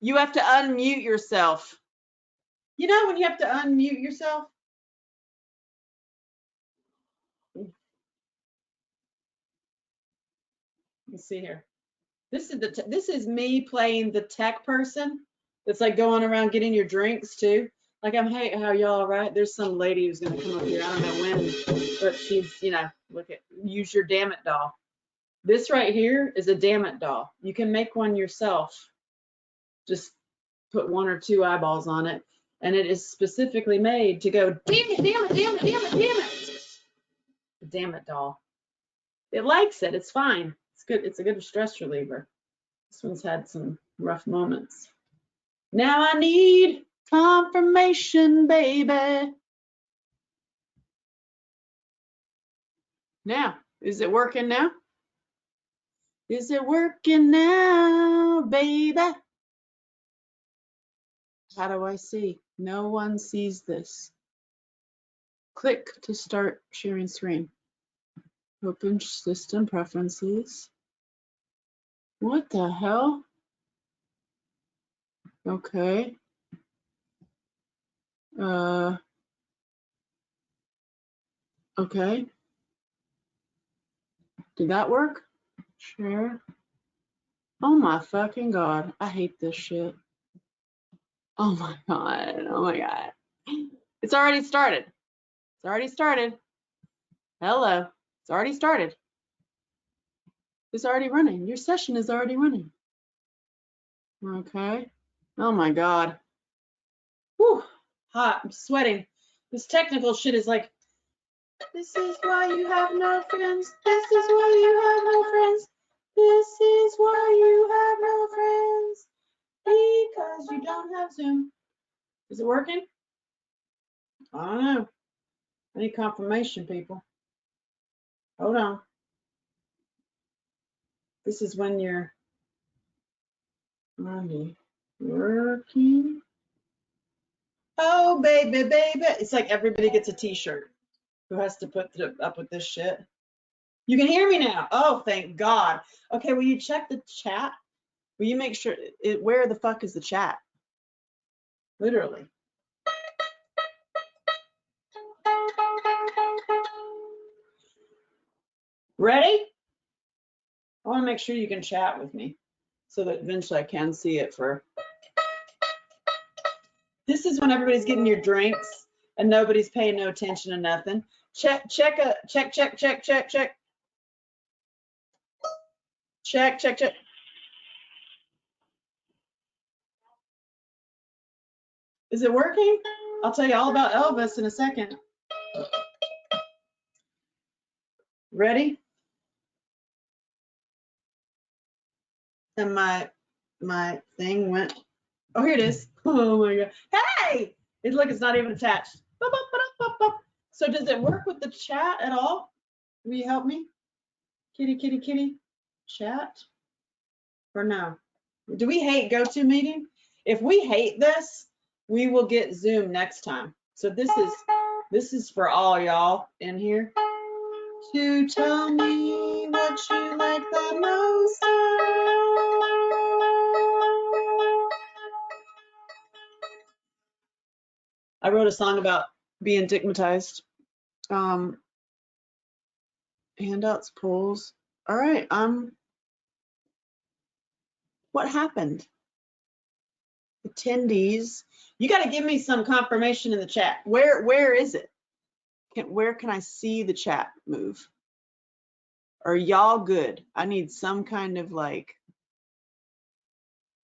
You have to unmute yourself. You know when you have to unmute yourself? Let's see here. This is me playing the tech person that's like going around getting your drinks too. Like hey, how y'all, right? There's some lady who's gonna come up here. I don't know when, but she's, you know, use your damn it doll. This right here is a damn it doll. You can make one yourself. Just put 1 or 2 eyeballs on it, and it is specifically made to go, damn it, damn it, damn it, damn it, damn it. The damn it doll. It likes it. It's fine. It's good. It's a good stress reliever. This one's had some rough moments. Now I need confirmation, baby. Now, is it working now? Is it working now, baby? How do I see? No one sees this. Click to start sharing screen. Open system preferences. What the hell? Okay. Okay. Did that work? Share. Oh my fucking God. I hate this shit. Oh my God. Oh my God. It's already started. It's already started. Hello. It's already started. It's already running. Your session is already running. Okay. Oh my God. Whew. Hot. I'm sweating. This technical shit is like, this is why you have no friends. This is why you have no friends. This is why you have no friends. Because you don't have Zoom. Is it working? I don't know. I need confirmation, people. Hold on. This is when you're working. Oh, baby, baby. It's like everybody gets a t-shirt who has to put up with this shit. You can hear me now. Oh, thank God. Okay, will you check the chat? Will you make sure where the fuck is the chat? Literally. Ready? I want to make sure you can chat with me so that eventually I can see it for. This is when everybody's getting your drinks and nobody's paying no attention to nothing. Check. Is it working? I'll tell you all about Elvis in a second. Ready? And my thing went, oh, here it is. Oh my God. Hey! Look, it's not even attached. So does it work with the chat at all? Will you help me? Kitty. Chat? Or no? Do we hate GoToMeeting? If we hate this, we will get Zoom next time. So this is for all y'all in here to tell me what you like the most. I wrote a song about being stigmatized. Handouts, polls. All right. What happened? Attendees. You got to give me some confirmation in the chat. Where is it? Where can I see the chat move? Are y'all good? I need some kind of like.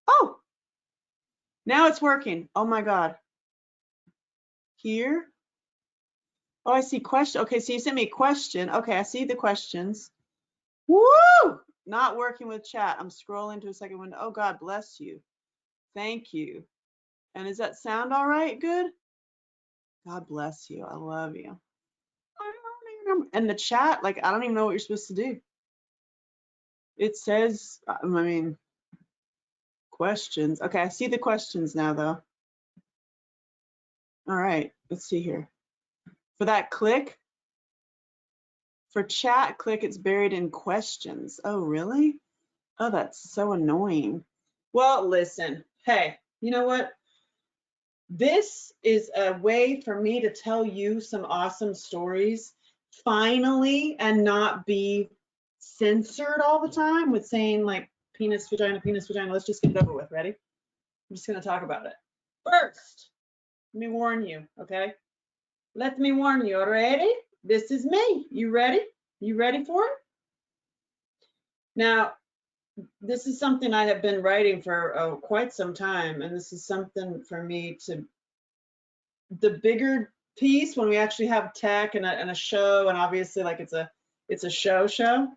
Oh, now it's working. Oh my God. Here. Oh, I see question. Okay, so you sent me a question. Okay, I see the questions. Woo! Not working with chat. I'm scrolling to a second window. Oh, God bless you. Thank you. And does that sound all right? Good? God bless you. I love you. And the chat, like, I don't even know what you're supposed to do. It says, I mean, questions. Okay, I see the questions now, though. All right, let's see here. For that click, for chat, click, it's buried in questions. Oh, really? Oh, that's so annoying. Well, listen, hey, you know what? This is a way for me to tell you some awesome stories finally and not be censored all the time with saying like penis, vagina, penis, vagina. Let's just get it over with. Ready? I'm just going to talk about it. First, let me warn you, okay? Let me warn you, already? This is me. You ready? You ready for it? Now, this is something I have been writing for quite some time, and this is something for me to, the bigger piece when we actually have tech and a show, and obviously like it's a show.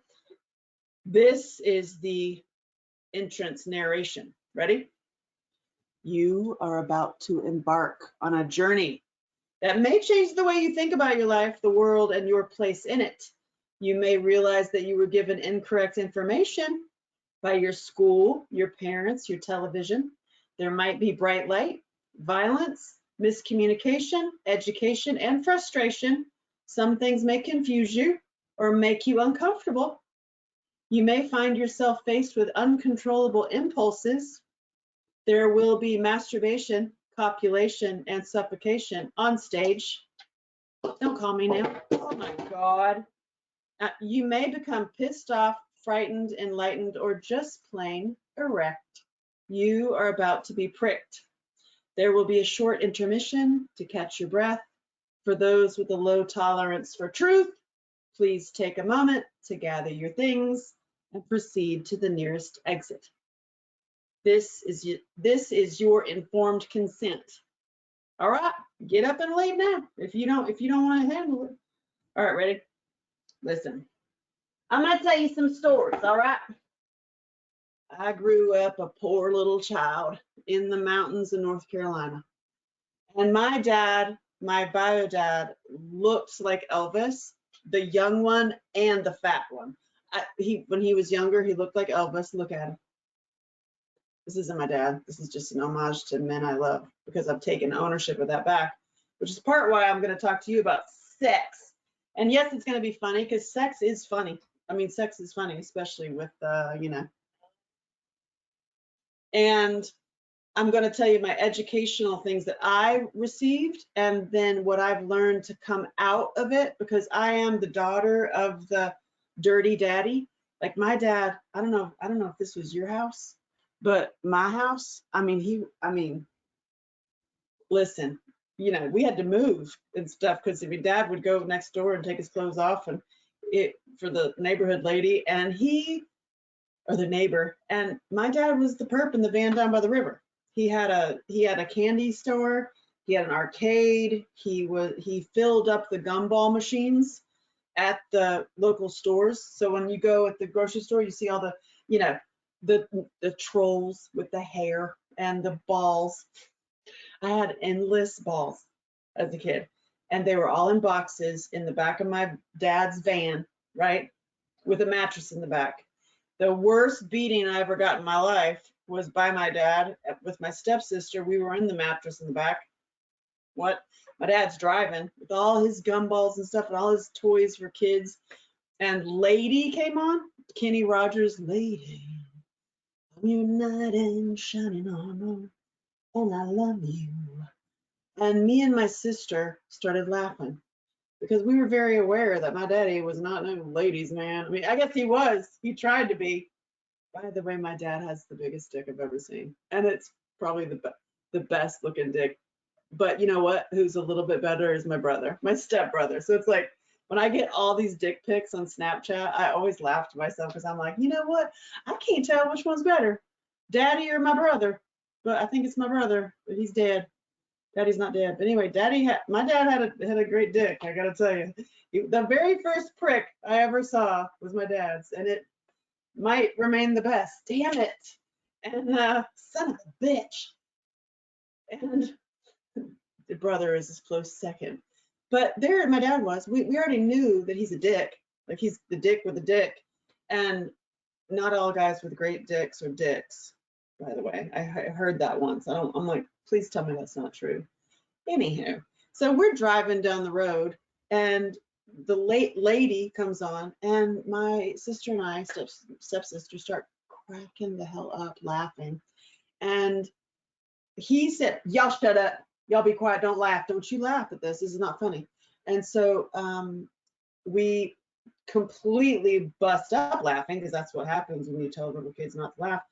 This is the entrance narration. Ready? You are about to embark on a journey that may change the way you think about your life, the world, and your place in it. You may realize that you were given incorrect information by your school, your parents, your television. There might be bright light, violence, miscommunication, education, and frustration. Some things may confuse you or make you uncomfortable. You may find yourself faced with uncontrollable impulses. There will be masturbation, copulation, and suffocation on stage. Don't call me now. Oh my God. You may become pissed off, frightened, enlightened, or just plain erect. You are about to be pricked. There will be a short intermission to catch your breath. For those with a low tolerance for truth, please take a moment to gather your things and proceed to the nearest exit. This is your informed consent. All right, get up and leave now if you don't want to handle it. All right, ready? Listen. I'm going to tell you some stories, all right? I grew up a poor little child in the mountains of North Carolina. And my dad, my bio dad, looks like Elvis, the young one and the fat one. When he was younger, he looked like Elvis. Look at him. This isn't my dad. This is just an homage to men I love because I've taken ownership of that back, which is part why I'm going to talk to you about sex. And yes, it's going to be funny because sex is funny. I mean, sex is funny, especially with, and I'm going to tell you my educational things that I received and then what I've learned to come out of it because I am the daughter of the dirty daddy. Like my dad, I don't know if this was your house, but my house, listen, we had to move and stuff because if your dad would go next door and take his clothes off and for the neighborhood lady or the neighbor, and my dad was the perp in the van down by the river. He had a candy store, he had an arcade, he filled up the gumball machines at the local stores. So when you go at the grocery store, you see all the trolls with the hair and the balls. I had endless balls as a kid, and they were all in boxes in the back of my dad's van, right, with a mattress in the back. The worst beating I ever got in my life was by my dad with my stepsister. We were in the mattress in the back. What? My dad's driving with all his gumballs and stuff and all his toys for kids. And Lady came on, Kenny Rogers, Lady, I'm your knight in shining armor, and I love you. And me and my sister started laughing because we were very aware that my daddy was not no ladies' man. I mean, I guess he was. He tried to be. By the way, my dad has the biggest dick I've ever seen, and it's probably the best looking dick. But you know what? Who's a little bit better is my brother, my step brother. So it's like when I get all these dick pics on Snapchat, I always laugh to myself because I'm like, you know what? I can't tell which one's better, daddy or my brother. But I think it's my brother, but he's dead. Daddy's not dead. But anyway, my dad had a great dick. I gotta tell you, the very first prick I ever saw was my dad's, and it might remain the best. Damn it! And son of a bitch. And the brother is his close second. But there, my dad was. We already knew that he's a dick. Like he's the dick with a dick. And not all guys with great dicks are dicks. By the way, I heard that once. I'm like, please tell me that's not true. Anywho, so we're driving down the road, and the lady comes on, and my sister and I, stepsister, start cracking the hell up laughing. And he said, y'all shut up. Y'all be quiet. Don't laugh. Don't you laugh at this. This is not funny. And so we completely bust up laughing, because that's what happens when you tell little kids not to laugh.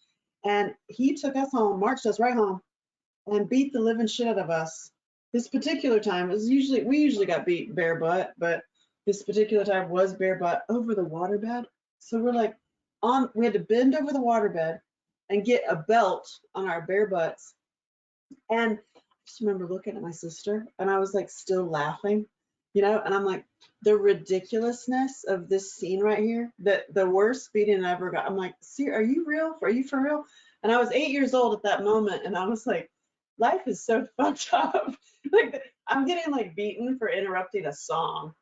And he took us home, marched us right home, and beat the living shit out of us. This particular time, we usually got beat bare butt, but this particular time was bare butt over the waterbed. So we're like we had to bend over the waterbed and get a belt on our bare butts. And I just remember looking at my sister, and I was like still laughing, and I'm like, the ridiculousness of this scene right here, the worst beating I ever got. I'm like, see, are you real? Are you for real? And I was 8 years old at that moment, and I was like, life is so fucked up. Like, I'm getting like beaten for interrupting a song.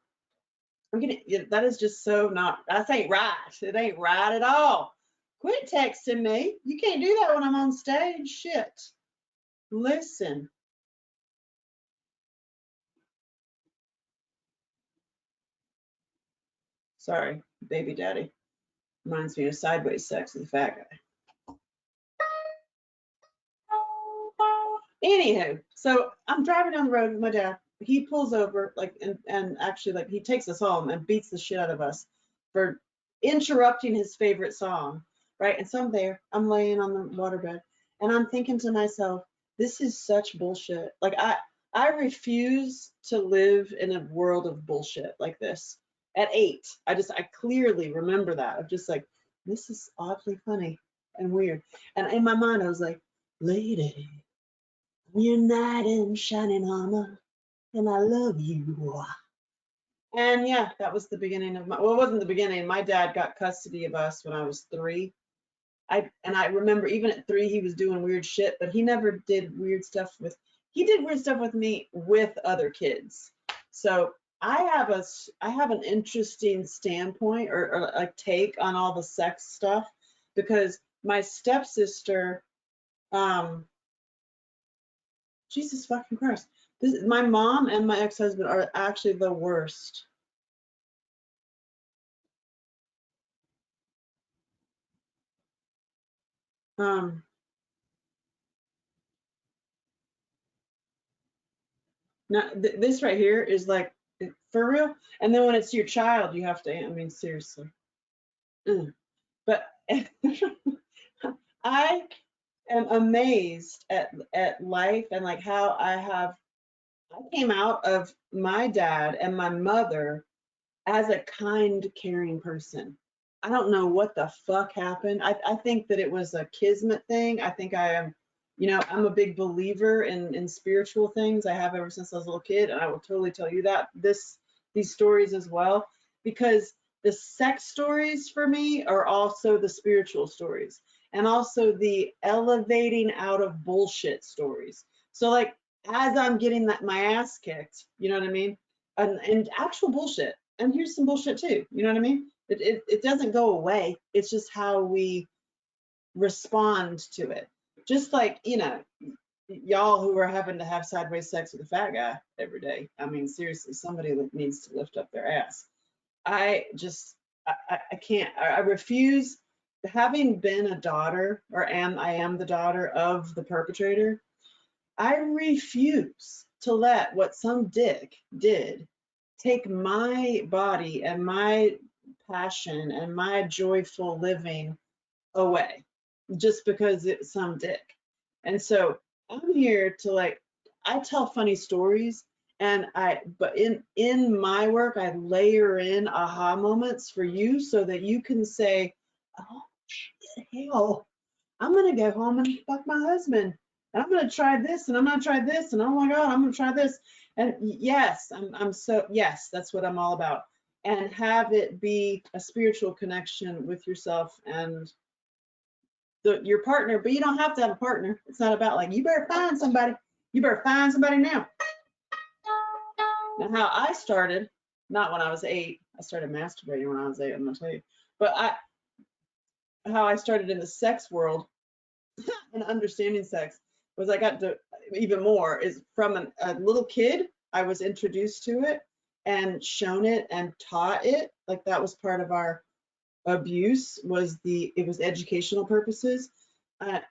That is just so not, that ain't right. It ain't right at all. Quit texting me. You can't do that when I'm on stage. Shit. Listen. Sorry, baby daddy. Reminds me of Sideways Sex with the fat guy. Anywho, so I'm driving down the road with my dad. He pulls over, like, and actually, like, he takes us home and beats the shit out of us for interrupting his favorite song, right? And so I'm there, I'm laying on the waterbed, and I'm thinking to myself, this is such bullshit. Like, I refuse to live in a world of bullshit like this. At 8, I clearly remember that. I'm just like, this is oddly funny and weird. And in my mind, I was like, lady, your knight in shining armor, and I love you. And yeah, that was the beginning of well, it wasn't the beginning. My dad got custody of us when I was 3. I remember even at 3, he was doing weird shit, but he never did weird stuff he did weird stuff with me with other kids. So I have an interesting standpoint or a take on all the sex stuff, because my stepsister, Jesus fucking Christ. My mom and my ex-husband are actually the worst. Now, this right here is like, for real. And then when it's your child, you have to, I mean, seriously. But I am amazed at life, and like how I came out of my dad and my mother as a kind, caring person. I don't know what the fuck happened. I think that it was a kismet thing. I think I am, I'm a big believer in spiritual things. I have ever since I was a little kid, and I will totally tell you that these stories as well, because the sex stories for me are also the spiritual stories, and also the elevating out of bullshit stories. So like, as I'm getting my ass kicked, you know what I mean? And actual bullshit. And here's some bullshit too. You know what I mean? It doesn't go away. It's just how we respond to it. Just like, y'all who are having to have sideways sex with a fat guy every day. I mean, seriously, somebody needs to lift up their ass. I can't. I refuse. Having been a daughter, I am the daughter of the perpetrator, I refuse to let what some dick did take my body and my passion and my joyful living away just because it's some dick. And so I'm here to, like, I tell funny stories, and but in my work, I layer in aha moments for you so that you can say, oh shit, hell, I'm gonna go home and fuck my husband, and I'm gonna try this, and I'm gonna try this, and oh my god, I'm gonna try this. And yes, yes, that's what I'm all about. And have it be a spiritual connection with yourself and your partner. But you don't have to have a partner. It's not about like, you better find somebody. You better find somebody now. Now, how I started, not when I was 8. I started masturbating when I was 8, I'm gonna tell you. But how I started in the sex world and understanding sex was, I got to even more is from a little kid. I was introduced to it and shown it and taught it. Like, that was part of our abuse, it was educational purposes.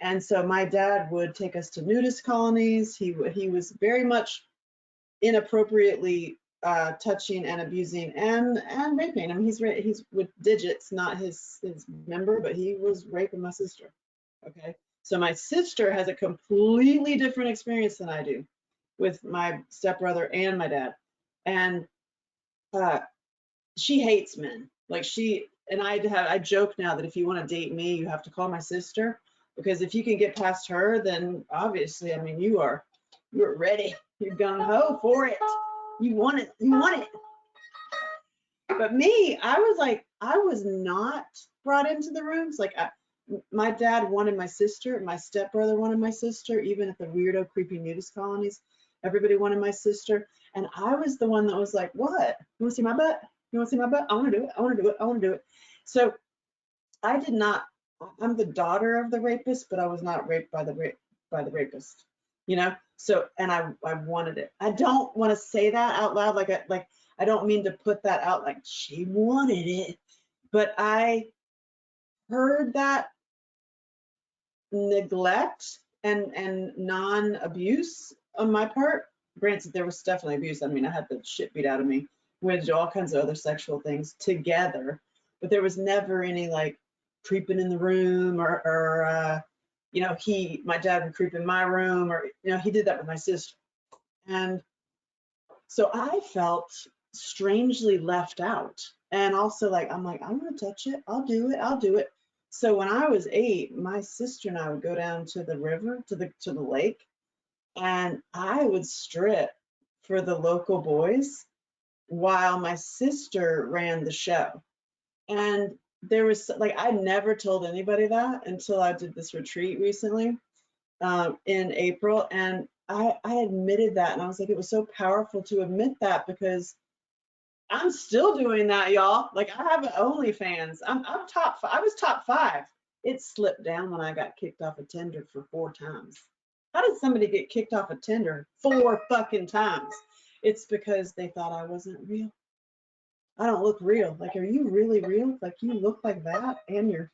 And so my dad would take us to nudist colonies. He was very much inappropriately touching and abusing and raping. I mean, he's with digits, not his member, but he was raping my sister. Okay, so my sister has a completely different experience than I do with my stepbrother and my dad, and she hates men. Like I joke now that if you want to date me, you have to call my sister, because if you can get past her, then obviously, I mean, you're ready. You're gung ho for it. You want it. You want it. But me, I was not brought into the rooms. Like my dad wanted my sister, my stepbrother wanted my sister, even at the weirdo, creepy nudist colonies, everybody wanted my sister. And I was the one that was like, what? You want to see my butt? You want to see my butt? I want to do it. I want to do it. I want to do it. So I did not, I'm the daughter of the rapist, but I was not raped by the rapist, you know? So, and I wanted it. I don't want to say that out loud. Like I don't mean to put that out like she wanted it, but I heard that neglect and non-abuse on my part. Granted, there was definitely abuse. I mean, I had the shit beat out of me. We had to do all kinds of other sexual things together, but there was never any like creeping in the room or you know, my dad would creep in my room, or, you know, he did that with my sister. And so I felt strangely left out. And also like, I'm like, I'm gonna touch it. I'll do it. I'll do it. So when I was 8, my sister and I would go down to the river, to the lake, and I would strip for the local boys while my sister ran the show. And there was like, I never told anybody that until I did this retreat recently in April. And I admitted that, and I was like, it was so powerful to admit that, because I'm still doing that, y'all. Like, I have an OnlyFans. I'm top. I was top 5. It slipped down when I got kicked off of Tinder for 4 times. How did somebody get kicked off of Tinder 4 fucking times? It's because they thought I wasn't real. I don't look real. Like, are you really real? Like, you look like that, and you're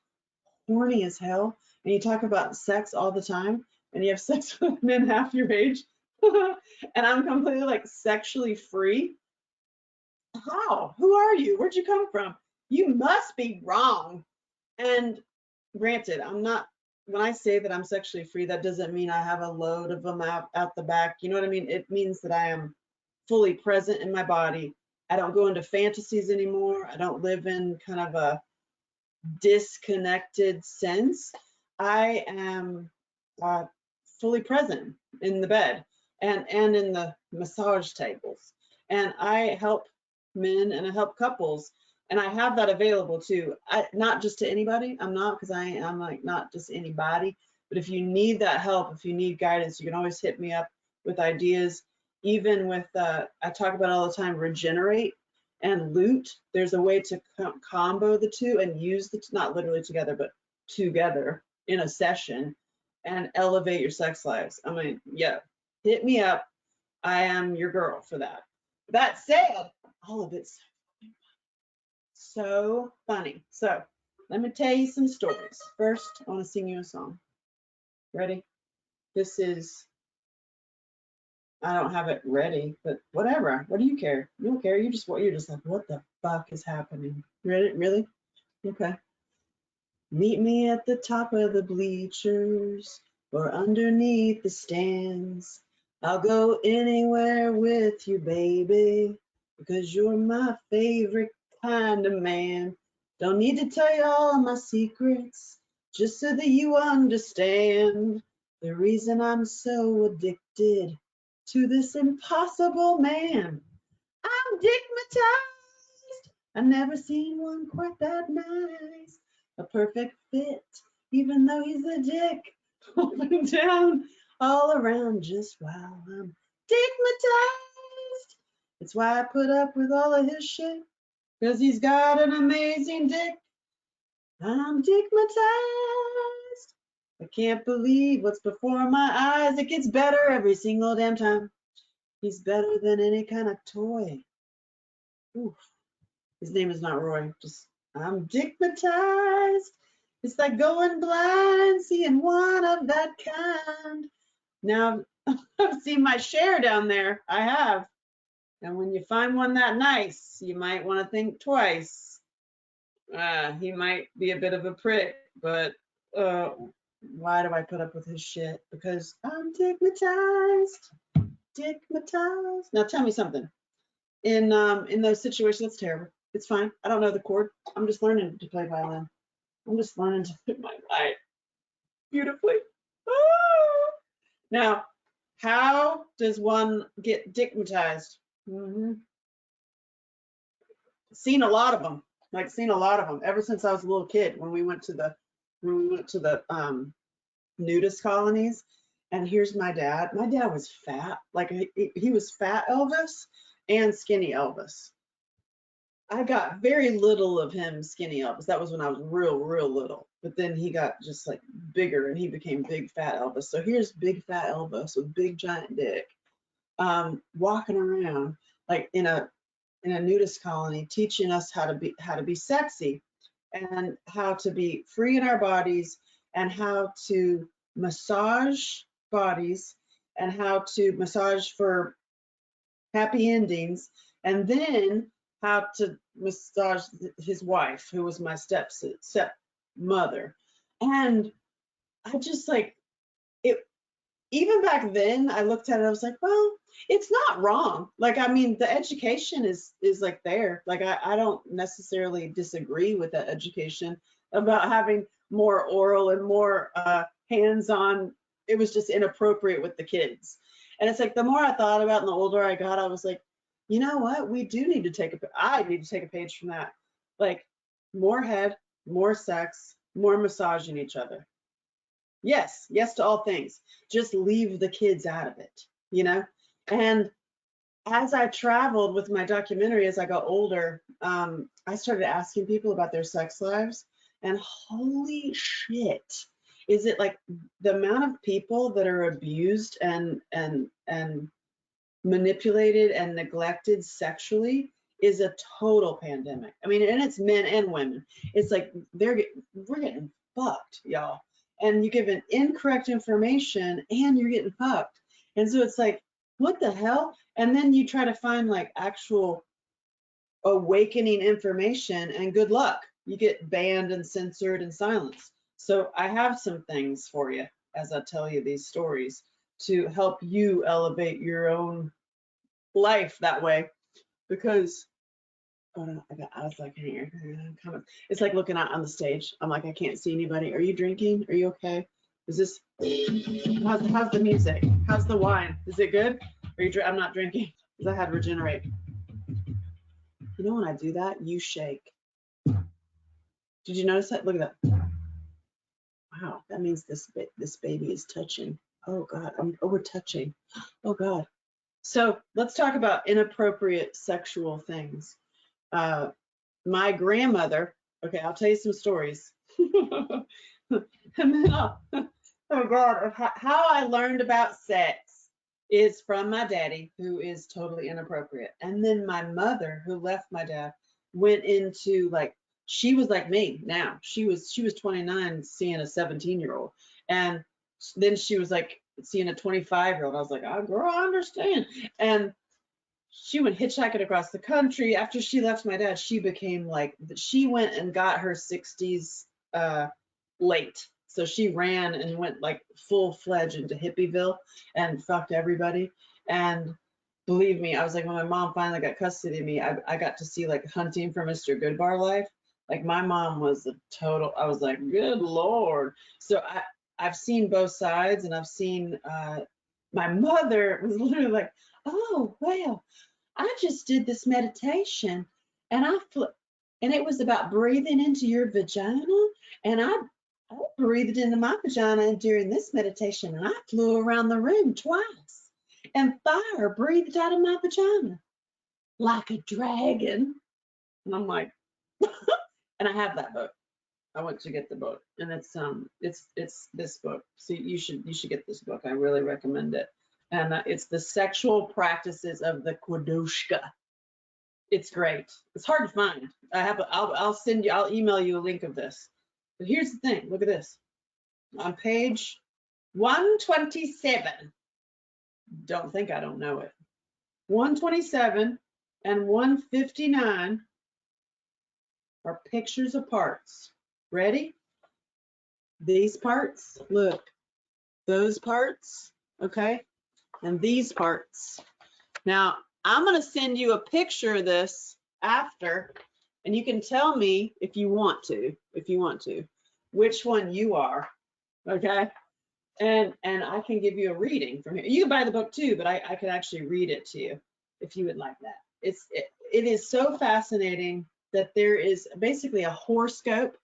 horny as hell, and you talk about sex all the time, and you have sex with men half your age, and I'm completely like sexually free. How? Who are you? Where'd you come from? You must be wrong. And granted, I'm not, when I say that I'm sexually free, that doesn't mean I have a load of them out the back. You know what I mean? It means that I am fully present in my body. I don't go into fantasies anymore. I don't live in kind of a disconnected sense. I am fully present in the bed and in the massage tables. And I help men and I help couples. And I have that available too. Not just to anybody. I'm not, because I'm like not just anybody. But if you need that help, if you need guidance, you can always hit me up with ideas. Even with, I talk about all the time, regenerate and loot. There's a way to combo the two and use the, not literally together, but together in a session, and elevate your sex lives. I mean, yeah, hit me up. I am your girl for that. That said, all of it's so funny. So let me tell you some stories. First, I want to sing you a song. Ready? This is, I don't have it ready, but whatever. What do you care? You don't care. You're just like, what the fuck is happening? Ready? Really? Okay. Meet me at the top of the bleachers or underneath the stands. I'll go anywhere with you, baby, because you're my favorite kind of man. Don't need to tell you all my secrets, just so that you understand the reason I'm so addicted to this impossible man. I'm digmatized. I've never seen one quite that nice. A perfect fit, even though he's a dick. Up and down, all around, just while I'm digmatized. It's why I put up with all of his shit, because he's got an amazing dick. I'm digmatized. I can't believe what's before my eyes. It gets better every single damn time. He's better than any kind of toy. Oof. His name is not Roy. Just, I'm digmatized. It's like going blind, seeing one of that kind. Now, I've seen my share down there. I have. And when you find one that nice, you might want to think twice. He might be a bit of a prick, but why do I put up with his shit? Because I'm digmatized. Digmatized. Now tell me something. In those situations, that's terrible. It's fine. I don't know the chord. I'm just learning to play violin. I'm just learning to hit my light beautifully. Ah! Now, how does one get digmatized? Seen a lot of them. Like seen a lot of them ever since I was a little kid. When we went to the nudist colonies, and here's my dad. My dad was fat. Like he was fat Elvis and skinny Elvis. I got very little of him skinny Elvis. That was when I was real little. But then he got just like bigger and he became big fat Elvis. So here's big fat Elvis with big giant dick, walking around like in a nudist colony, teaching us how to be sexy and how to be free in our bodies and how to massage bodies and how to massage for happy endings, and then how to massage his wife, who was my stepmother. And I just like it. Even back then, I looked at it, I was like, well, it's not wrong. Like, I mean, the education is like there. Like, I don't necessarily disagree with that education about having more oral and more hands-on. It was just inappropriate with the kids. And it's like, the more I thought about it and the older I got, I was like, you know what? We do need to I need to take a page from that. Like, more head, more sex, more massaging each other. Yes, yes to all things. Just leave the kids out of it, you know? And as I traveled with my documentary, as I got older, I started asking people about their sex lives. And holy shit, is it like the amount of people that are abused and manipulated and neglected sexually is a total pandemic. I mean, and it's men and women. It's like we're getting fucked, y'all. And you give an incorrect information and you're getting fucked. And so it's like, what the hell? And then you try to find like actual awakening information and good luck. You get banned and censored and silenced. So I have some things for you as I tell you these stories to help you elevate your own life that way. Because oh no, I was like, here, it's like looking out on the stage. I'm like, I can't see anybody. Are you drinking? Are you okay? Is this, how's the music? How's the wine? Is it good? Are you, I'm not drinking because I had Regenerate. You know, when I do that, you shake. Did you notice that? Look at that. Wow, that means this baby is touching. Oh God, we're touching. Oh God. So let's talk about inappropriate sexual things. My grandmother, okay, I'll tell you some stories. And then oh God, how I learned about sex is from my daddy, who is totally inappropriate. And then my mother, who left my dad, went into like, she was like me now. She was 29 seeing a 17-year-old. And then she was like seeing a 25-year-old. I was like, oh girl, I understand. And she went hitchhiking across the country. After she left my dad, she became like, she went and got her 60s late. So she ran and went like full-fledged into Hippieville and fucked everybody. And believe me, I was like, when my mom finally got custody of me, I got to see like Hunting for Mr. Goodbar life. Like my mom was a total, I was like, good Lord. So I've seen both sides, and I've seen, my mother was literally like, oh, well, I just did this meditation and and it was about breathing into your vagina. And I breathed into my vagina during this meditation, and I flew around the room twice, and fire breathed out of my vagina like a dragon. And I'm like, and I have that book. I went to get the book, and it's this book. So you should get this book. I really recommend it. And it's the sexual practices of the Kwadoshka. It's great. It's hard to find. I'll email you a link of this. But here's the thing, look at this. On page 127, don't think I don't know it. 127 and 159 are pictures of parts. Ready? These parts, look, those parts, okay? And these parts. Now, I'm gonna send you a picture of this after, and you can tell me if you want to, which one you are, okay? And I can give you a reading from here. You can buy the book too, but I can actually read it to you if you would like that. It is so fascinating that there is basically a horoscope.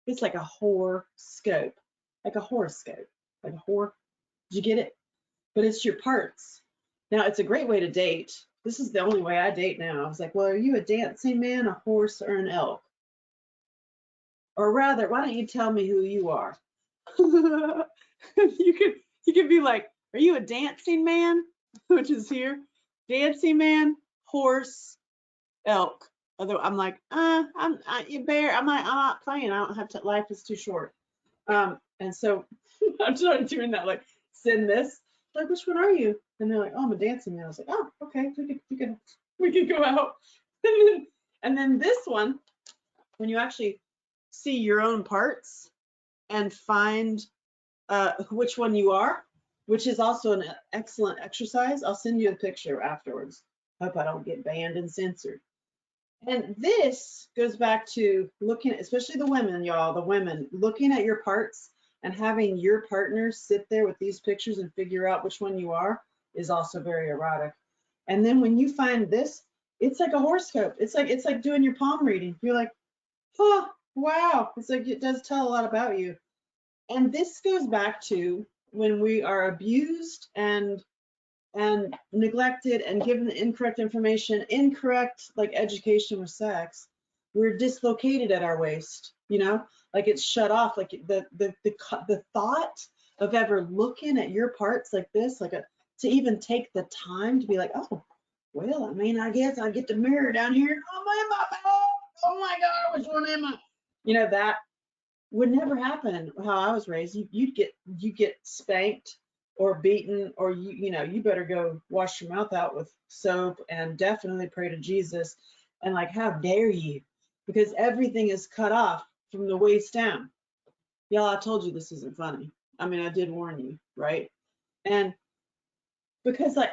It's like a horoscope, like a horoscope, like a whore. Did you get it? But it's your parts. Now, it's a great way to date. This is the only way I date now. I was like, well, are you a dancing man, a horse, or an elk? Or rather, why don't you tell me who you are? You could be like, are you a dancing man? Which is here. Dancing man, horse, elk. Although I'm like, you bear. I'm not playing. I don't have to. Life is too short. And so I'm started doing that. Like, send this. Like, which one are you? And they're like, oh, I'm a dancing man. I was like, oh, okay, we could go out. And then this one, when you actually see your own parts and find which one you are, which is also an excellent exercise. I'll send you a picture afterwards. Hope I don't get banned and censored. And this goes back to looking at, especially the women, y'all, the women, looking at your parts and having your partner sit there with these pictures and figure out which one you are is also very erotic. And then when you find this, it's like a horoscope. It's like doing your palm reading. You're like, oh, wow. It's like, it does tell a lot about you. And this goes back to when we are abused and neglected and given the incorrect information, incorrect like education with sex, we're dislocated at our waist, you know, like it's shut off. Like the thought of ever looking at your parts like this, to even take the time to be like, oh, well, I mean, I guess I get the mirror down here. Oh my God, which one am I? You know, that would never happen how I was raised. You get spanked or beaten, or you better go wash your mouth out with soap and definitely pray to Jesus. And like, how dare you? Because everything is cut off from the waist down. Y'all, I told you this isn't funny. I mean, I did warn you, right? And because like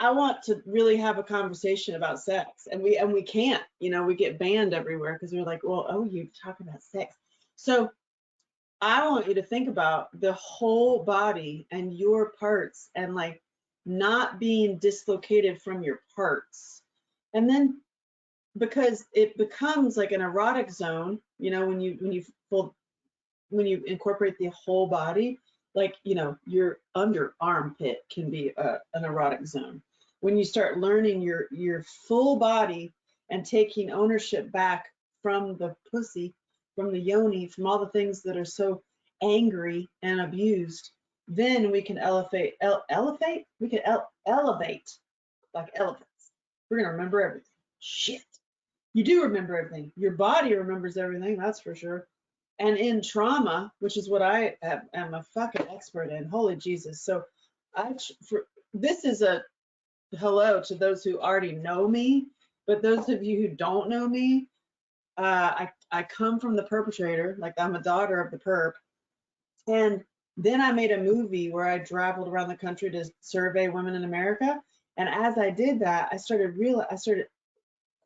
I want to really have a conversation about sex, and we can't, we get banned everywhere because we're like, well, oh, you talk about sex. So I want you to think about the whole body and your parts, and like not being dislocated from your parts. And then because it becomes like an erotic zone, when you incorporate the whole body, like, your under armpit can be an erotic zone. When you start learning your full body and taking ownership back from the pussy, from the yoni, from all the things that are so angry and abused, then we can elevate like elephants. We're gonna remember everything. Shit. You do remember everything. Your body remembers everything, that's for sure. And in trauma, which is what I am a fucking expert in, holy Jesus. So this is a hello to those who already know me, but those of you who don't know me, I come from the perpetrator, like I'm a daughter of the perp. And then I made a movie where I traveled around the country to survey women in America. And as I did that, I started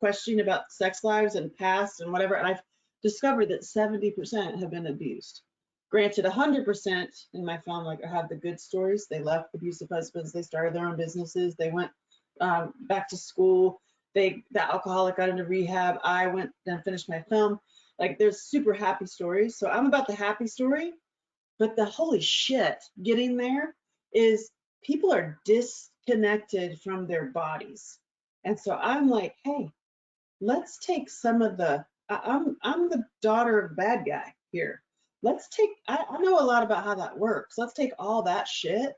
questioning about sex lives and past and whatever. And I've discovered that 70% have been abused. Granted, 100% in my family have the good stories. They left abusive husbands. They started their own businesses. They went back to school. The alcoholic got into rehab. I went and finished my film. Like, there's super happy stories. So I'm about the happy story. But the holy shit getting there is people are disconnected from their bodies. And so I'm like, hey, let's take some of the, I'm the daughter of the bad guy here. Let's take, I know a lot about how that works. Let's take all that shit,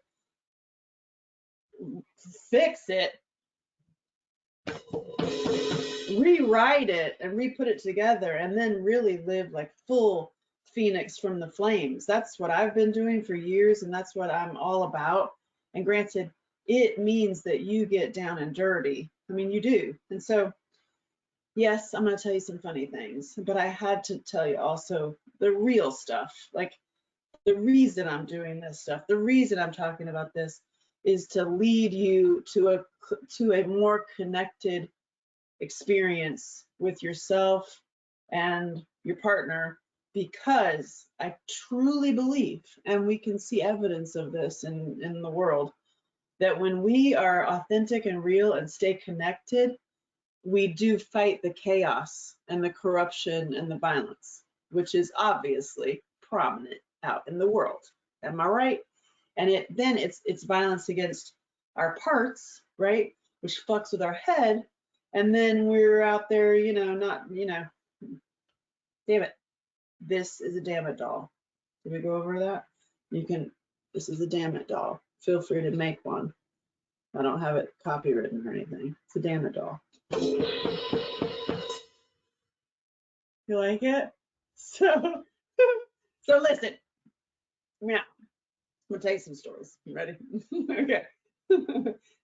fix it, rewrite it, and re-put it together, and then really live like full phoenix from the flames. That's what I've been doing for years, and that's what I'm all about. And granted, it means that you get down and dirty. I mean, you do. And so, yes, I'm going to tell you some funny things, but I had to tell you also the real stuff. Like, the reason I'm doing this stuff, the reason I'm talking about this is to lead you to a more connected experience with yourself and your partner, because I truly believe, and we can see evidence of this in the world, that when we are authentic and real and stay connected, we do fight the chaos and the corruption and the violence, which is obviously prominent out in the world. Am I right? And it's violence against our parts, right? Which fucks with our head. And then we're out there, not, damn it. This is a damn it doll. Did we go over that? This is a damn it doll. Feel free to make one. I don't have it copywritten or anything. It's a damn it doll. You like it? So listen. Now, I'm gonna tell you some stories. You ready? Okay.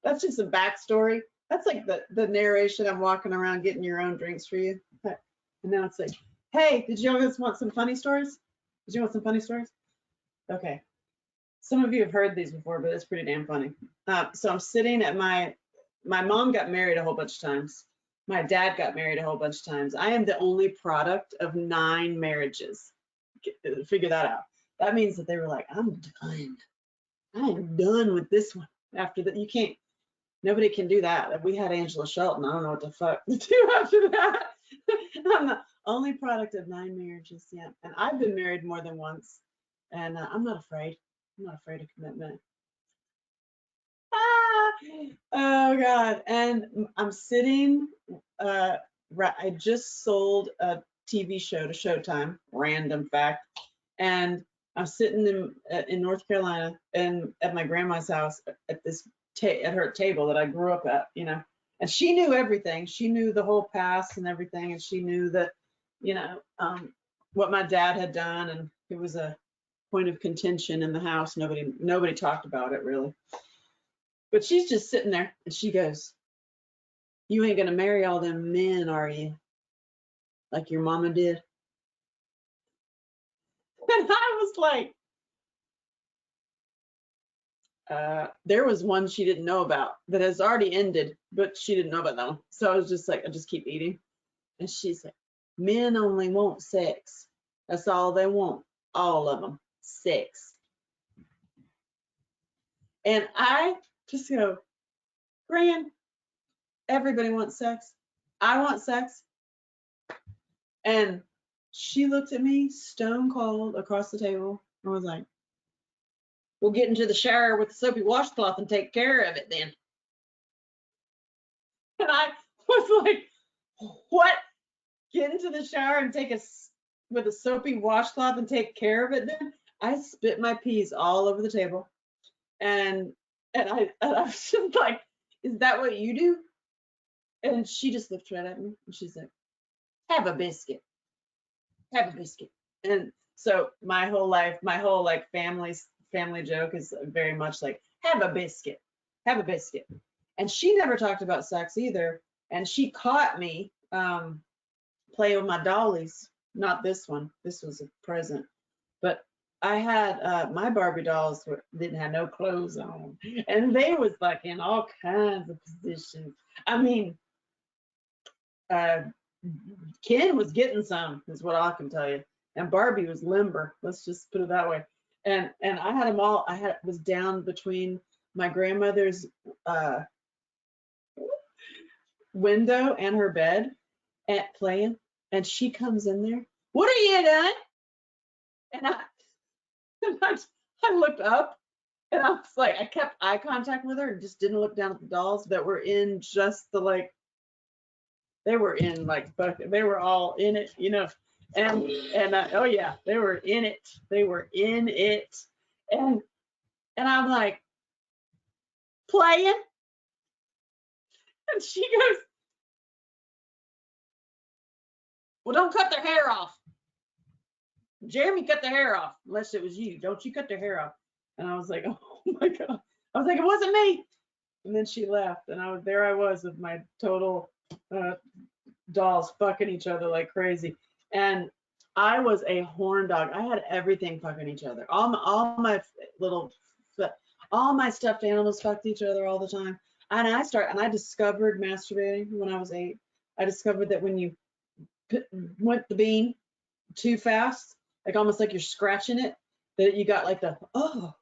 That's just some backstory. That's like the narration. I'm walking around getting your own drinks for you. And now it's like, hey, did you guys want some funny stories? Did you want some funny stories? Okay. Some of you have heard these before, but it's pretty damn funny. So I'm sitting at my mom got married a whole bunch of times. My dad got married a whole bunch of times. I am the only product of 9 marriages. Figure that out. That means that they were like, I'm done. I am done with this one. After that, nobody can do that. We had Angela Shelton. I don't know what the fuck to do after that. I'm the only product of 9 marriages. Yeah. And I've been married more than once. And I'm not afraid. I'm not afraid of commitment. Oh God. And I'm sitting, I just sold a TV show to Showtime, random fact. And I'm sitting in North Carolina and at my grandma's house at her table that I grew up at, and she knew everything. She knew the whole past and everything. And she knew that, what my dad had done. And it was a point of contention in the house. Nobody talked about it really. But she's just sitting there and she goes, you ain't gonna marry all them men, are you? Like your mama did. And I was like, there was one she didn't know about that has already ended, but she didn't know about that one. So I was just like, I just keep eating. And she's like, men only want sex. That's all they want. All of them. Sex. And I just go, Gran, everybody wants sex. I want sex. And she looked at me stone cold across the table and was like, we'll get into the shower with the soapy washcloth and take care of it then. And I was like, what? Get into the shower and with a soapy washcloth and take care of it then? I spit my peas all over the table. And I was just like, is that what you do? And she just looked right at me and she's like, have a biscuit. Have a biscuit. And so my whole like family joke is very much like, have a biscuit. Have a biscuit. And she never talked about sex either. And she caught me playing with my dollies. Not this one. This was a present. But I had my Barbie dolls didn't have no clothes on. And they was like in all kinds of positions. I mean, Ken was getting some, is what I can tell you. And Barbie was limber. Let's just put it that way. And I had them all. Was down between my grandmother's window and her bed at playing. And she comes in there. What are you doing? And I looked up and I was like, I kept eye contact with her and just didn't look down at the dolls that were in just they were in like, they were all in it, and oh yeah, they were in it. They were in it. And I'm like, playing? And she goes, well, don't cut their hair off. Jeremy cut the hair off, unless it was you. Don't you cut their hair off? And I was like, oh my God. I was like, it wasn't me. And then she left, and I was with my total dolls fucking each other like crazy. And I was a horn dog. I had everything fucking each other. All my little, all my stuffed animals fucked each other all the time. And I discovered masturbating when I was 8. I discovered that when you went the bean too fast, like almost like you're scratching it, that you got like the oh,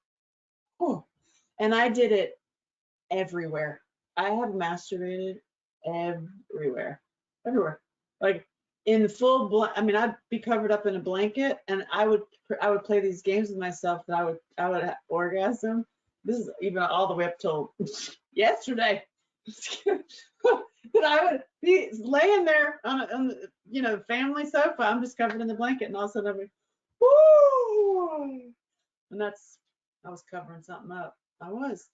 and I did it everywhere. I have masturbated everywhere, like in full. I mean, I'd be covered up in a blanket, and I would play these games with myself that I would orgasm. This is even all the way up till yesterday. That I would be laying there on the family sofa. I'm just covered in the blanket, and all of a sudden I'd be, woo, and I was covering something up. I was,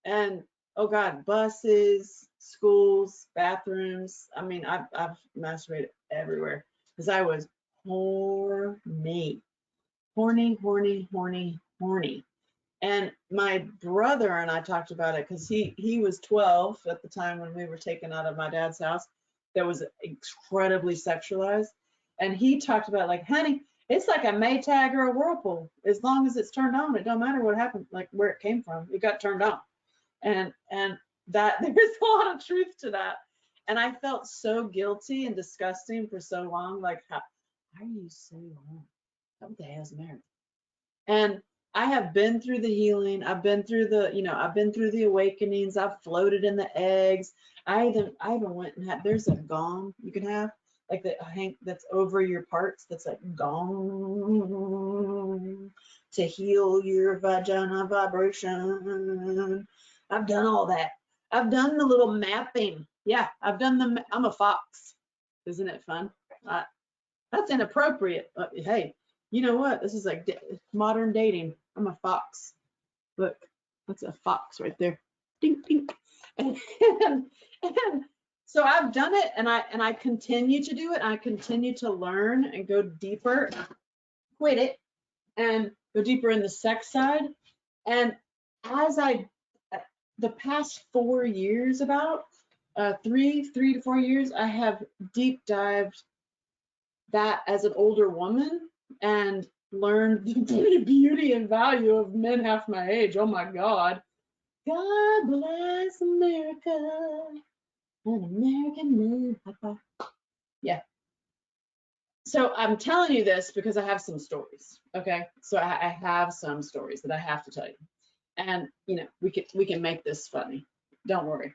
and oh God, buses, schools, bathrooms. I mean, I've masturbated everywhere because I was horny. And my brother and I talked about it because he was 12 at the time when we were taken out of my dad's house. That was incredibly sexualized. And he talked about, like, honey, it's like a Maytag or a Whirlpool. As long as it's turned on, it don't matter what happened, like where it came from. It got turned on. And that there's a lot of truth to that. And I felt so guilty and disgusting for so long. Like, how are you so wrong? What the hell's the matter? And I have been through the healing. I've been through I've been through the awakenings. I've floated in the eggs. I even went and had, there's a gong you can have, like that's over your parts. That's like gong to heal your vagina vibration. I've done all that. I've done the little mapping. Yeah, I'm a fox. Isn't it fun? That's inappropriate. Hey, you know what? This is like modern dating. I'm a fox. Look, that's a fox right there. Ding, ding. And so I've done it, and I continue to do it. I continue to learn and go deeper, quit it, and go deeper in the sex side. And as the past 4 years, about 3 to 4 years, I have deep dived that as an older woman and learned the beauty and value of men half my age. Oh my God. God bless America, an American man. Yeah. So I'm telling you this because I have some stories. Okay. So I have some stories that I have to tell you. And we can make this funny. Don't worry.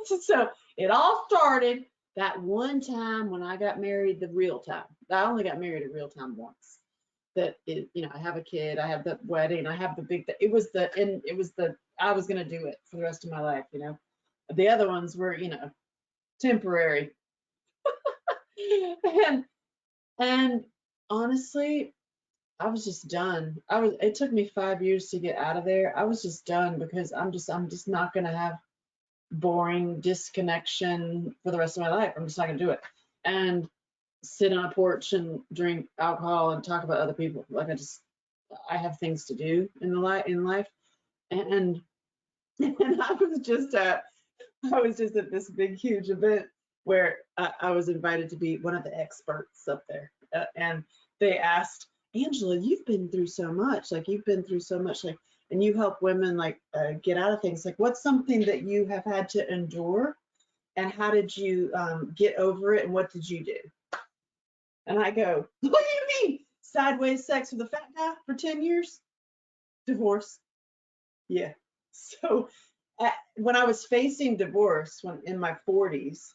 So it all started that one time when I got married, the real time. I only got married a real time once. That is, I have a kid, I have the wedding, I have the big, I was going to do it for the rest of my life, The other ones were, temporary. and honestly, I was just done. It took me 5 years to get out of there. I was just done because I'm just not going to have boring disconnection for the rest of my life. I'm just not going to do it. And sit on a porch and drink alcohol and talk about other people. Like I have things to do in life. And I was just at this big, huge event where I was invited to be one of the experts up there. And they asked, Angela, you've been through so much, like, and you help women get out of things. Like, what's something that you have had to endure, and how did you get over it, and what did you do? And I go, what do you mean? Sideways sex with a fat guy for 10 years? Divorce. Yeah. So when I was facing divorce in my 40s,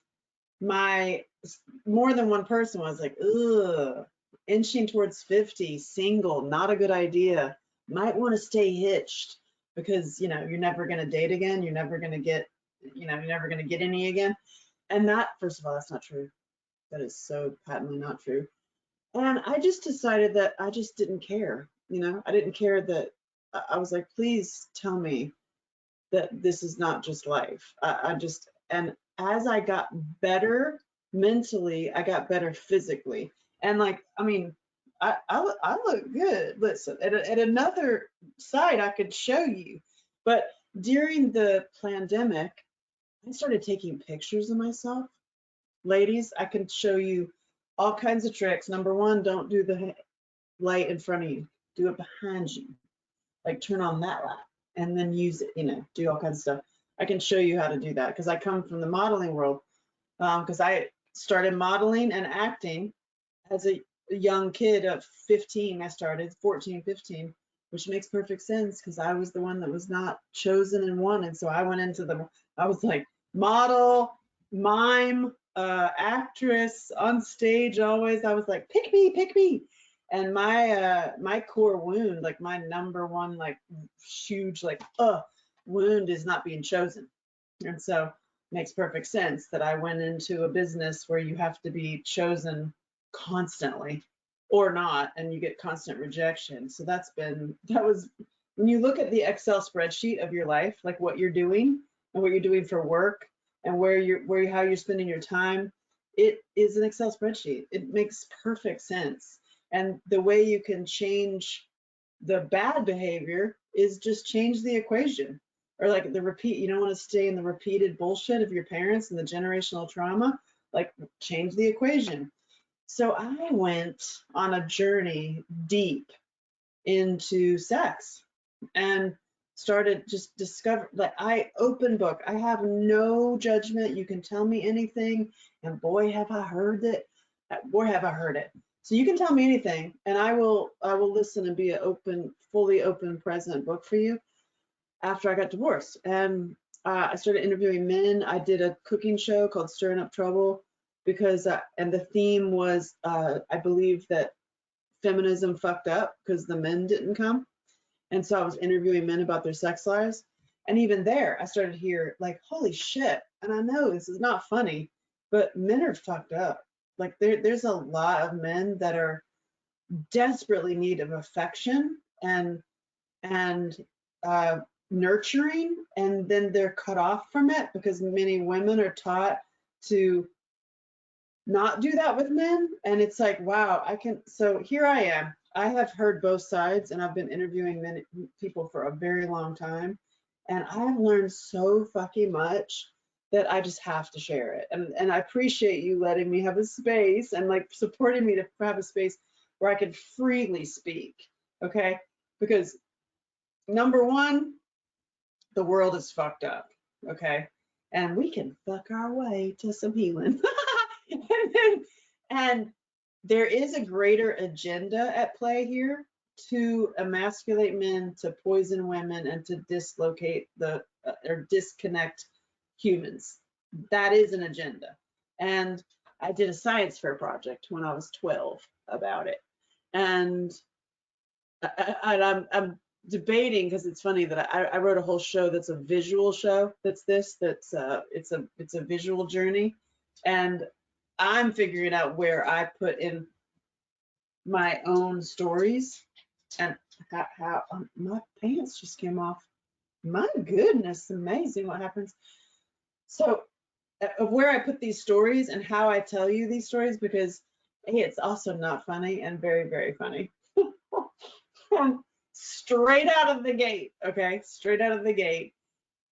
more than one person was like, ugh, inching towards 50, single, not a good idea. Might want to stay hitched because, you're never going to date again. You're never going to get, you're never going to get any again. And that, first of all, that's not true. That is so patently not true. And I just decided that I just didn't care. I didn't care that I was like, please tell me that this is not just life. And as I got better mentally, I got better physically. And I look good. Listen, at another site I could show you, but during the pandemic, I started taking pictures of myself. Ladies, I can show you all kinds of tricks. Number one, don't do the light in front of you. Do it behind you. Like turn on that light and then use it, do all kinds of stuff. I can show you how to do that because I come from the modeling world. Because I started modeling and acting as a young kid of 15. I started 14, 15, which makes perfect sense because I was the one that was not chosen and wanted. So I went into I was like model, mime, actress on stage always. I was like, pick me, pick me. And my core wound, like my number one, like huge, like, wound is not being chosen. And so makes perfect sense that I went into a business where you have to be chosen constantly or not, and you get constant rejection. So that was, when you look at the Excel spreadsheet of your life, like what you're doing and what you're doing for work and how you're spending your time, it is an Excel spreadsheet. It makes perfect sense. And the way you can change the bad behavior is just change the equation. Or like the repeat, you don't want to stay in the repeated bullshit of your parents and the generational trauma, like change the equation. So I went on a journey deep into sex and started just discover, like open book. I have no judgment. You can tell me anything, and boy have I heard it. Boy have I heard it. So you can tell me anything, and I will listen and be an open, fully open, present book for you. After I got divorced, and I started interviewing men. I did a cooking show called Stirring Up Trouble because, and the theme was, I believe that feminism fucked up because the men didn't come. And so I was interviewing men about their sex lives. And even there, I started to hear like, holy shit. And I know this is not funny, but men are fucked up. Like there's a lot of men that are desperately in need of affection and nurturing, and then they're cut off from it because many women are taught to not do that with men. And it's like, wow, so here I am. I have heard both sides, and I've been interviewing many people for a very long time, and I've learned so fucking much that I just have to share it. And I appreciate you letting me have a space and like supporting me to have a space where I can freely speak, okay? Because number one, the world is fucked up, okay? And we can fuck our way to some healing. and there is a greater agenda at play here to emasculate men, to poison women, and to dislocate or disconnect humans. That is an agenda. And I did a science fair project when I was 12 about it. And I'm debating, because it's funny that I wrote a whole show that's a visual show. It's a visual journey, and I'm figuring out where I put in my own stories and how my pants just came off. My goodness, amazing what happens. So of where I put these stories and how I tell you these stories, because hey, it's also not funny and very, very funny. Straight out of the gate, okay? Straight out of the gate,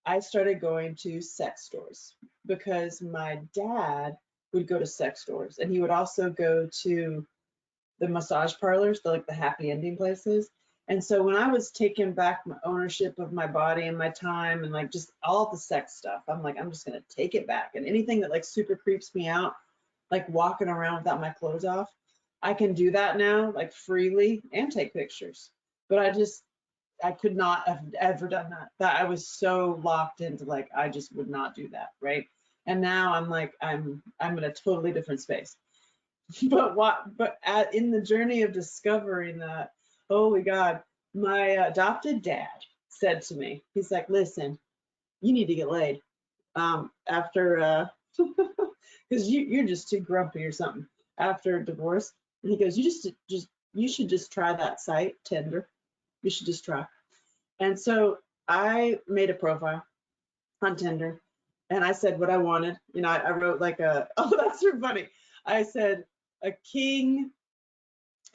I started going to sex stores because my dad would go to sex stores, and he would also go to the massage parlors, like the happy ending places. And so when I was taking back my ownership of my body and my time and like just all the sex stuff, I'm like, I'm just gonna take it back. And anything that like super creeps me out, like walking around without my clothes off, I can do that now, like freely, and take pictures. But I could not have ever done that. That I was so locked into like, I just would not do that, right? And now I'm like, I'm in a totally different space. But in the journey of discovering that, holy God, my adopted dad said to me, he's like, listen, you need to get laid after, because you're just too grumpy or something after divorce. And he goes, you should just try that site, Tinder. You should just try. And so I made a profile on Tinder, and I said what I wanted. You know, I wrote like oh, that's so funny. I said a king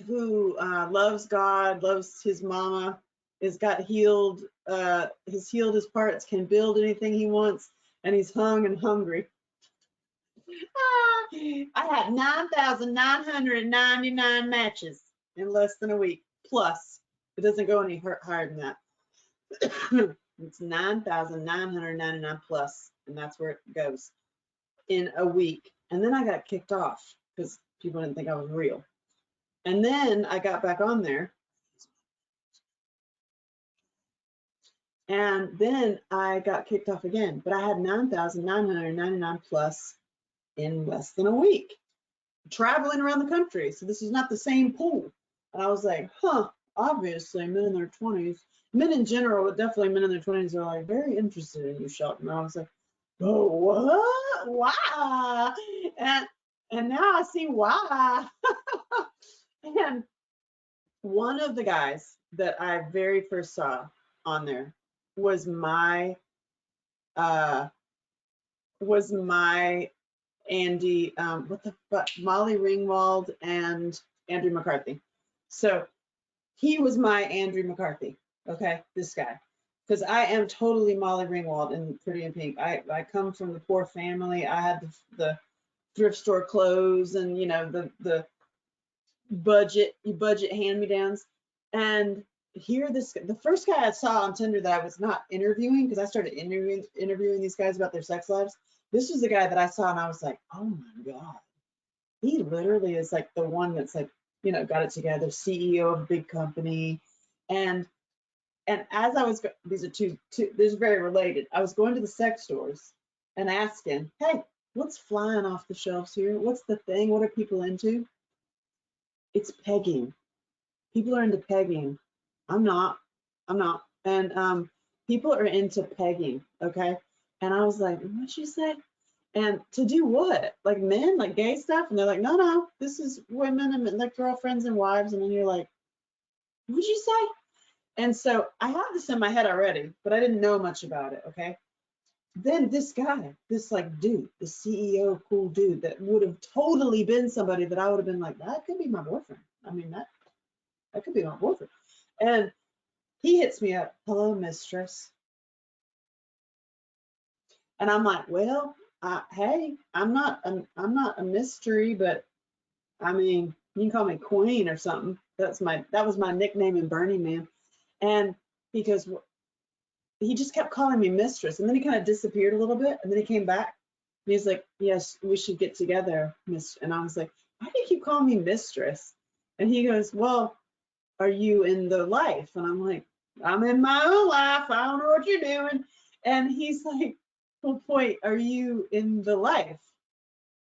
who loves God, loves his mama, has got healed, has healed his parts, can build anything he wants, and he's hung and hungry. I had 9,999 matches in less than a week. Plus, it doesn't go any higher than that. It's 9,999 plus, and that's where it goes in a week. And then I got kicked off because people didn't think I was real. And then I got back on there. And then I got kicked off again, but I had 9,999 plus in less than a week, traveling around the country. So this is not the same pool. And I was like, huh, obviously men in their 20s, men in general, but definitely men in their 20s are like very interested in you, Shelton. And I was like, oh, what? Why? And now I see why. And one of the guys that I very first saw on there was my Andy, what the fuck, Molly Ringwald and Andrew McCarthy. So he was my Andrew McCarthy. Okay, this guy, because I am totally Molly Ringwald in Pretty in Pink. I come from the poor family. I had the thrift store clothes and the budget hand-me-downs. And here the first guy I saw on Tinder that I was not interviewing, because I started interviewing these guys about their sex lives. This was the guy that I saw and I was like, oh my God. He literally is like the one that's like, got it together, CEO of a big company. And as I was, these are two, this is very related. I was going to the sex stores and asking, hey, what's flying off the shelves here? What's the thing? What are people into? It's pegging. People are into pegging. I'm not. And people are into pegging, okay? And I was like, what'd you say? And to do what? Like men, like gay stuff? And they're like, no, this is women and like girlfriends and wives. And then you're like, what'd you say? And so I have this in my head already, but I didn't know much about it, okay? Then this guy, this like dude, the CEO cool dude that would have totally been somebody that I would have been like, that could be my boyfriend. I mean, that could be my boyfriend. And he hits me up, hello, mistress. And I'm like, well, hey, I'm not a mystery, but I mean, you can call me Queen or something. That was my nickname in Burning Man. And because he just kept calling me mistress, and then he kind of disappeared a little bit, and then he came back. And he's like, yes, we should get together, miss. And I was like, why do you keep calling me mistress? And he goes, well, are you in the life? And I'm like, I'm in my own life. I don't know what you're doing. And he's like, well, point, are you in the life?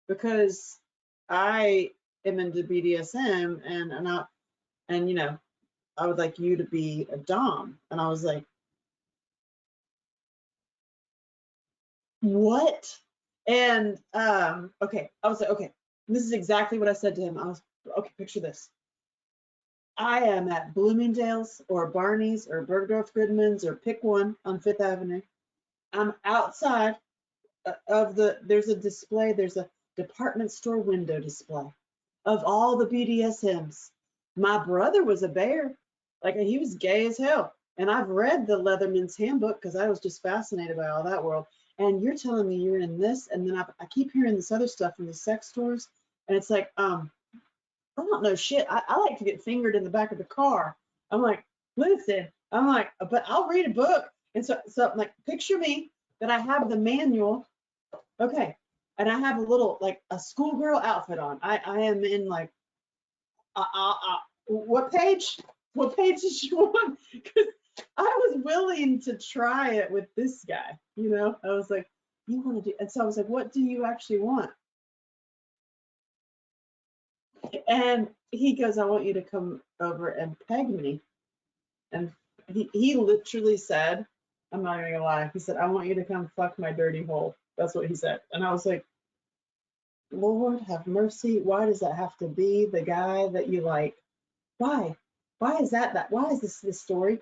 Because I am into BDSM and I would like you to be a dom. And I was like, what? And okay, I was like, okay, this is exactly what I said to him. I was, okay, picture this. I am at Bloomingdale's or Barney's or Bergdorf Goodman's or pick one on Fifth Avenue. I'm outside there's a display, there's a department store window display of all the BDSMs. My brother was a bear, like he was gay as hell. And I've read the Leatherman's Handbook because I was just fascinated by all that world. And you're telling me you're in this, and then I keep hearing this other stuff from the sex stores, and it's like, I don't know shit. I like to get fingered in the back of the car. I'm like, listen, I'm like, but I'll read a book. And so I'm like, picture me that I have the manual. Okay. And I have a little, like a schoolgirl outfit on. I am in like, what page? What page is you on? Because I was willing to try it with this guy, I was like, you want to do, and so I was like, what do you actually want? And he goes, I want you to come over and peg me. And he literally said, I'm not gonna lie, he said, I want you to come fuck my dirty hole. That's what he said. And I was like, Lord have mercy. Why does that have to be the guy that you like? Why? Why is that? Why is this story?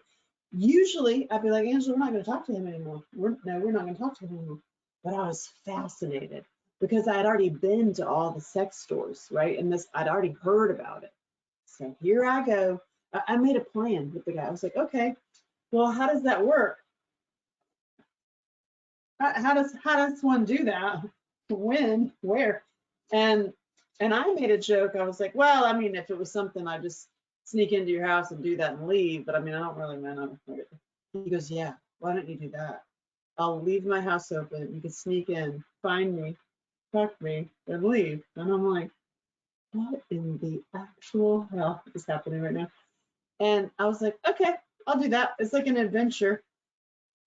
Usually I'd be like, Angela, we're not going to talk to him anymore. We're not going to talk to him anymore. But I was fascinated because I had already been to all the sex stores, right? And I'd already heard about it. So here I go. I made a plan with the guy. I was like, okay, well, how does that work? How does one do that? When? Where? And I made a joke. I was like, well, I mean, if it was something, I just sneak into your house and do that and leave. But I mean, I don't really know. He goes, yeah, why don't you do that? I'll leave my house open. You can sneak in, find me, fuck me, and leave. And I'm like, what in the actual hell is happening right now? And I was like, okay, I'll do that. It's like an adventure.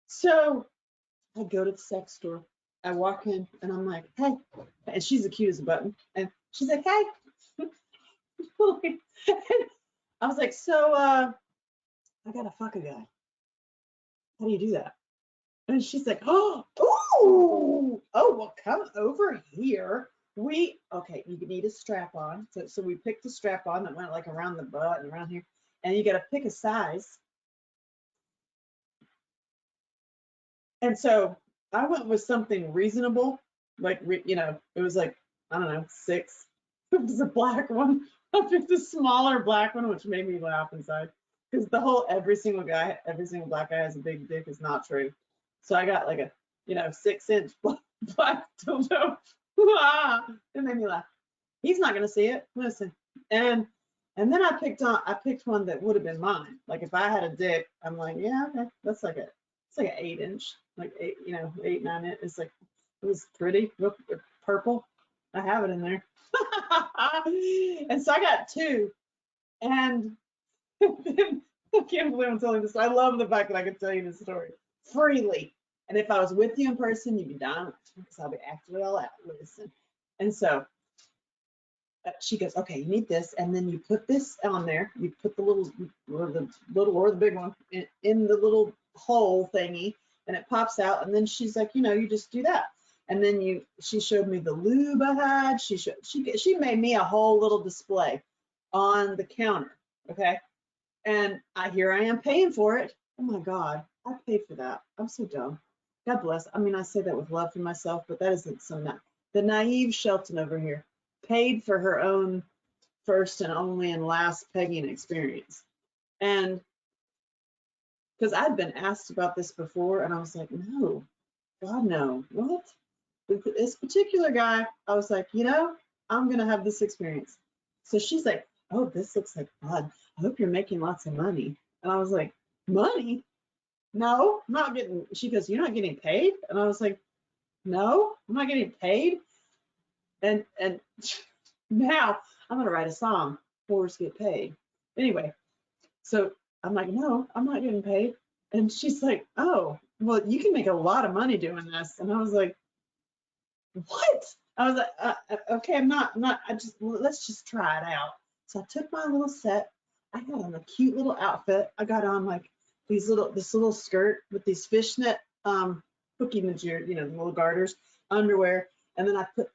So I go to the sex store. I walk in and I'm like, hey, and she's the cute as a button. And she's like, hey. I was like, so I gotta fuck a guy. How do you do that? And she's like, oh, ooh, oh, well, come over here. Okay, you need a strap on. So we picked a strap on that went like around the butt and around here. And you got to pick a size. And so I went with something reasonable, like, it was like, I don't know, 6. It was a black one. I picked a smaller black one, which made me laugh inside. Because every single black guy has a big dick is not true. So I got like a, 6-inch black dildo. It made me laugh. He's not gonna see it. Listen. And then I picked one that would have been mine. Like if I had a dick, I'm like, yeah, okay, it's like an 8-inch, like 8, 9 inch. It was pretty, purple. I have it in there. And so I got 2. And I can't believe I'm telling this. I love the fact that I can tell you this story freely. And if I was with you in person, you'd be down because I'll be actually all out. Listen. And so she goes, okay, you need this, and then you put this on there. You put the little or the big one in the little hole thingy, and it pops out. And then she's like, you just do that. And then she showed me the lube I had. She made me a whole little display on the counter. Okay, and here I am paying for it. Oh my God, I paid for that. I'm so dumb. God bless. I mean, I say that with love for myself, but that isn't the naive Shelton over here paid for her own first and only and last pegging experience. And because I'd been asked about this before, and I was like, no, God, no. What? This particular guy, I was like, I'm going to have this experience. So she's like, oh, this looks like fun. I hope you're making lots of money. And I was like, money? No, I'm not getting, she goes, you're not getting paid? And I was like, no, I'm not getting paid. And now I'm going to write a song, Whores Get Paid. Anyway, so I'm like, no, I'm not getting paid. And she's like, oh, well, you can make a lot of money doing this. And I was like, what? I was like, okay, let's just try it out. So I took my little set. I got on a cute little outfit. I got on like this little skirt with these fishnet hooky material, the little garters, underwear. And then I put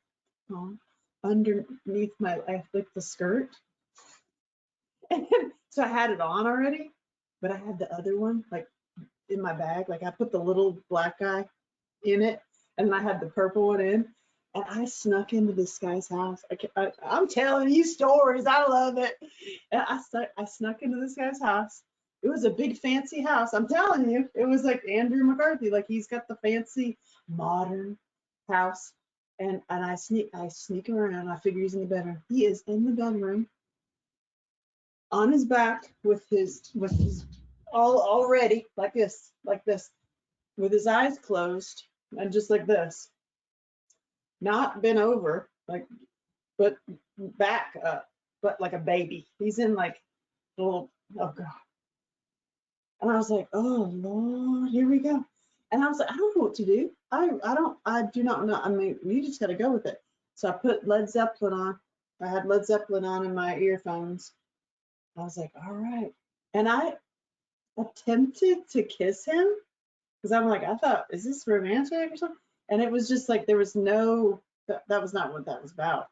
on underneath the skirt. And so I had it on already, but I had the other one like in my bag. Like I put the little black guy in it, and I had the purple one in, and I snuck into this guy's house. I'm telling you stories. I love it. And I snuck into this guy's house. It was a big fancy house. I'm telling you, it was like Andrew McCarthy. Like he's got the fancy modern house. And I sneak around. I figure he's in the bedroom. He is in the bedroom on his back with his already like this, with his eyes closed and just like this, not bent over, but back up, but like a baby. He's in like a little, oh God. And I was like, oh Lord, here we go. And I was like, I don't know what to do. I do not know. I mean, you just got to go with it. So I put Led Zeppelin on. I had Led Zeppelin on in my earphones. I was like, all right. And I attempted to kiss him because I'm like, I thought, is this romantic or something? And it was just like, there was no, that was not what that was about.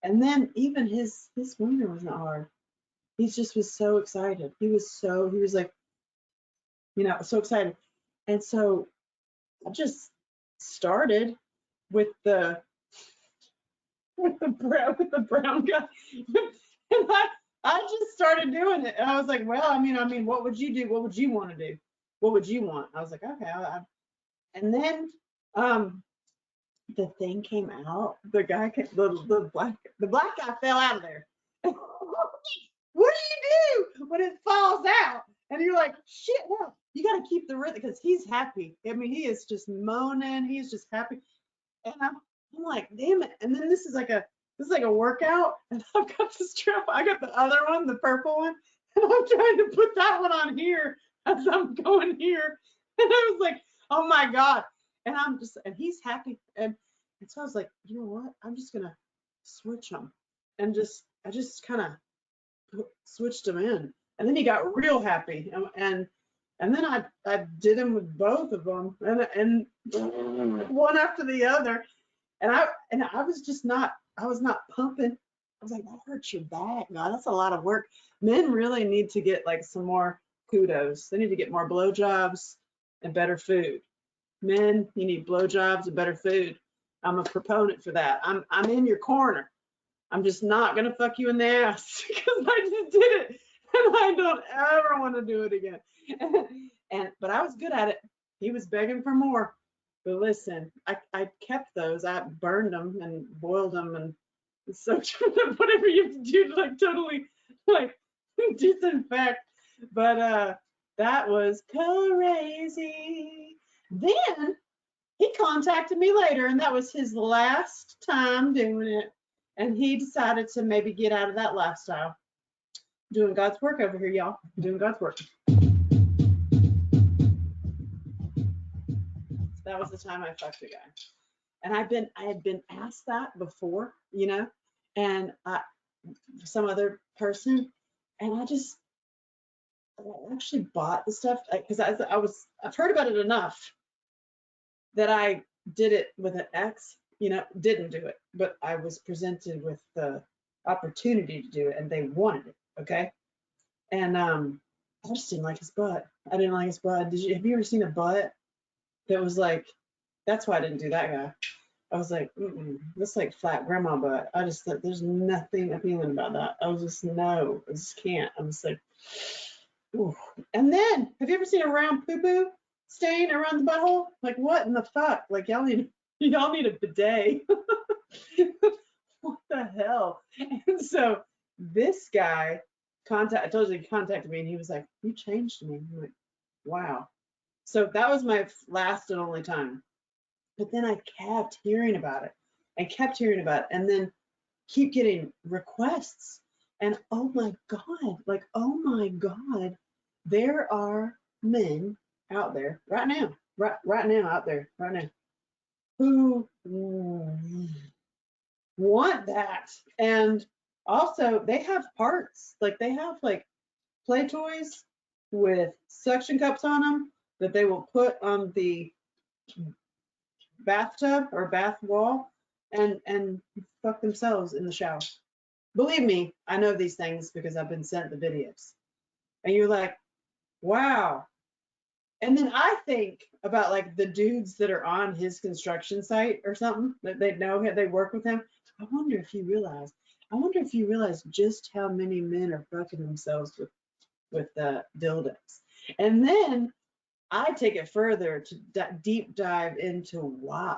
And then even his wiener was not hard. He just was so excited. He was like, so excited. And so I just started with the brown guy. And I just started doing it. And I was like, well, I mean, what would you do? What would you want to do? What would you want? I was like, okay. And then the thing came out. The guy, the black guy fell out of there. What do you do when it falls out? And you're like, shit, no, you got to keep the rhythm because he's happy. I mean, he is just moaning. He's just happy. And I'm like, damn it. And then this is like a workout. And I've got the strap. I got the other one, the purple one. And I'm trying to put that one on here as I'm going here. And I was like, oh my God. And and he's happy. And so I was like, you know what? I'm just going to switch them. And I just kind of switched him in, and then he got real happy, and then I did him with both of them, and one after the other, and I was not pumping. I was like, that hurts your back, God. That's a lot of work. Men really need to get like some more kudos. They need to get more blowjobs and better food. Men, you need blowjobs and better food. I'm a proponent for that. I'm in your corner. I'm just not gonna fuck you in the ass because I just did it, and I don't ever want to do it again. But I was good at it. He was begging for more. But listen, I kept those. I burned them and boiled them and soaked whatever you have to do to like totally like disinfect. But that was crazy. Then he contacted me later, and that was his last time doing it. And he decided to maybe get out of that lifestyle. Doing God's work over here, y'all. Doing God's work. That was the time I fucked a guy. And I had been asked that before, you know, and some other person, and I actually bought the stuff because I've heard about it enough that I did it with an ex. You know, didn't do it, but I was presented with the opportunity to do it, and they wanted it. Okay, and I just didn't like his butt. I didn't like his butt. Have you ever seen a butt that was like? That's why I didn't do that guy. I was like, that's like flat grandma butt. I just thought there's nothing appealing about that. I was just no, I just can't. I'm just like, ooh. And then, have you ever seen a round poo poo stain around the butthole? Like what in the fuck? Like y'all need a bidet. What the hell? And so this guy I told you he contacted me, and he was like, you changed me. I'm like, wow. So that was my last and only time. But then I kept hearing about it and kept hearing about it, and then keep getting requests. And oh my God, like, oh my God, there are men out there right now, right now out there, right now, who want that. And also they have parts, like they have like play toys with suction cups on them that they will put on the bathtub or bath wall and fuck themselves in the shower. Believe me, I know these things because I've been sent the videos. And you're like, wow. And then I think about like the dudes that are on his construction site or something that they know they work with him. I wonder if you realize just how many men are fucking themselves with dildos. And then I take it further to deep dive into why,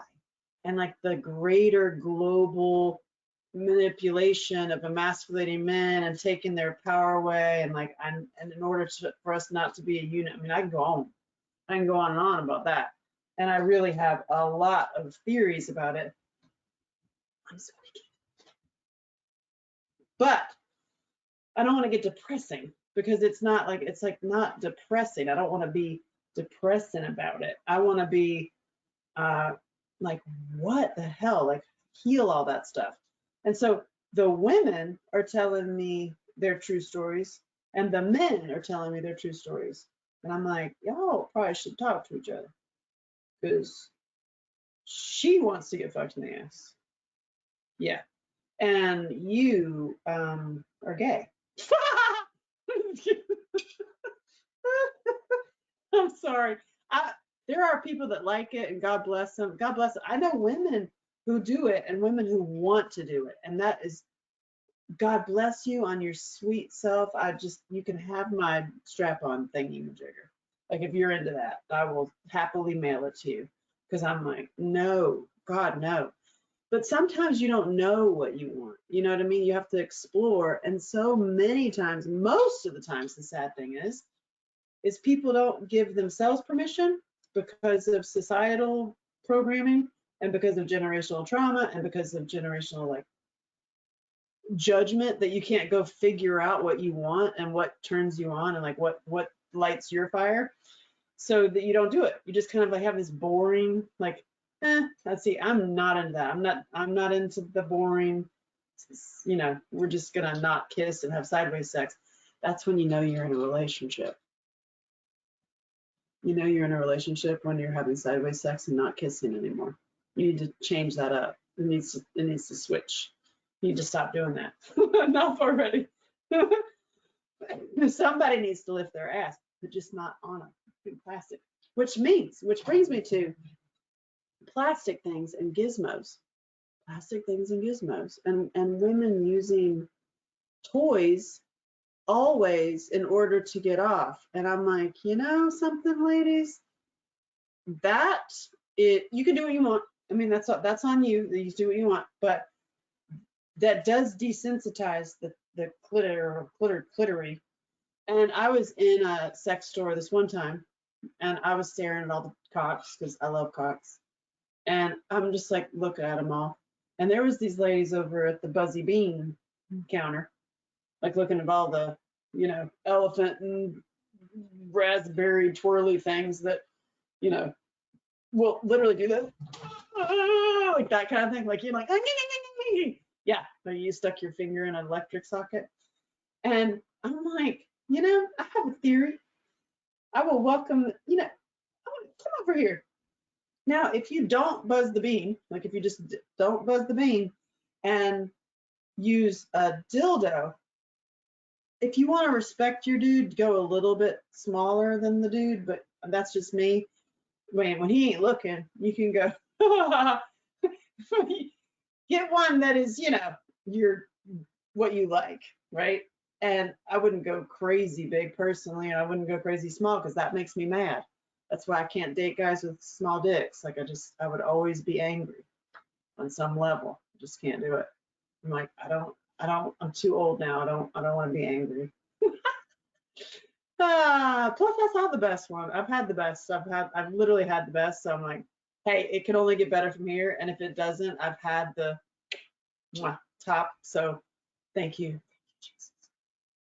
and like the greater global manipulation of emasculating men and taking their power away, and like and in order for us not to be a unit. I mean, I can go on and on about that, and I really have a lot of theories about it. I'm so weak. But I don't want to get depressing because it's like not depressing. I don't want to be depressing about it. I want to be like, what the hell? Like, heal all that stuff. And so the women are telling me their true stories, and the men are telling me their true stories. And I'm like, y'all probably should talk to each other because she wants to get fucked in the ass. Yeah. And you are gay. I'm sorry. There are people that like it, and God bless them. God bless them. I know women who do it and women who want to do it, and that is God bless you on your sweet self. You can have my strap-on thingy-majigger. Like if you're into that, I will happily mail it to you. Because I'm like, no, God, no. But sometimes you don't know what you want. You know what I mean? You have to explore. And so many times, most of the times, the sad thing is people don't give themselves permission because of societal programming and because of generational trauma and because of generational like judgment that you can't go figure out what you want and what turns you on and like what lights your fire, so that you don't do it. You just kind of like have this boring like, let's see, I'm not into that. I'm not into the boring, you know, we're just gonna not kiss and have sideways sex. That's when you know you're in a relationship. You know you're in a relationship when you're having sideways sex and not kissing anymore. You need to change that up. It needs to switch. You need to stop doing that. Enough already. Somebody needs to lift their ass, but just not on a plastic. Which brings me to plastic things and gizmos. Plastic things and gizmos. And women using toys always in order to get off. And I'm like, you know something, ladies? You can do what you want. I mean, that's on you. You do what you want, but that does desensitize the clitory. And I was in a sex store this one time, and I was staring at all the cocks because I love cocks, and I'm just like looking at them all. And there was these ladies over at the Buzzy Bean counter, like looking at all the, you know, elephant and raspberry twirly things that, you know, will literally do that, like that kind of thing. Like you're like, yeah, but you stuck your finger in an electric socket. And I'm like, you know, I have a theory. I will welcome, you know, come over here. Now, if you don't buzz the bean, like if you just don't buzz the bean and use a dildo, if you want to respect your dude, go a little bit smaller than the dude, but that's just me. When he ain't looking, you can go, get one that is, you know, what you like, right? And I wouldn't go crazy big personally, and I wouldn't go crazy small because that makes me mad. That's why I can't date guys with small dicks. Like I would always be angry on some level. I just can't do it. I'm like, I'm too old now. I don't want to be angry. Plus that's not the best one. I've had the best. I've literally had the best. So I'm like, hey, it can only get better from here. And if it doesn't, I've had the top. So thank you, Jesus.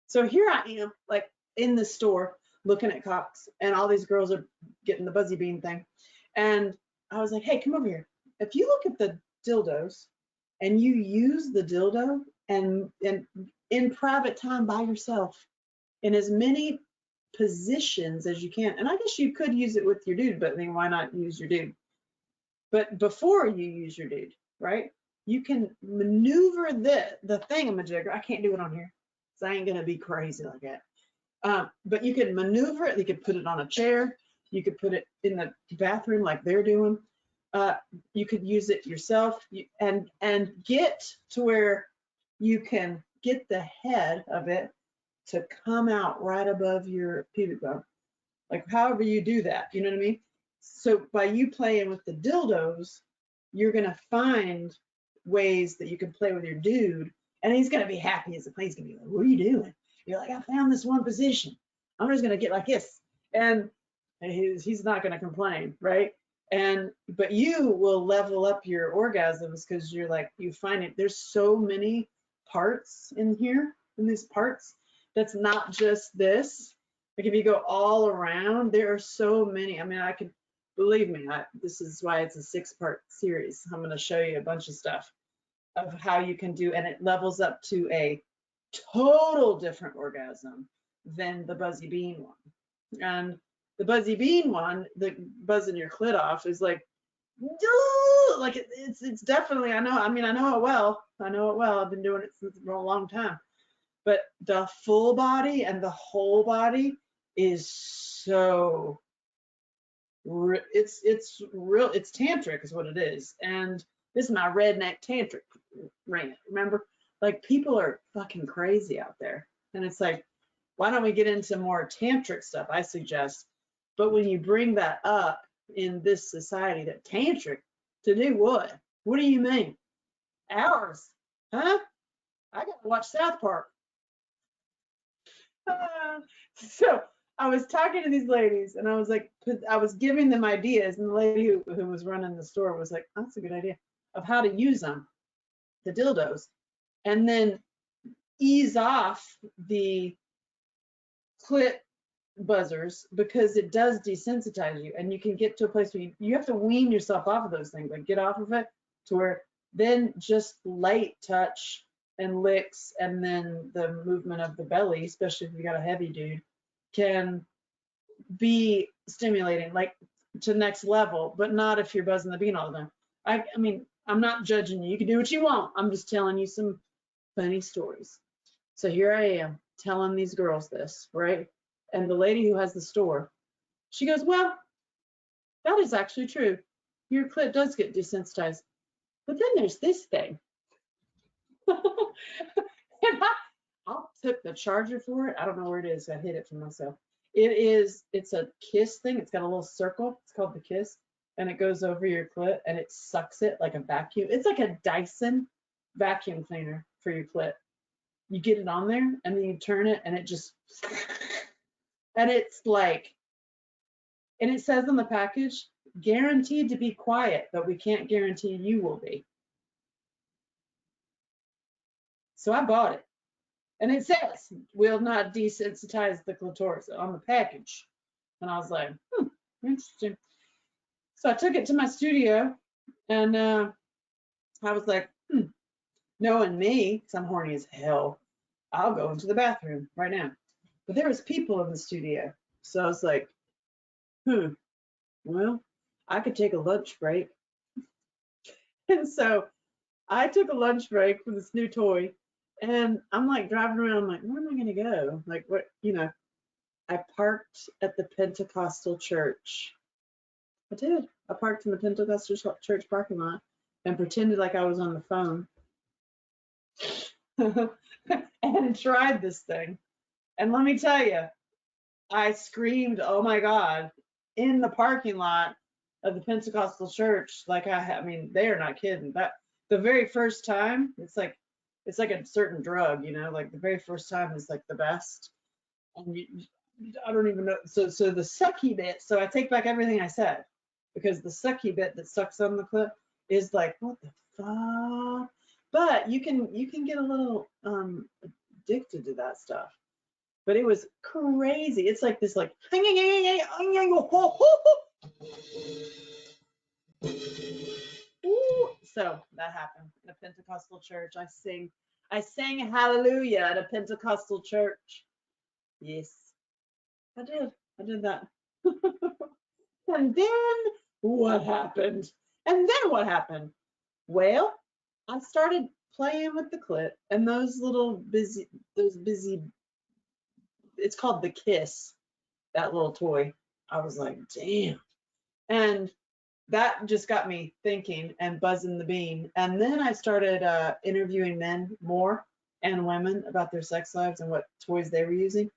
So here I am, like in the store looking at cocks, and all these girls are getting the Buzzy Bean thing. And I was like, hey, come over here. If you look at the dildos and you use the dildo and in private time by yourself in as many positions as you can, and I guess you could use it with your dude, but I mean, why not use your dude? But before you use your dude, right? You can maneuver the thingamajigger. I can't do it on here, so I ain't gonna be crazy like that. But you can maneuver it. You could put it on a chair. You could put it in the bathroom like they're doing. You could use it yourself and get to where you can get the head of it to come out right above your pubic bone. Like however you do that, you know what I mean? So by you playing with the dildos, you're gonna find ways that you can play with your dude, and he's gonna be happy as a play. He's gonna be like, what are you doing? You're like, I found this one position. I'm just gonna get like this. And he's not gonna complain, right? But you will level up your orgasms because you're like, you find it, there's so many parts in here, in these parts, that's not just this. Like if you go all around, there are so many. I mean, I could, believe me, this is why it's a 6-part series. I'm gonna show you a bunch of stuff of how you can do, and it levels up to a total different orgasm than the Buzzy Bean one. And the Buzzy Bean one, the buzzing your clit off, is like it's definitely, I know it well. I've been doing it for a long time. But the full body and the whole body is so, it's real, it's tantric is what it is. And this is my redneck tantric rant, remember? Like, people are fucking crazy out there. And it's like, why don't we get into more tantric stuff? I suggest. But when you bring that up in this society, that tantric, to do what? What do you mean? Hours? Huh? I gotta watch South Park. So I was talking to these ladies, and I was like, I was giving them ideas, and the lady who was running the store was like, that's a good idea, of how to use them, the dildos, and then ease off the clit buzzers, because it does desensitize you, and you can get to a place where you have to wean yourself off of those things, like get off of it to where then just light touch and licks, and then the movement of the belly, especially if you got a heavy dude, can be stimulating, like to next level, but not if you're buzzing the bean all the time. I mean, I'm not judging you. You can do what you want. I'm just telling you some funny stories. So here I am telling these girls this, right? And the lady who has the store, she goes, well, that is actually true. Your clit does get desensitized. But then there's this thing. And I took the charger for it. I don't know where it is. I hid it from myself. It's a kiss thing. It's got a little circle. It's called the kiss. And it goes over your clit and it sucks it like a vacuum. It's like a Dyson vacuum cleaner for your clit. You get it on there and then you turn it and it just, and it's like, and it says on the package, guaranteed to be quiet, but we can't guarantee you will be. So I bought it. And it says, will not desensitize the clitoris on the package. And I was like, interesting. So I took it to my studio and I was like, knowing me, because I'm horny as hell, I'll go into the bathroom right now. But there was people in the studio. So I was like, well, I could take a lunch break. And so I took a lunch break for this new toy. And I'm like driving around, I'm like, where am I going to go? Like, what, I parked at the Pentecostal church. I did. I parked in the Pentecostal church parking lot and pretended like I was on the phone and tried this thing. And let me tell you, I screamed, oh my God, in the parking lot of the Pentecostal church. Like, I mean, they are not kidding. That the very first time, it's like a certain drug, like the very first time is like the best. And I don't even know. So the sucky bit, so I take back everything I said, because the sucky bit that sucks on the clip is like, what the fuck? But you can get a little addicted to that stuff. But it was crazy. It's like this, like, so that happened in a Pentecostal church. I sang hallelujah at a Pentecostal church. Yes, I did that. And then what happened? Well, I started playing with the clit and those busy, it's called the Kiss, that little toy. I was like, damn. And that just got me thinking and buzzing the bean. And then I started interviewing men more and women about their sex lives and what toys they were using.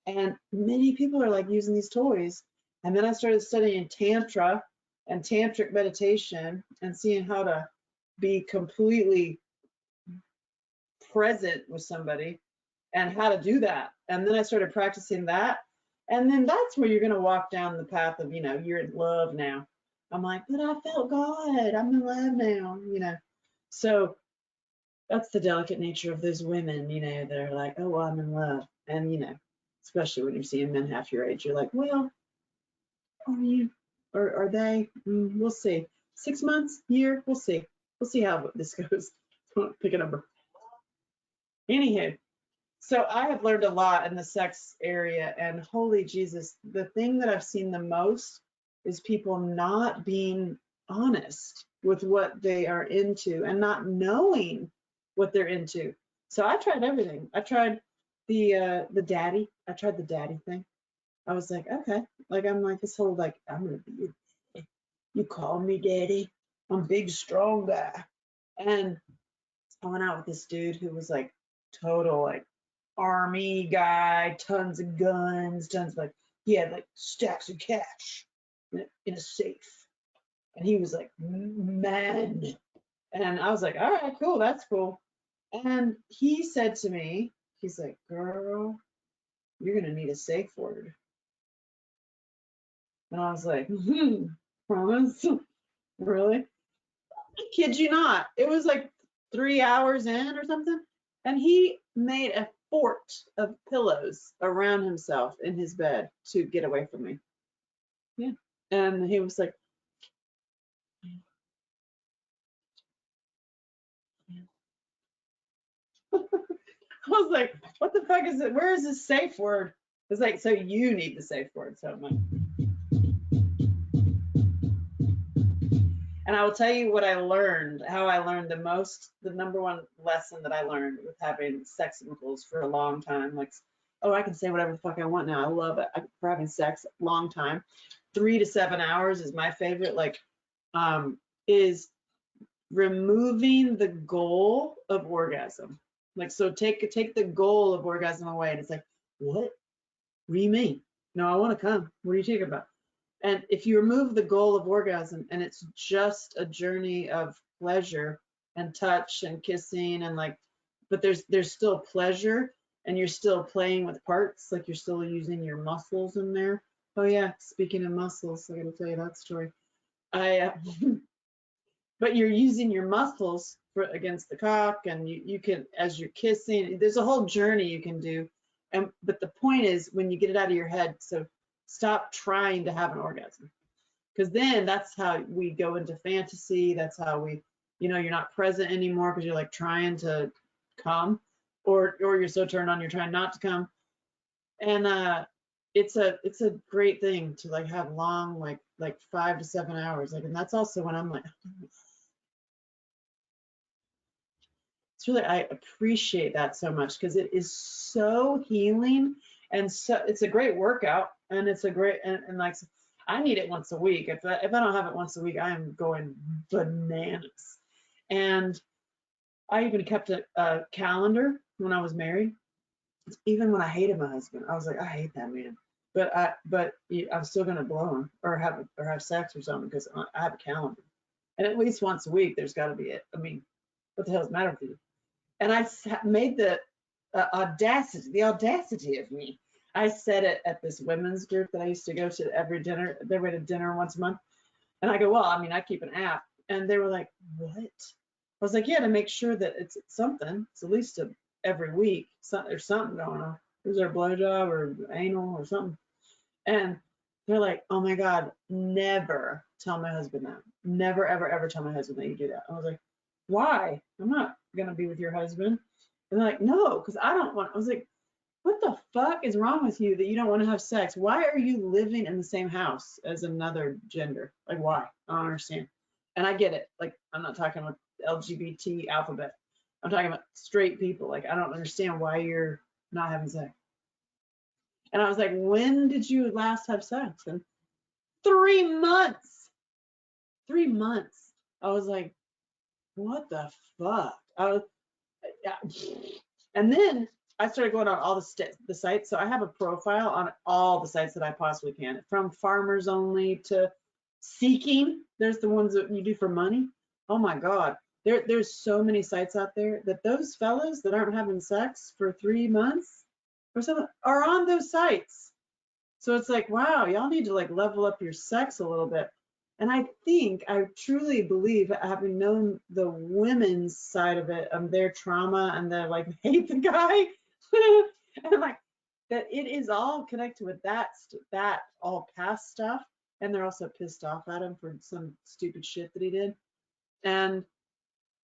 And many people are like using these toys. And then I started studying Tantra and Tantric meditation and seeing how to be completely present with somebody and how to do that. And then I started practicing that. And then that's where you're going to walk down the path of, you're in love now. I'm like, but I felt God. I'm in love now, So that's the delicate nature of those women, that are like, oh, well, I'm in love. And, especially when you're seeing men half your age, you're like, well, are you, or are they? We'll see. 6 months, year, we'll see. We'll see how this goes. Pick a number. Anywho, so I have learned a lot in the sex area, and holy Jesus, the thing that I've seen the most is people not being honest with what they are into and not knowing what they're into. So I tried everything. I tried the daddy. I tried the daddy thing. I was like, okay, like I'm like this whole like I'm gonna be your daddy. You call me daddy. I'm big strong guy, and I went out with this dude who was like total like army guy, tons of guns, tons of like, he had like stacks of cash in a safe. And he was like, man. And I was like, all right, cool, that's cool. And he said to me, he's like, girl, you're gonna need a safe word. And I was like, promise? Really? I kid you not. It was like 3 hours in or something. And he made a fort of pillows around himself in his bed to get away from me. Yeah. And he was like, I was like, what the fuck is it? Where is this safe word? It's like, so you need the safe word. So I'm like, and I will tell you what I learned, how I learned the number one lesson that I learned with having sex intervals for a long time. Like, oh, I can say whatever the fuck I want now. I love it for having sex long time. 3 to 7 hours is my favorite. Like, is removing the goal of orgasm. Like, so take the goal of orgasm away, and it's like, what? What do you mean? No, I want to come. What are you talking about? And if you remove the goal of orgasm and it's just a journey of pleasure and touch and kissing and like, but there's still pleasure and you're still playing with parts, like you're still using your muscles in there. Oh yeah, speaking of muscles, I gotta tell you that story. But you're using your muscles for against the cock, and you can, as you're kissing, there's a whole journey you can do. But the point is when you get it out of your head, so stop trying to have an orgasm, because then that's how we go into fantasy. That's how we, you're not present anymore because you're like trying to come, or you're so turned on you're trying not to come. And it's a great thing to like have long, like 5 to 7 hours, like, and that's also when I'm like, it's really, I appreciate that so much because it is so healing, and so it's a great workout, and it's a great, and like, I need it once a week. If I don't have it once a week, I am going bananas. And I even kept a calendar when I was married. Even when I hated my husband, I was like, I hate that man, but I'm still gonna blow him or have sex or something because I have a calendar, and at least once a week there's got to be it. I mean, what the hell's the matter with you? And I made the audacity of me. I said it at this women's group that I used to go to every dinner. They went to dinner once a month. And I go, well, I mean, I keep an app. And they were like, what? I was like, yeah, to make sure that it's something. It's at least every week. There's something going on. Is there a blowjob or anal or something? And they're like, oh my God, never tell my husband that. Never, ever, ever tell my husband that you do that. I was like, why? I'm not gonna be with your husband. And they're like, no, because I don't want. I was like, what the fuck is wrong with you that you don't want to have sex? Why are you living in the same house as another gender? Like, why? I don't understand. And I get it. Like, I'm not talking about LGBT alphabet. I'm talking about straight people. Like, I don't understand why you're not having sex. And I was like, when did you last have sex? And 3 months. 3 months. I was like, what the fuck? And then I started going on all the sites. So I have a profile on all the sites that I possibly can, from farmers only to seeking. There's the ones that you do for money. Oh my God. There's so many sites out there that those fellas that aren't having sex for 3 months or something are on those sites. So it's like, wow, y'all need to like level up your sex a little bit. And I truly believe, having known the women's side of it, their trauma and their like hate the guy, and like that it is all connected with that all past stuff. And they're also pissed off at him for some stupid shit that he did. And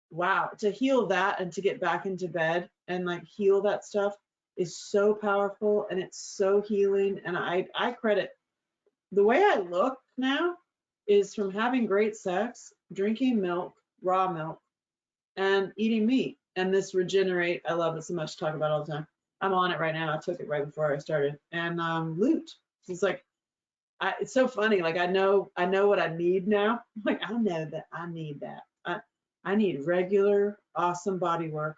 wow, to heal that and to get back into bed and like heal that stuff is so powerful, and it's so healing. And I credit the way I look now is from having great sex, drinking milk, raw milk, and eating meat. And this Regenerate, I love it so much to talk about all the time. I'm on it right now. I took it right before I started. And Loot. It's like, it's so funny. Like I know what I need now. Like I know that I need that. I need regular, awesome body work,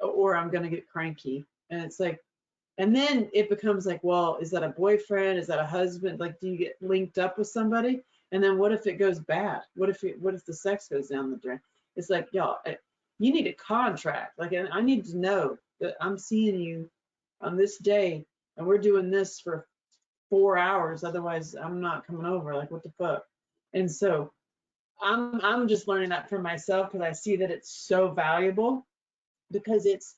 or I'm gonna get cranky. And it's like, and then it becomes like, well, is that a boyfriend? Is that a husband? Like, do you get linked up with somebody? And then what if it goes bad? What if the sex goes down the drain? It's like, y'all, you need a contract. Like, and I need to know that I'm seeing you on this day, and we're doing this for 4 hours. Otherwise, I'm not coming over. Like, what the fuck? And so I'm just learning that for myself because I see that it's so valuable because it's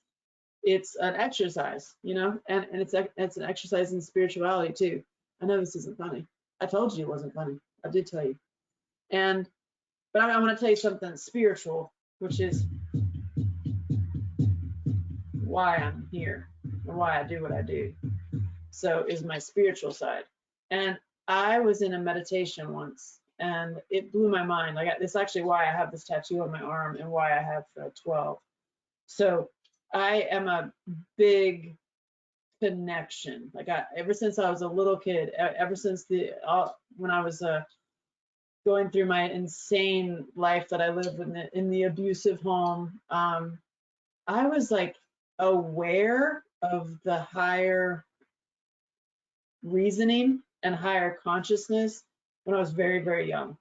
an exercise, you know, and it's an exercise in spirituality too. I know this isn't funny. I told you it wasn't funny. I did tell you. And but I want to tell you something spiritual, which is why I'm here and why I do what I do. So is my spiritual side. And I was in a meditation once and it blew my mind. Like it's actually why I have this tattoo on my arm and why I have 12. So I am a big connection. Like ever since I was a little kid, ever since when I was going through my insane life that I lived in the abusive home, I was like aware of the higher reasoning and higher consciousness when I was very, very young.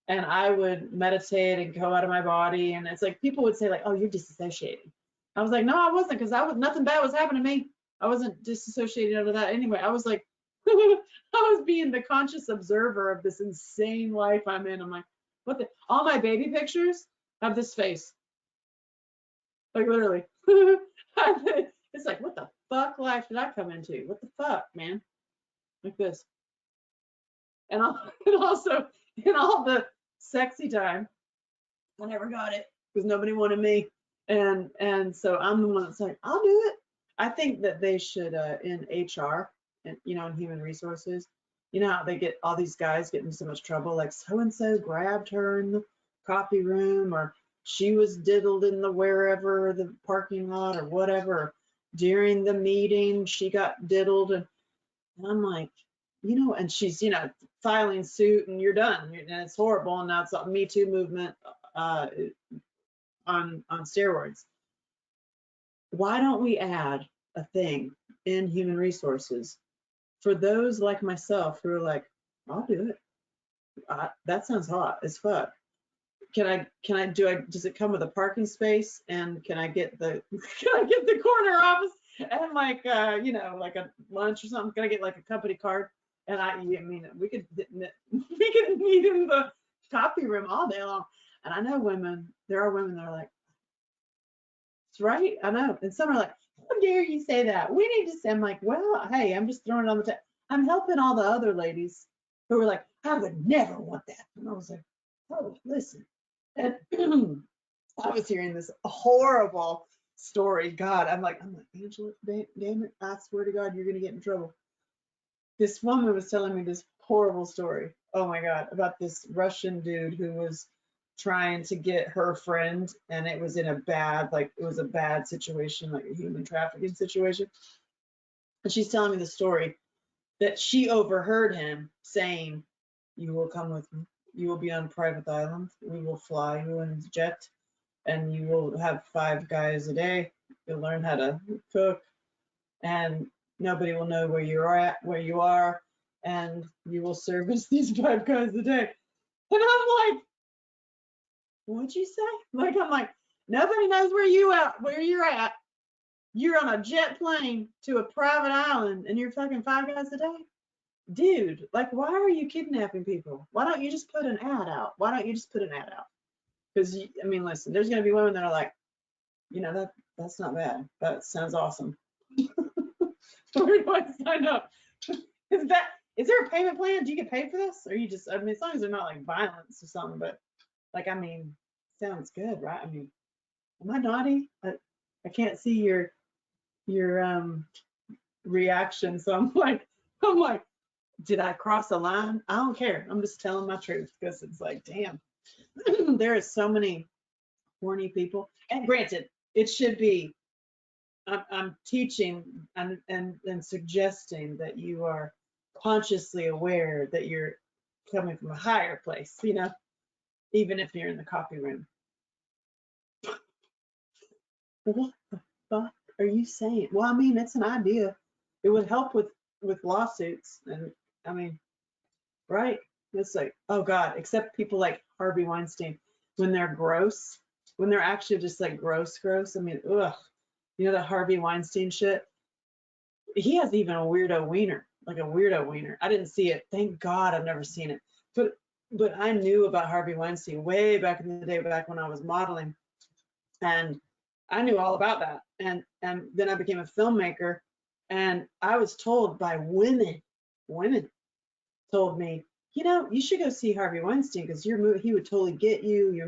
And I would meditate and go out of my body. And it's like people would say like, oh, you're disassociating. I was like, no, I wasn't, because nothing bad was happening to me. I wasn't disassociated out of that anyway. I was like, I was being the conscious observer of this insane life I'm in. I'm like, what the, all my baby pictures have this face. Like literally. It's like, what the fuck life did I come into? What the fuck, man? Like this. And also in all the sexy time, I never got it because nobody wanted me. And so I'm the one that's like, I'll do it. I think that they should in HR and in human resources, how they get all these guys getting in so much trouble, like so and so grabbed her in the coffee room, or she was diddled in the wherever the parking lot or whatever during the meeting, she got diddled, and I'm like, and she's filing suit, and you're done, and it's horrible, and now it's a Me Too movement on steroids. Why don't we add a thing in human resources for those like myself who are like, I'll do it. That sounds hot as fuck. Does it come with a parking space, and can I get the corner office and like like a lunch or something? Can I get like a company card? And I mean we could meet in the coffee room all day long. And I know there are women that are like, it's right, I know. And some are like, how dare you say that? We need to say, I'm like, well, hey, I'm just throwing it on the table. I'm helping all the other ladies who were like, I would never want that. And I was like, oh, listen. And I was hearing this horrible story. God, I'm like, Angela, damn it, I swear to God, you're gonna get in trouble. This woman was telling me this horrible story. Oh my God, about this Russian dude who was trying to get her friend, and it was in a bad, it was a bad situation, like a human trafficking situation. And she's telling me the story that she overheard him saying, you will come with me. You will be on private island. We will fly you in a jet, and you will have 5 guys a day. You'll learn how to cook, and nobody will know where you are, and you will service these 5 guys a day. And I'm like, what'd you say? I'm like, nobody knows where you're at. You're on a jet plane to a private island, and you're fucking 5 guys a day. Dude, why are you kidnapping people? Why don't you just put an ad out? Because I mean, listen, there's gonna be women that are like, that's not bad. That sounds awesome. Where do I sign up? Is there a payment plan? Do you get paid for this? Or you just, I mean, as long as they're not like violence or something, but I mean, sounds good, right? I mean, am I naughty? I can't see your reaction, so I'm like, did I cross a line? I don't care. I'm just telling my truth, because it's like, damn, there are so many horny people. And granted, it should be, I'm teaching and suggesting that you are consciously aware that you're coming from a higher place, even if you're in the coffee room. What the fuck are you saying? Well, I mean, it's an idea. It would help with lawsuits, and I mean, right? It's like, oh God, except people like Harvey Weinstein, when they're gross, when they're actually just like gross. I mean, ugh. You know the Harvey Weinstein shit? He has even a weirdo wiener, like a weirdo wiener. I didn't see it. Thank God I've never seen it. But I knew about Harvey Weinstein way back in the day, back when I was modeling, and I knew all about that. And then I became a filmmaker, and I was told by women told me, you know, you should go see Harvey Weinstein because your movie, he would totally get you. Your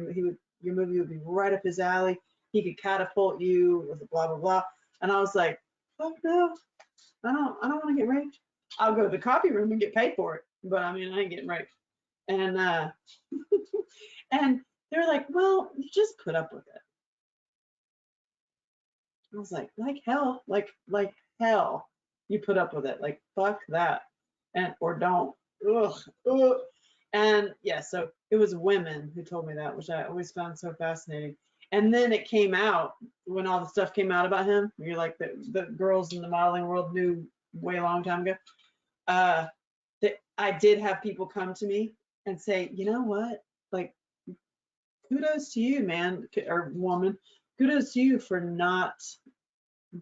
movie would be right up his alley. He could catapult you with blah blah blah. And I was like, fuck no, I don't want to get raped. I'll go to the copy room and get paid for it, but I mean, I ain't getting raped. And and they were like, well, you just put up with it. I was like hell, like hell, you put up with it. Like fuck that, and or don't. Ugh, ugh. And yeah, so it was women who told me that, which I always found so fascinating. And then it came out when all the stuff came out about him. You're like the girls in the modeling world knew way a long time ago. That I did have people come to me and say, you know what, like kudos to you, man or woman, kudos to you for not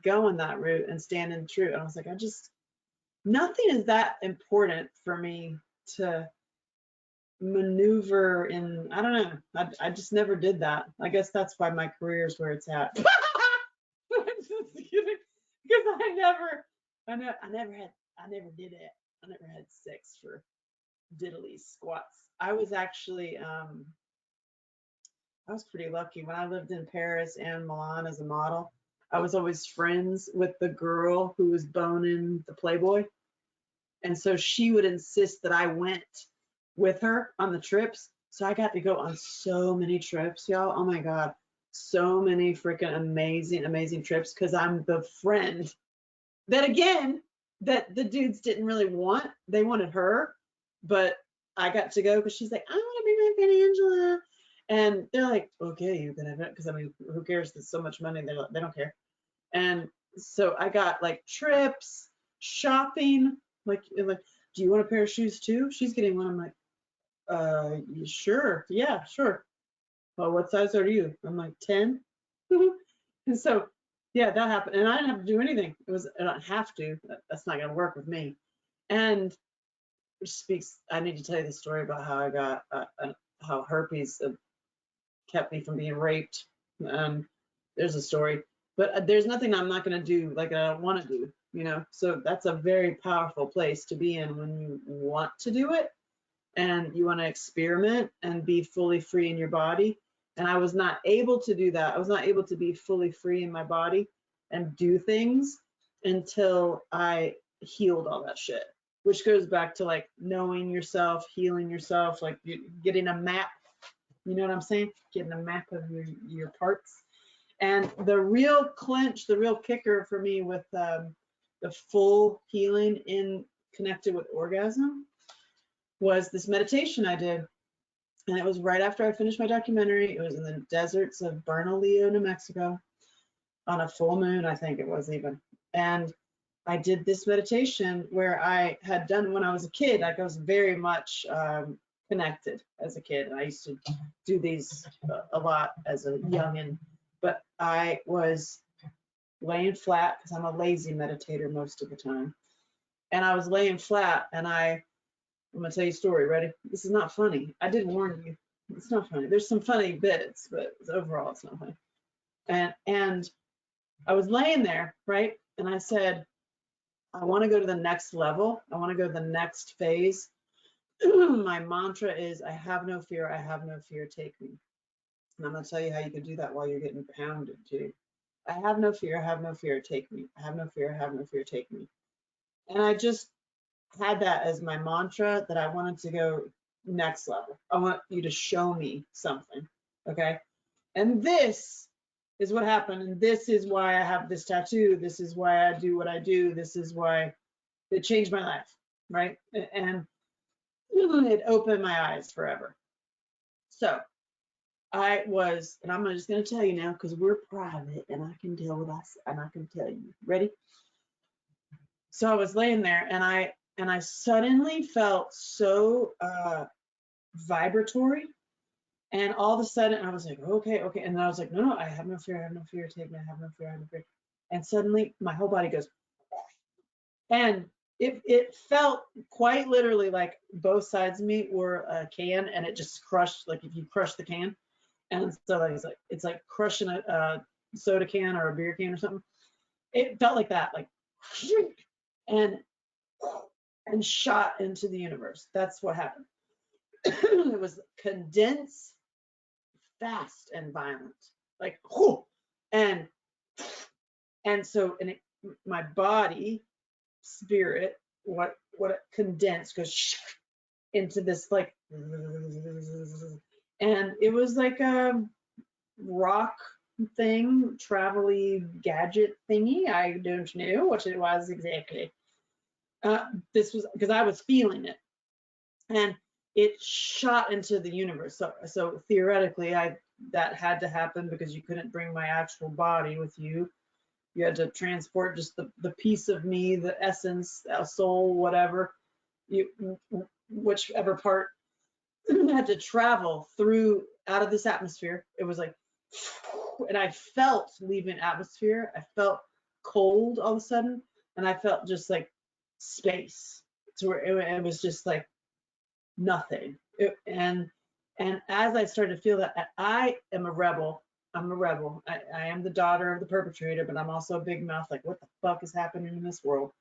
going that route and standing true. And I was like, nothing is that important for me to maneuver in. I don't know. I just never did that. I guess that's why my career is where it's at. I'm just kidding. Because I never did it. I never had sex for diddly squats. I was actually, I was pretty lucky when I lived in Paris and Milan as a model. I was always friends with the girl who was boning the Playboy. And so she would insist that I went with her on the trips. So I got to go on so many trips, y'all. Oh my God. So many freaking amazing, amazing trips because I'm the friend that, again, that the dudes didn't really want. They wanted her, but I got to go because she's like, I want to bring my friend Angela. And they're like, okay, you can have it. Because I mean, who cares? There's so much money. They don't care. And so I got like trips, shopping, like, do you want a pair of shoes too? She's getting one. I'm like, sure. Yeah, sure. Well, what size are you? I'm like 10. And so, yeah, that happened. And I didn't have to do anything. I don't have to. That's not going to work with me. And which speaks, I need to tell you the story about how I got, how herpes kept me from being raped. There's a story, but there's nothing I'm not going to do like I don't want to do, you know? So that's a very powerful place to be in when you want to do it and you want to experiment and be fully free in your body. And I was not able to do that. I was not able to be fully free in my body and do things until I healed all that shit, which goes back to like knowing yourself, healing yourself, like getting a map. You know what I'm saying? Getting a map of your parts. And the real clinch, the real kicker for me with the full healing in connected with orgasm was this meditation I did. And it was right after I finished my documentary. It was in the deserts of Bernalillo, New Mexico, on a full moon, I think it was even. And I did this meditation where I had done when I was a kid. Like I was very much connected as a kid. And I used to do these a lot as a youngin'. But I was laying flat because I'm a lazy meditator most of the time. And I was laying flat and I'm going to tell you a story. Ready? This is not funny. I did warn you. It's not funny. There's some funny bits, but overall it's not funny. And I was laying there, right? And I said, I want to go to the next level. I want to go to the next phase. My mantra is, I have no fear. I have no fear. Take me. And I'm going to tell you how you can do that while you're getting pounded too. I have no fear. I have no fear. Take me. I have no fear. I have no fear. Take me. And I just had that as my mantra that I wanted to go next level. I want you to show me something. Okay. And this is what happened. And this is why I have this tattoo. This is why I do what I do. This is why it changed my life. Right. And it opened my eyes forever. So I was, and I'm just going to tell you now because we're private and I can deal with us and I can tell you. Ready? So I was laying there and I suddenly felt so vibratory, and all of a sudden I was like, okay, okay. And then I was like, no, I have no fear, I have no fear, take me, I have no fear, I have no fear. And suddenly my whole body goes, and it felt quite literally like both sides of me were a can, and it just crushed, like if you crush the can. And so it's like crushing a soda can or a beer can or something. It felt like that, like, and shot into the universe. That's what happened. It was condensed, fast, and violent, like, and so, and my body, spirit, what it condensed goes into this, like, and it was like a rock thing, travel-y gadget thingy. I don't know what it was exactly. This was because I was feeling it, and it shot into the universe. So theoretically, that had to happen because you couldn't bring my actual body with you. You had to transport just the piece of me, the essence, soul, whatever, whichever part had to travel through out of this atmosphere. It was like, and I felt leaving atmosphere. I felt cold all of a sudden, and I felt just like space. To where it was just like nothing. And as I started to feel that, I am a rebel. I'm a rebel. I am the daughter of the perpetrator, but I'm also a big mouth. Like, what the fuck is happening in this world?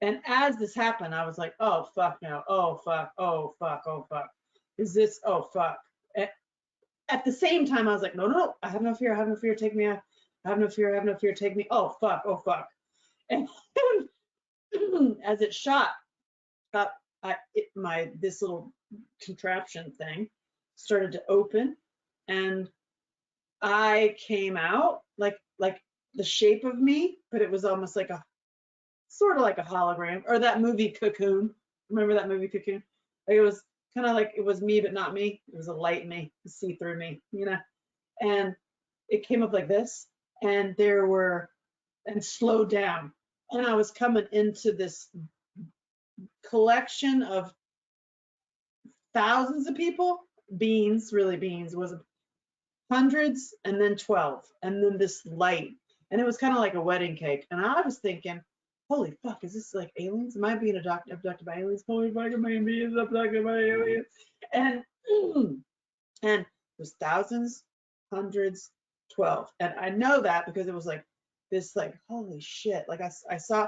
And as this happened, I was like, oh fuck no, oh fuck, oh fuck, oh fuck. Is this? Oh fuck. At the same time, I was like, no, no, I have no fear. I have no fear. Take me out. I have no fear. I have no fear. Take me. Oh fuck. Oh fuck. And as it shot up, this little contraption thing started to open, and I came out like the shape of me, but it was almost like a sort of like a hologram, or that movie Cocoon. Remember that movie Cocoon? Like, it was kind of like it was me, but not me. It was a light me, see through me, And it came up like this, and slowed down, and I was coming into this collection of thousands of people. Beings, really beings, was hundreds, and then 12, and then this light, and it was kind of like a wedding cake. And I was thinking, holy fuck, is this like aliens? Am I being abducted by aliens? Holy fuck, am I being abducted by aliens? And and there's thousands, hundreds, 12, and I know that because it was like this, like, holy shit, like I saw,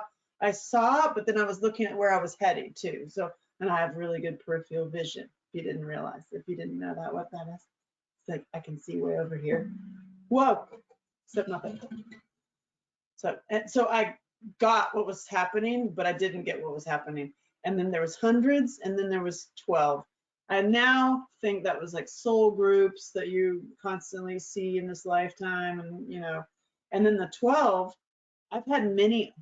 but then I was looking at where I was heading too. So, and I have really good peripheral vision. If you didn't realize, if you didn't know that, what that is, it's like I can see way over here. Whoa, except nothing. So I got what was happening, but I didn't get what was happening. And then there was hundreds, and then there was 12. I now think that was like soul groups that you constantly see in this lifetime, and then the 12, I've had many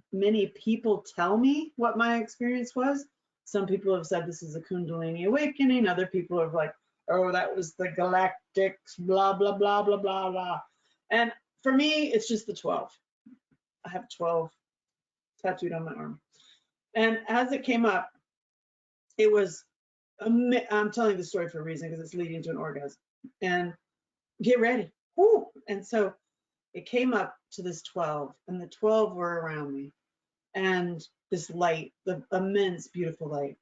people tell me what my experience was. Some people have said this is a Kundalini awakening. Other people have like, oh, that was the galactic blah, blah, blah, blah, blah, blah. And for me, it's just the 12. I have 12 tattooed on my arm. And as it came up, it was, I'm telling you the story for a reason, because it's leading to an orgasm. And get ready. Woo! And so it came up to this 12, and the 12 were around me. And this light, the immense, beautiful light.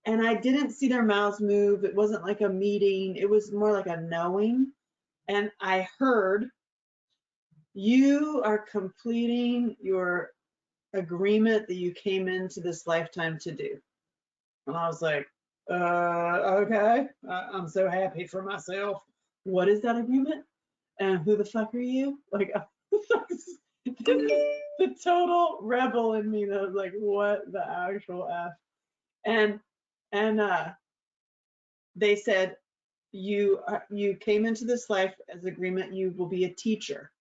And I didn't see their mouths move. It wasn't like a meeting. It was more like a knowing. And I heard, you are completing your agreement that you came into this lifetime to do. And I was like, okay, I'm so happy for myself. What is that agreement? And who the fuck are you? Like, the total rebel in me that was like, what the actual F? And they said, you came into this life as agreement, you will be a teacher.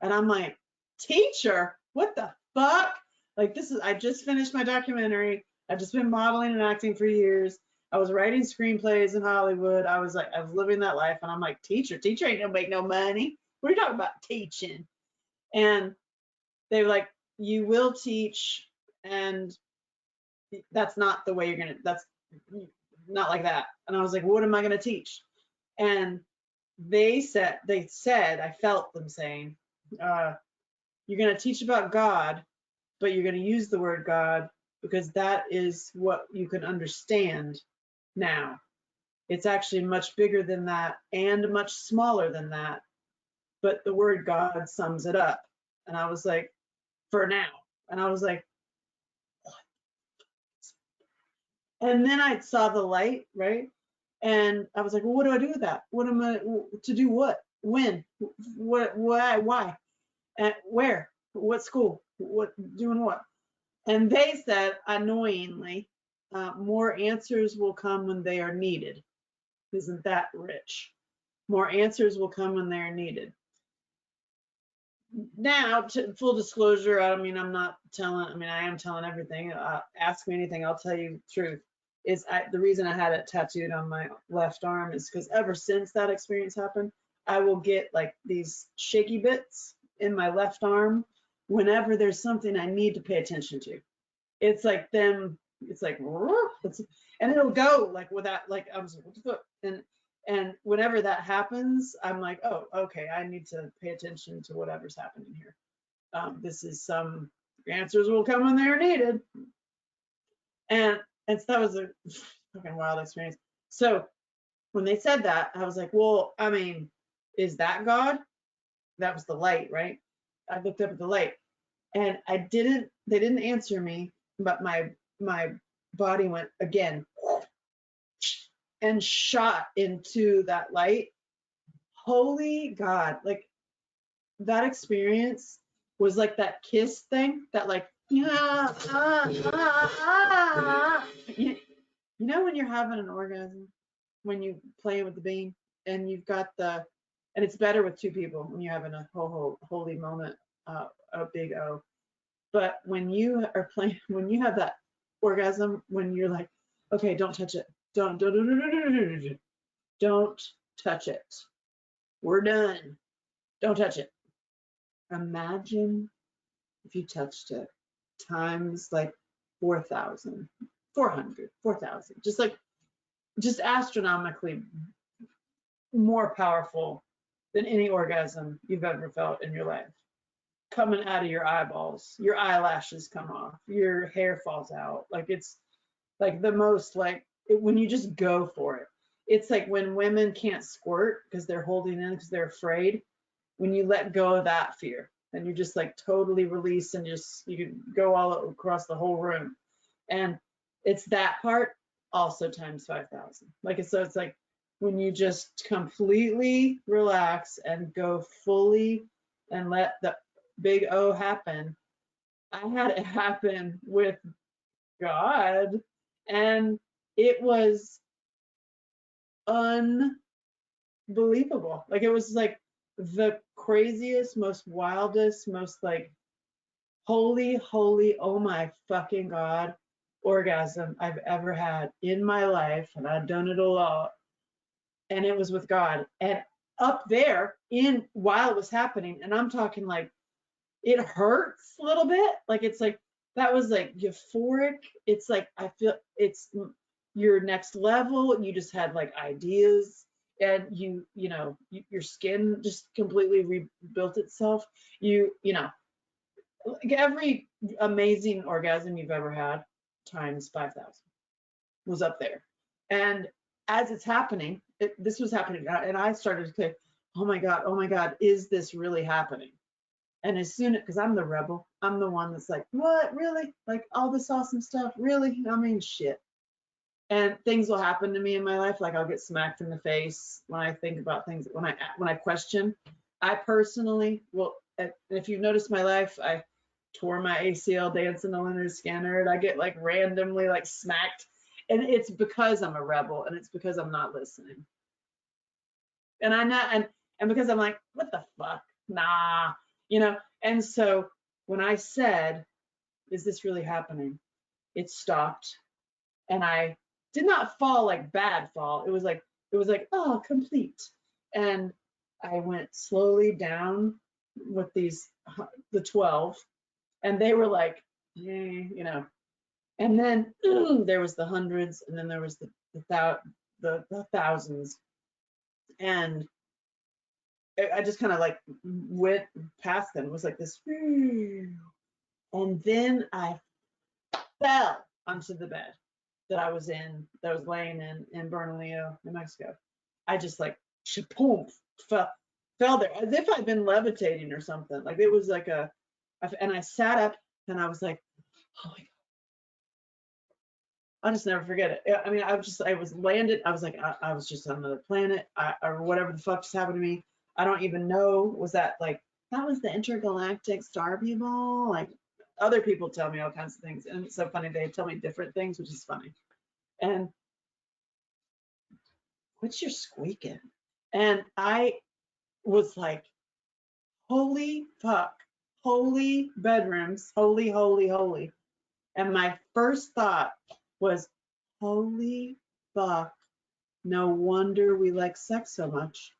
And I'm like, teacher? What the fuck? Like, I just finished my documentary. I've just been modeling and acting for years. I was writing screenplays in Hollywood. I was living that life, and I'm like, teacher ain't gonna make no money. What are you talking about teaching? And they were like, you will teach, and that's not the way you're gonna, that's not like that. And I was like, what am I gonna teach? And they said, I felt them saying, you're gonna teach about God, but you're gonna use the word God because that is what you can understand now. It's actually much bigger than that and much smaller than that, but the word God sums it up. And I was like, for now. And I was like, and then I saw the light, right? And I was like, well, what do I do with that? What am I to do? What? When? What? Why? And where? What school? What? Doing what? And they said, annoyingly, more answers will come when they are needed. Isn't that rich? More answers will come when they are needed. Now, full disclosure, I mean, I'm not telling, I mean, I am telling everything. Ask me anything, I'll tell you the truth. The reason I had it tattooed on my left arm is because ever since that experience happened, I will get like these shaky bits in my left arm whenever there's something I need to pay attention to. It's like them, it's like, and it'll go like without, like, I was, what the fuck? And whenever that happens, I'm like, oh, okay, I need to pay attention to whatever's happening here. This is some answers will come when they're needed. And so that was a fucking wild experience. So when they said that, I was like, well, I mean, is that God? That was the light, right? I looked up at the light and they didn't answer me, but my body went again and shot into that light. Holy God, like that experience was like that kiss thing that like, you know when you're having an orgasm, when you play with the bean and you've got and it's better with two people when you're having a holy moment, a big O. But when you are playing, when you have that orgasm, when you're like, okay, don't touch it. Don't touch it. We're done. Don't touch it. Imagine if you touched it times like 4,000, 400, 4,000, just astronomically more powerful than any orgasm you've ever felt in your life. Coming out of your eyeballs, your eyelashes come off, your hair falls out. Like it's like the most when you just go for it. It's like when women can't squirt because they're holding in because they're afraid. When you let go of that fear and you just like totally release and you can go all across the whole room. And it's that part also times 5,000. So it's like when you just completely relax and go fully and let the big O happen. I had it happen with God and it was unbelievable. Like it was like the craziest, most wildest, most like holy, oh my fucking God orgasm I've ever had in my life. And I've done it a lot. And it was with God. And up there while it was happening, and I'm talking like it hurts a little bit. Like it's like that was like euphoric. It's like I feel it's your next level. You just had like ideas and your skin just completely rebuilt itself. Like every amazing orgasm you've ever had times 5,000 was up there. And as it's happening, this was happening, and I started to say, oh my God, is this really happening? And as soon because I'm the rebel, I'm the one that's like, what, really? Like all this awesome stuff, really? I mean, shit. And things will happen to me in my life, like I'll get smacked in the face when I think about things, when I question. I personally will, if you've noticed my life, I tore my ACL dancing the Leonard Skinner, and I get like randomly like smacked, and it's because I'm a rebel, and it's because I'm not listening. And I'm not, and because I'm like, what the fuck? Nah, And so when I said, is this really happening? It stopped. And I did not fall like bad fall. It was like, oh, complete. And I went slowly down with the 12, and they were like, you know, and then there was the hundreds, and then there was the thousands, and I just kind of like went past them. It was like this, and then I fell onto the bed that I was laying in Bernalillo, New Mexico. I just like shapoom, fell there as if I'd been levitating or something. Like it was like and I sat up and I was like, oh my God. I'll just never forget it. I mean, I was landed. I was like, I was just on another planet, or whatever the fuck just happened to me. I don't even know. Was that was the intergalactic star people? Like other people tell me all kinds of things, and it's so funny. They tell me different things, which is funny. And what's your squeaking? And I was like, holy fuck, holy bedrooms, holy, holy, holy. And my first thought was, holy fuck, no wonder we like sex so much.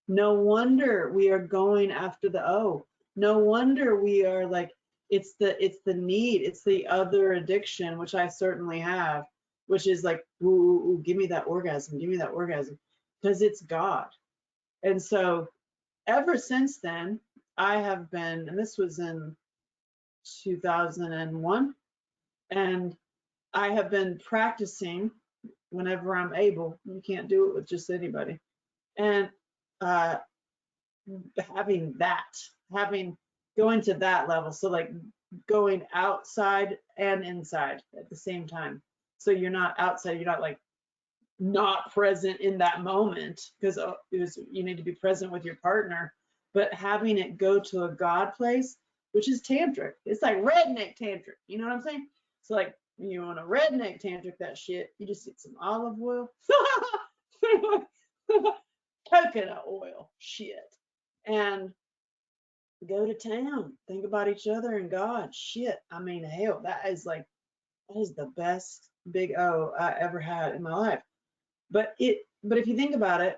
No wonder we are going after the O. No wonder we are like, it's the need, it's the other addiction, which I certainly have, which is like, ooh, give me that orgasm, because it's God. And so ever since then, I have been, and this was in 2001, and I have been practicing whenever I'm able. You can't do it with just anybody. And going to that level. So like going outside and inside at the same time. So you're not outside, you're not like not present in that moment, because you need to be present with your partner, but having it go to a God place, which is tantric. It's like redneck tantric. You know what I'm saying? So like you want a redneck tantric that shit, you just get some olive oil, coconut oil, shit, and go to town. Think about each other and God. Shit. I mean, hell, that is the best big O I ever had in my life. But if you think about it,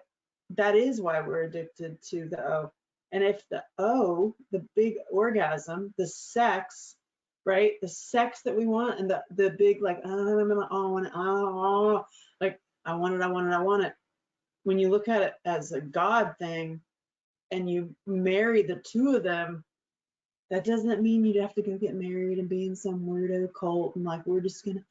that is why we're addicted to the O. And if the O, the big orgasm, the sex, right? The sex that we want, and the big like, like I want it. When you look at it as a God thing and you marry the two of them, that doesn't mean you'd have to go get married and be in some weirdo cult and like we're just gonna,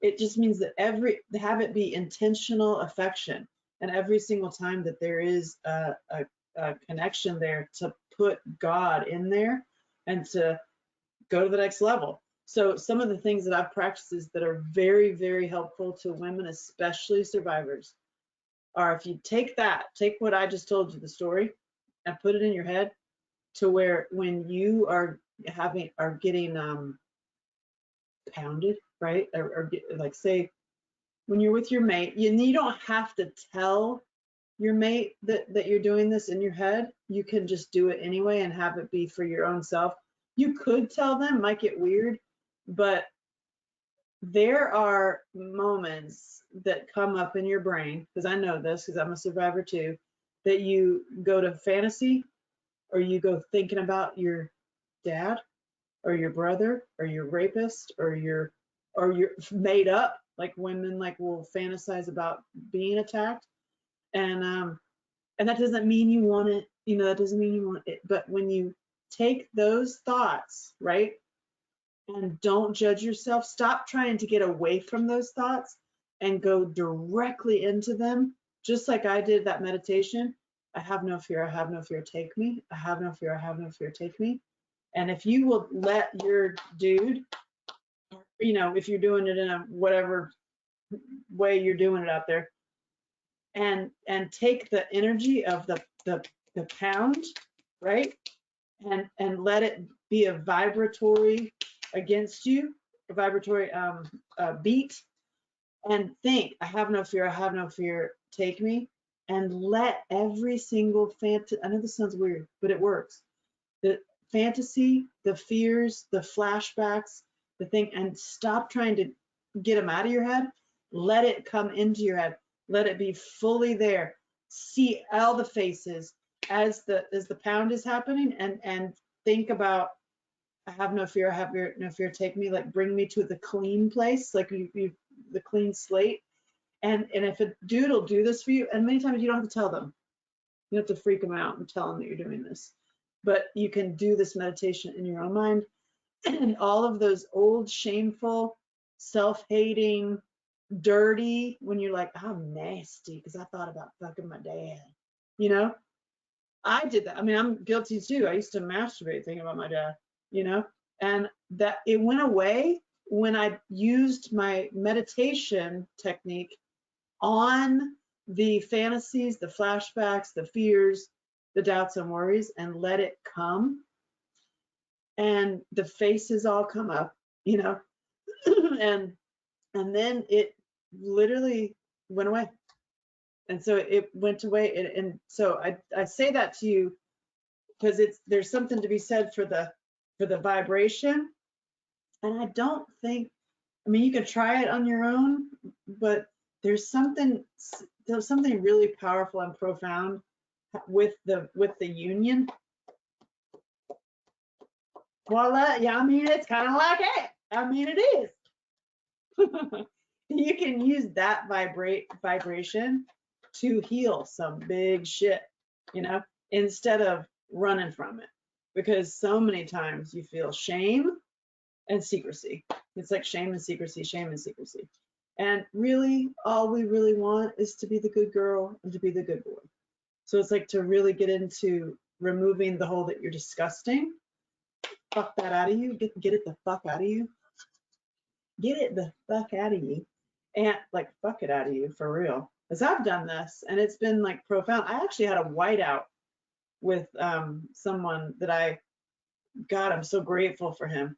it just means that have it be intentional affection, and every single time that there is a connection there, to put God in there and to go to the next level. So some of the things that I've practiced that are very, very helpful to women, especially survivors, are if you take what I just told you, the story, and put it in your head, to where when you are getting pounded, right? Or like say when you're with your mate, you don't have to tell your mate that you're doing this in your head. You can just do it anyway and have it be for your own self. You could tell them, might get weird, but there are moments that come up in your brain, because I know this because I'm a survivor too, that you go to fantasy, or you go thinking about your dad or your brother or your rapist or you're made up, like women like will fantasize about being attacked, and that doesn't mean you want it, that doesn't mean you want it. But when you take those thoughts, right, and don't judge yourself, stop trying to get away from those thoughts and go directly into them, just like I did that meditation. I have no fear, I have no fear, take me. I have no fear, I have no fear, take me. And if you will let your dude, if you're doing it in a whatever way you're doing it out there, and take the energy of the pound, right? And let it be a vibratory against you, a vibratory beat, and think, I have no fear, take me. And let every single I know this sounds weird, but it works. The fantasy, the fears, the flashbacks, the thing, and stop trying to get them out of your head, Let it come into your head. Let it be fully there. See all the faces as the pound is happening, and think about, I have no fear, I have no fear, take me, like bring me to the clean place, like you the clean slate. And if a dude will do this for you, and many times you don't have to tell them, you don't have to freak them out and tell them that you're doing this, but you can do this meditation in your own mind, and all of those old shameful, self-hating, dirty, when you're like, I'm nasty because I thought about fucking my dad, you know, I did that. I mean, I'm guilty too. I used to masturbate thinking about my dad, you know, and that it went away when I used my meditation technique on the fantasies, the flashbacks, the fears, the doubts and worries, and let it come. And the faces all come up, you know, and then it literally went away. And so it went away. And so I say that to you because there's something to be said for the vibration. And I don't think, I mean, you can try it on your own, but there's something really powerful and profound with the union. Voila, yeah, I mean, it's kind of like it. I mean, it is. You can use that vibration to heal some big shit, you know, instead of running from it. Because so many times you feel shame and secrecy. It's like shame and secrecy, shame and secrecy. And really, all we really want is to be the good girl and to be the good boy. So it's like to really get into removing the whole that you're disgusting. Fuck that out of you. Get it the fuck out of you. Get it the fuck out of you. And like, fuck it out of you, for real. Because I've done this and it's been like profound. I actually had a whiteout with someone that God, I'm so grateful for him.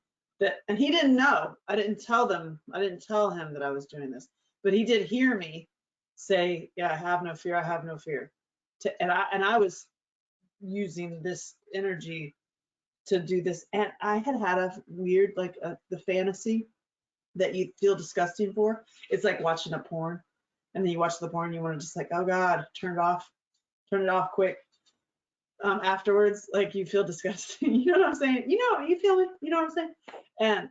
And he didn't know. I didn't tell him that I was doing this, but he did hear me say, yeah, I have no fear, I have no fear. And I was using this energy to do this. And I had a weird, like the fantasy that you feel disgusting for. It's like watching a porn, and then you watch the porn, you want to just like, oh God, turn it off quick. Afterwards, like you feel disgusting. You know what I'm saying? You know, you feel it. You know what I'm saying?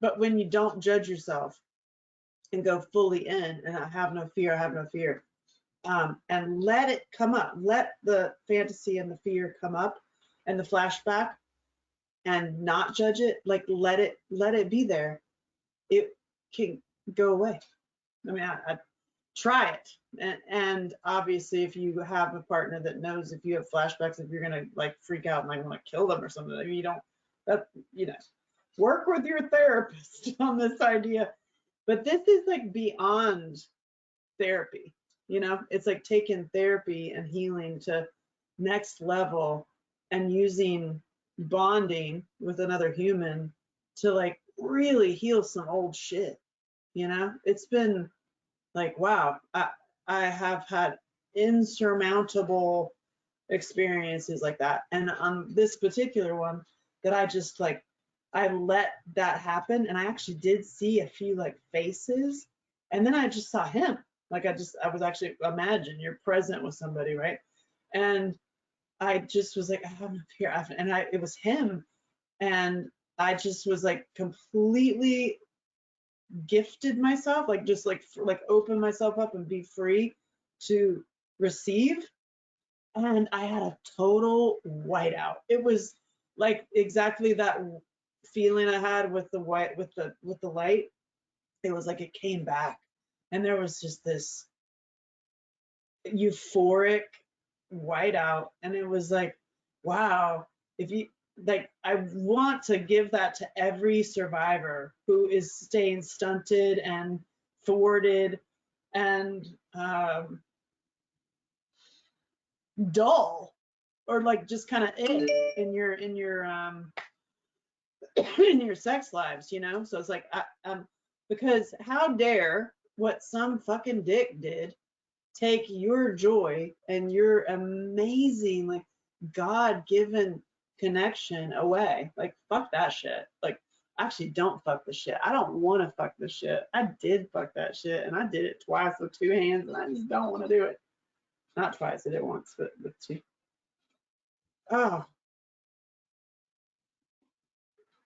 But when you don't judge yourself and go fully in, and I have no fear, I have no fear, and let it come up, let the fantasy and the fear come up, and the flashback, and not judge it. Like let it be there. It can go away. I mean, I try it, and obviously if you have a partner that knows if you have flashbacks, if you're gonna like freak out and like want to kill them or something, you don't, that, you know, work with your therapist on this idea. But this is like beyond therapy, you know, it's like taking therapy and healing to next level, and using bonding with another human to like really heal some old shit, you know. It's been like, wow, I have had insurmountable experiences like that. And on this particular one, that I just like, I let that happen, and I actually did see a few like faces, and then I just saw him. Like I was actually, imagine you're present with somebody, right? And I just was like, I have no fear, and it was him, and I just was like completely gifted myself, like just like open myself up and be free to receive. And I had a total whiteout. It was like exactly that feeling I had with the light. It was like it came back, and there was just this euphoric whiteout, and it was like, wow, if you like, I want to give that to every survivor who is staying stunted and thwarted and dull, or like just kind of in your in your sex lives, you know. So it's like, because how dare what some fucking dick did take your joy and your amazing, like, God-given connection away. Like, fuck that shit. Like, actually don't fuck the shit. I don't want to fuck the shit. I did fuck that shit, and I did it twice with 2 hands, and I just don't want to do it. Not twice, I did it once, but with 2. Oh,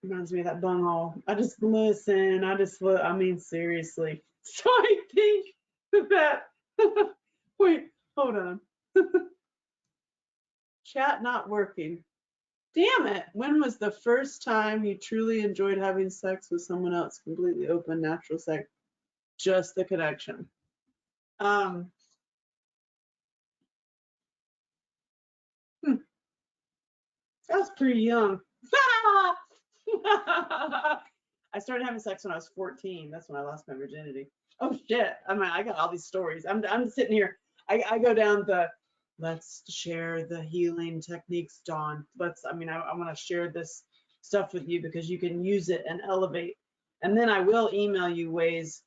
reminds me of that bunghole. I just listen. I mean, seriously. So I think that, wait, hold on. Chat not working. Damn it. When was the first time you truly enjoyed having sex with someone else? Completely open, natural sex. Just the connection. I was pretty young. I started having sex when I was 14. That's when I lost my virginity. Oh shit. I mean, I got all these stories. I'm sitting here. I go down the let's share the healing techniques, Dawn. I want to share this stuff with you because you can use it and elevate. And then I will email you ways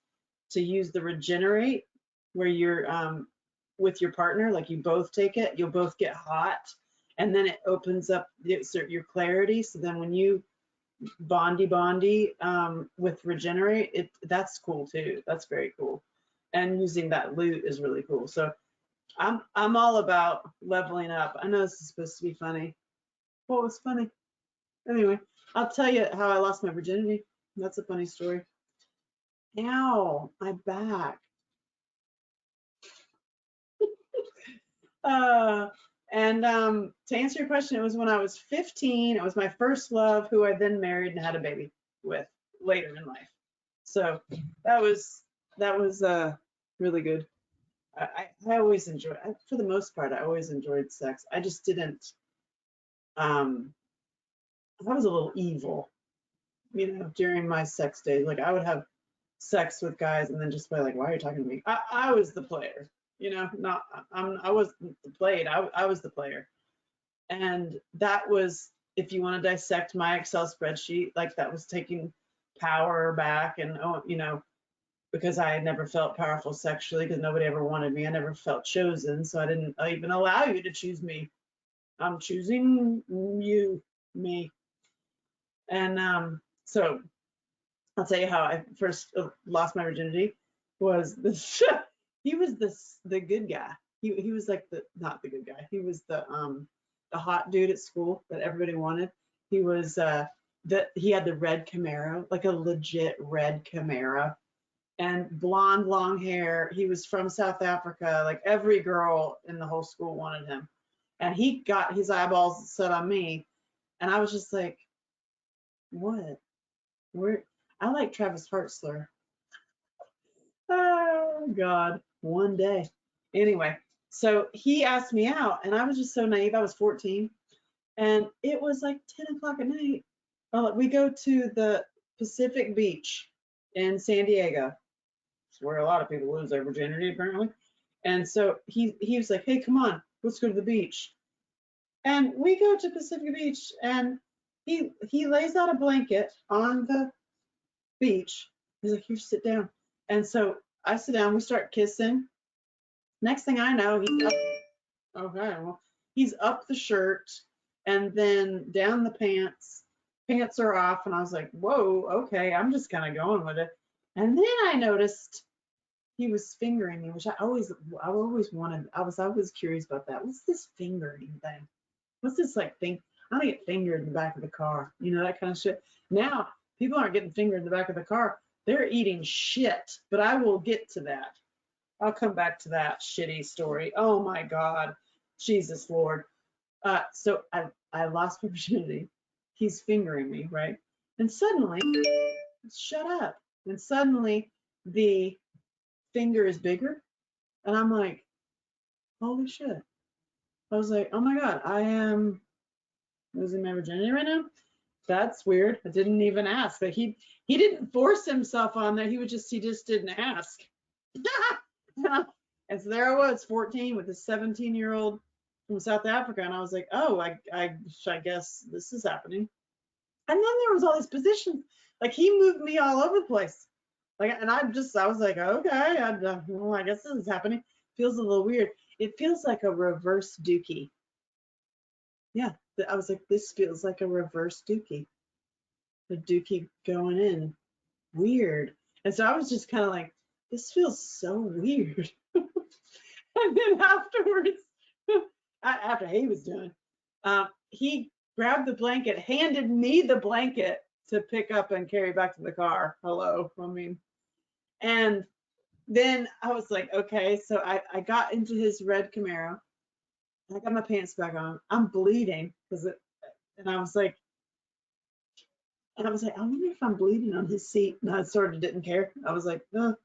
to use the regenerate where you're with your partner, like you both take it, you'll both get hot, and then it opens up your clarity. So then when you bondy with regenerate, that's cool too. That's very cool. And using that loot is really cool. So I'm all about leveling up. I know this is supposed to be funny. What was funny? Anyway, I'll tell you how I lost my virginity. That's a funny story. Ow, my back. And to answer your question, it was when I was 15. It was my first love, who I then married and had a baby with later in life. So that was really good. I always enjoyed, for the most part, I always enjoyed sex. I just didn't. I was a little evil, during my sex days. Like I would have sex with guys and then just play like, why are you talking to me? I was the player. Not I wasn't the played. I was the player, and that was, if you want to dissect my Excel spreadsheet, like that was taking power back, and because I had never felt powerful sexually because nobody ever wanted me. I never felt chosen, so I didn't even allow you to choose me. I'm choosing you, me, and so I'll tell you how I first lost my virginity. Was this? He was the good guy. He was like not the good guy. He was the hot dude at school that everybody wanted. He was he had the red Camaro, like a legit red Camaro, and blonde long hair. He was from South Africa. Like every girl in the whole school wanted him, and he got his eyeballs set on me, and I was just like, what? I like Travis Hartzler. Oh God, one day. Anyway, so he asked me out, and I was just so naive. I was 14, and it was like 10 o'clock at night. We go to the Pacific Beach in San Diego. It's where a lot of people lose their virginity, apparently. And so he was like, "Hey, come on, let's go to the beach." And we go to Pacific Beach, and he lays out a blanket on the beach. He's like, "Here, sit down." And so I sit down, we start kissing. Next thing I know, he's up the shirt and then down the pants. Pants are off, and I was like, whoa, okay, I'm just kind of going with it. And then I noticed he was fingering me, which I always wanted. I was always curious about that. What's this fingering thing? What's this like thing? I don't get fingered in the back of the car, that kind of shit. Now people aren't getting fingered in the back of the car. They're eating shit, but I will get to that. I'll come back to that shitty story. Oh my God, Jesus Lord. So I lost my virginity. He's fingering me, right? And suddenly, shut up. And suddenly the finger is bigger. And I'm like, holy shit. I was like, oh my God, I am losing my virginity right now. That's weird. I didn't even ask. Like he didn't force himself on that. He just didn't ask. And so there I was, 14, with a 17-year-old from South Africa, and I was like, oh, I guess this is happening. And then there was all these positions. Like he moved me all over the place. Like, and I was like, okay, I guess this is happening. Feels a little weird. It feels like a reverse dookie. Yeah, I was like, this feels like a reverse dookie. the dude keep going in. Weird. And so I was just kind of like, this feels so weird. And then afterwards, after he was done, he grabbed the blanket, handed me the blanket to pick up and carry back to the car. Hello. I mean, and then I was like, okay. So I got into his red Camaro. I got my pants back on. I'm bleeding and I was like, I wonder if I'm bleeding on his seat. And I sort of didn't care. I was like, no,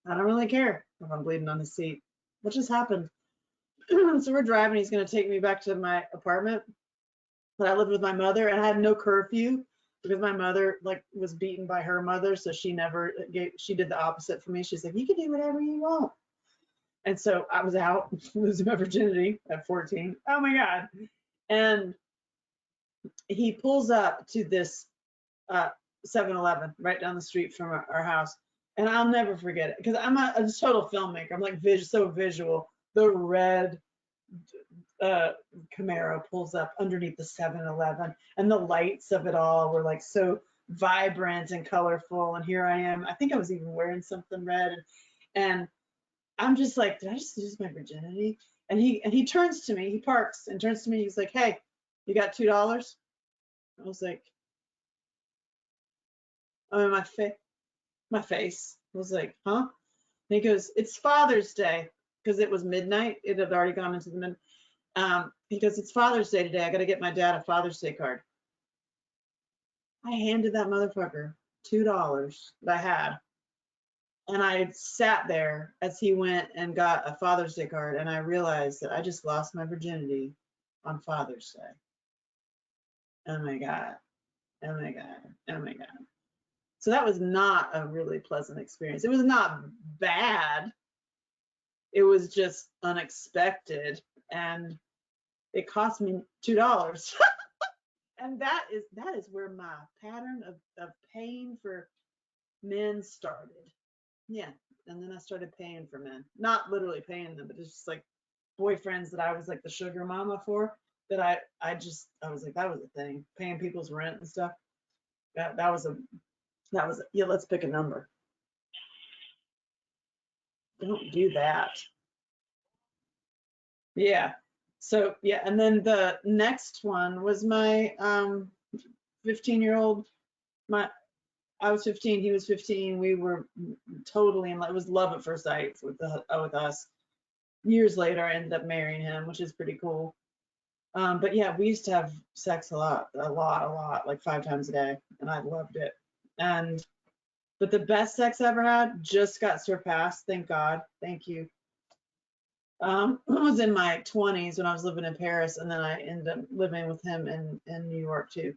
I don't really care if I'm bleeding on his seat. What just happened? So we're driving. He's going to take me back to my apartment. But I lived with my mother, and I had no curfew because my mother was beaten by her mother. So she did the opposite for me. She's like, you can do whatever you want. And so I was out losing my virginity at 14. Oh my God. And he pulls up to this 7-Eleven right down the street from our house. And I'll never forget it because I'm a total filmmaker. I'm like so visual. The red Camaro pulls up underneath the 7-Eleven, and the lights of it all were like so vibrant and colorful. And here I am. I think I was even wearing something red. And I'm just like, did I just lose my virginity? And he turns to me. He parks and turns to me. He's like, hey, you got $2? I was like, oh, my face. I was like, huh? And he goes, it's Father's Day, because it was midnight. It had already gone into the midnight. He goes, it's Father's Day today. I got to get my dad a Father's Day card. I handed that motherfucker $2 that I had. And I sat there as he went and got a Father's Day card. And I realized that I just lost my virginity on Father's Day. Oh my God. Oh my God. Oh my God. So that was not a really pleasant experience. It was not bad. It was just unexpected. And it cost me $2. And that is where my pattern of paying for men started. Yeah. And then I started paying for men. Not literally paying them, but it's just like boyfriends that I was like the sugar mama for, that I was like, that was a thing. Paying people's rent and stuff. That was yeah, let's pick a number. Don't do that. Yeah. So yeah, and then the next one was my 15-year-old. I was 15, he was 15. We were totally in love. It was love at first sight with us. Years later, I ended up marrying him, which is pretty cool. But yeah, we used to have sex a lot, like 5 times a day, and I loved it. But the best sex I ever had just got surpassed. Thank God. Thank you. I was in my 20s when I was living in Paris, and then I ended up living with him in New York too.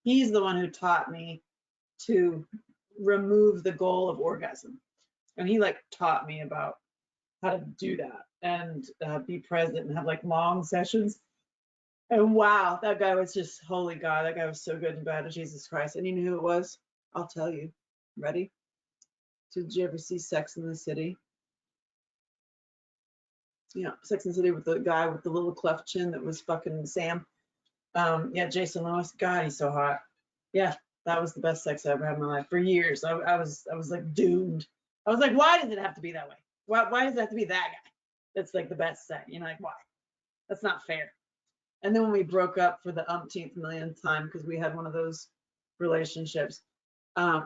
He's the one who taught me to remove the goal of orgasm. And he taught me about how to do that and be present and have long sessions. And wow, that guy was just, holy God, that guy was so good and bad. Jesus Christ. And you knew who it was? I'll tell you. Ready? Did you ever see Sex in the City? Yeah, Sex in the City with the guy with the little cleft chin that was fucking Sam. Yeah, Jason Lewis. God, he's so hot. Yeah, that was the best sex I ever had in my life. For years, I was like doomed. I was like, why does it have to be that way? Why does it have to be that guy? That's like the best sex. Why? That's not fair. And then when we broke up for the umpteenth millionth time, because we had one of those relationships, I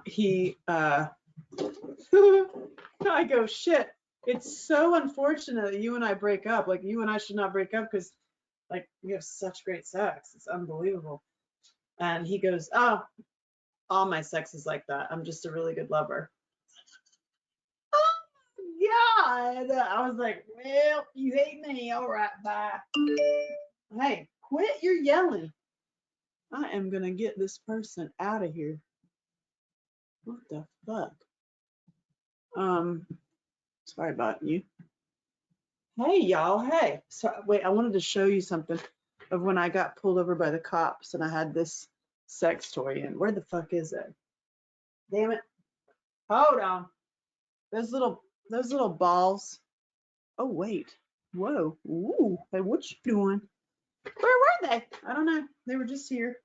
go, shit, it's so unfortunate that you and I break up. Like, you and I should not break up because we have such great sex. It's unbelievable. And he goes, oh, all my sex is like that. I'm just a really good lover. Oh God. I was like, well, you hate me. All right, bye. Hey, quit your yelling. I am going to get this person out of here. What the fuck? Sorry about you. Hey, y'all. Hey. So, wait, I wanted to show you something of when I got pulled over by the cops and I had this sex toy in. Where the fuck is it? Damn it. Hold on. Those little balls. Oh, wait. Whoa. Ooh. Hey, what you doing? Where were they? I don't know. They were just here.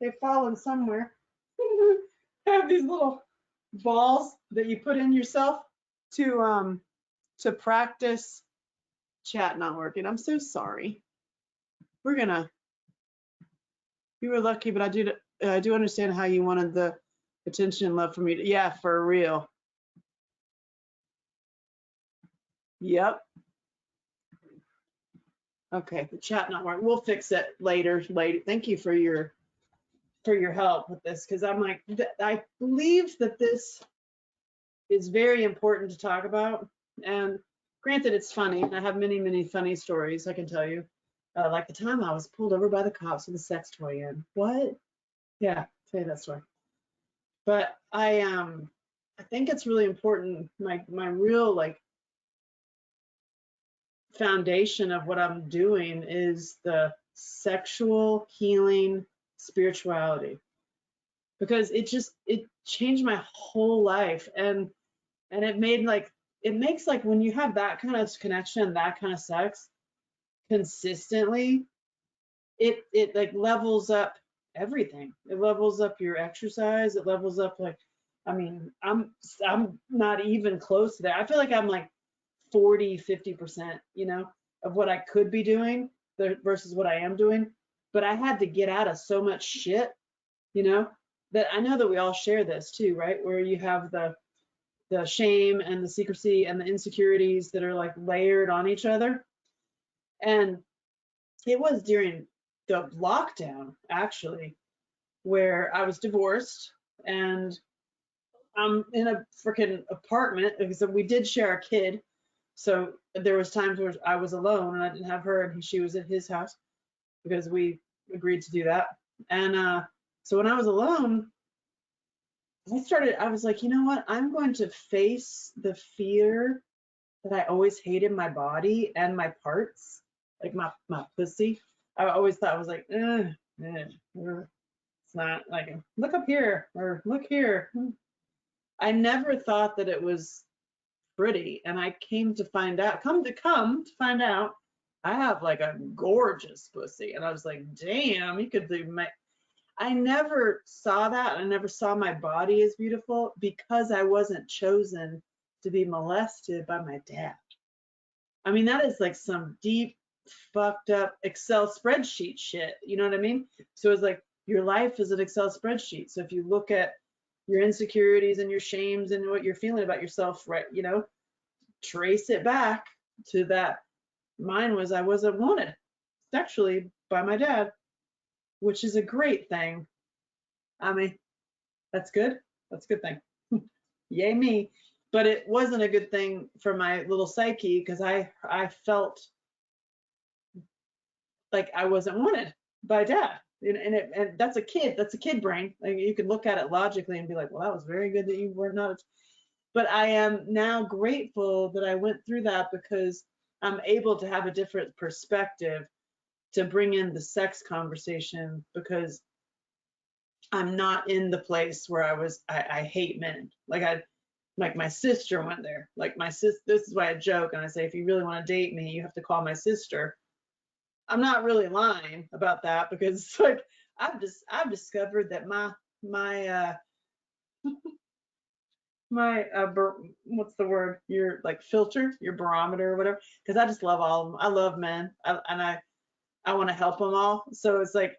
They've fallen somewhere. have these little balls that you put in yourself to practice. Chat not working. I'm so sorry. We're gonna. You were lucky, but I do understand how you wanted the attention and love from me. Yeah, for real. Yep. Okay, the chat not working. We'll fix it later. Thank you for your help with this, because I'm like, I believe that this is very important to talk about. And granted, it's funny, and I have many funny stories I can tell you. Like the time I was pulled over by the cops with a sex toy in. What? Yeah, tell you that story. But I think it's really important. My real like foundation of what I'm doing is the sexual healing spirituality, because it changed my whole life, and it makes like when you have that kind of connection, that kind of sex consistently, it like levels up everything. It levels up your exercise. It levels up like, I mean, I'm not even close to that. I feel like I'm like 40-50%, of what I could be doing versus what I am doing. But I had to get out of so much shit, that I know that we all share this too, right? Where you have the shame and the secrecy and the insecurities that are like layered on each other. And it was during the lockdown, actually, where I was divorced and I'm in a freaking apartment because we did share a kid. So there was times where I was alone and I didn't have her, and she was at his house because we agreed to do that. And so when I was alone, I was like, you know what? I'm going to face the fear that I always hated my body and my parts, like my pussy. I always thought I was like, it's not like, look up here or look here. I never thought that it was pretty, and I came to find out, come to find out, I have like a gorgeous pussy, and I was like, damn, you could do I never saw that. I never saw my body as beautiful because I wasn't chosen to be molested by my dad. I mean, that is like some deep, fucked up Excel spreadsheet shit. You know what I mean? So it's like your life is an Excel spreadsheet. So if you look at your insecurities and your shames and what you're feeling about yourself, right, trace it back to that. Mine was I wasn't wanted sexually by my dad, which is a great thing. I mean, that's good. That's a good thing. Yay me. But it wasn't a good thing for my little psyche because I felt like I wasn't wanted by dad. And that's a kid brain. Like, you can look at it logically and be like, well, that was very good that you were not. But I am now grateful that I went through that, because I'm able to have a different perspective to bring in the sex conversation, because I'm not in the place where I hate men. Like my sister went there. Like my sis, this is why I joke and I say, if you really want to date me, you have to call my sister. I'm not really lying about that, because it's like I've discovered that my what's the word? Your like filter, your barometer or whatever. Because I just love all of them. I love men, and I want to help them all. So it's like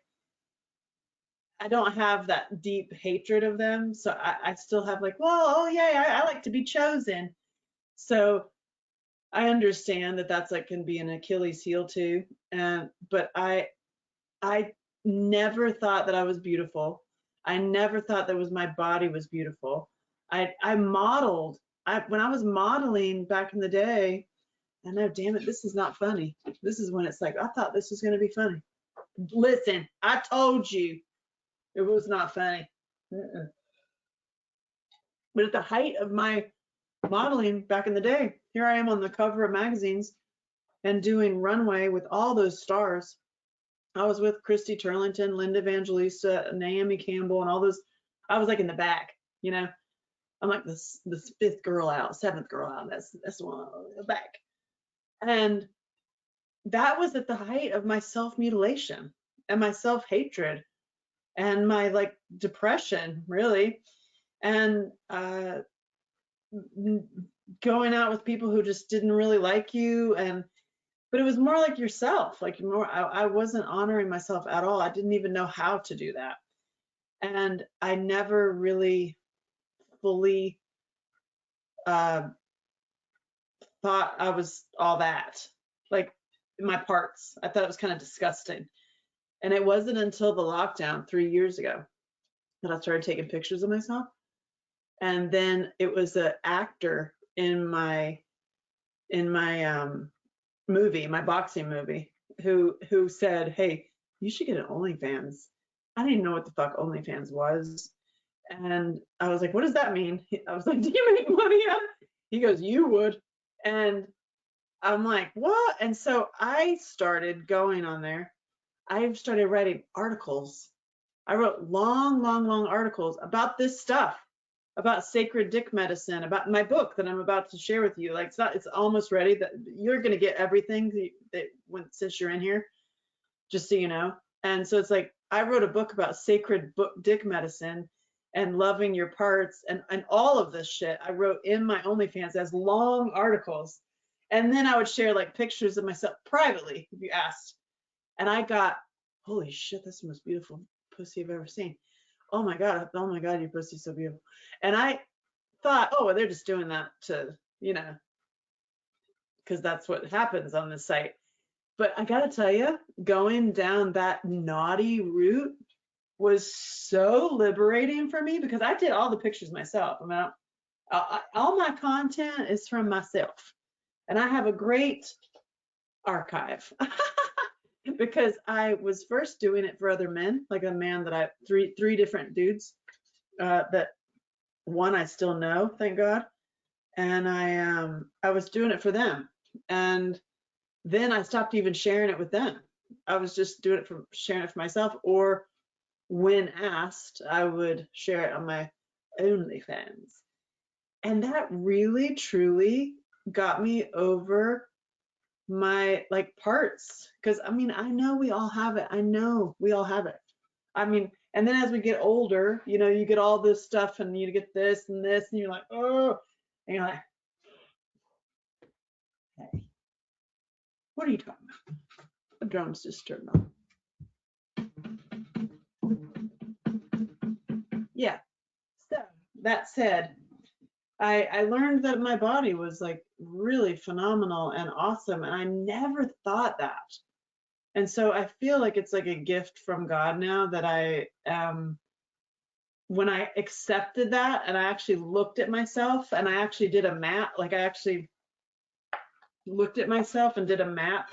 I don't have that deep hatred of them. So I still have like, well, oh yeah, I like to be chosen. So I understand that that's like can be an Achilles heel too. But I never thought that I was beautiful. I never thought that my body was beautiful. I modeled. When I was modeling back in the day, I know, damn it, this is not funny. This is when it's like, I thought this was going to be funny. Listen, I told you it was not funny. But at the height of my modeling back in the day, here I am on the cover of magazines and doing runway with all those stars. I was with Christy Turlington, Linda Evangelista, Naomi Campbell, and all those. I was like in the back, I'm like the fifth girl out, seventh girl out. That's the one in the back. And that was at the height of my self-mutilation and my self-hatred and my like depression, really. and going out with people who just didn't really like you, but it was more like yourself, like more, I wasn't honoring myself at all. I didn't even know how to do that. And I never really fully thought I was all that, like my parts. I thought it was kind of disgusting. And it wasn't until the lockdown 3 years ago that I started taking pictures of myself. And then it was an actor in my movie, my boxing movie, who said, "Hey, you should get an OnlyFans." I didn't know what the fuck OnlyFans was. And I was like, "What does that mean?" I was like, "Do you make money out of it?" He goes, "You would." And I'm like, "What?" And so I started going on there. I started writing articles. I wrote long, long, long articles about this stuff, about sacred dick medicine, about my book that I'm about to share with you. Like, it's almost ready. That you're going to get everything since you're in here, just so you know. And so it's like, I wrote a book about sacred dick medicine and loving your parts and all of this shit I wrote in my OnlyFans as long articles. And then I would share like pictures of myself privately if you asked. And I got, holy shit, that's the most beautiful pussy I've ever seen. Oh my God, your pussy's so beautiful. And I thought, oh, well, they're just doing that to, because that's what happens on this site. But I gotta tell you, going down that naughty route was so liberating for me, because I did all the pictures myself. I mean, all my content is from myself, and I have a great archive. Because I was first doing it for other men, like a man that three different dudes, that one I still know, thank God. And I was doing it for them. And then I stopped even sharing it with them. I was just doing it for sharing it for myself, or when asked, I would share it on my OnlyFans. And that really, truly got me over my like parts, because I mean, I know we all have it. I mean, and then as we get older, you get all this stuff, and you get this and this, and you're like, oh, and you're like, hey, what are you talking about? The drone's just turned on. Yeah. So that said, I learned that my body was like really phenomenal and awesome, and I never thought that. And so I feel like it's like a gift from God now that when I accepted that, and I actually looked at myself, and I actually did a map, like I actually looked at myself and did a map,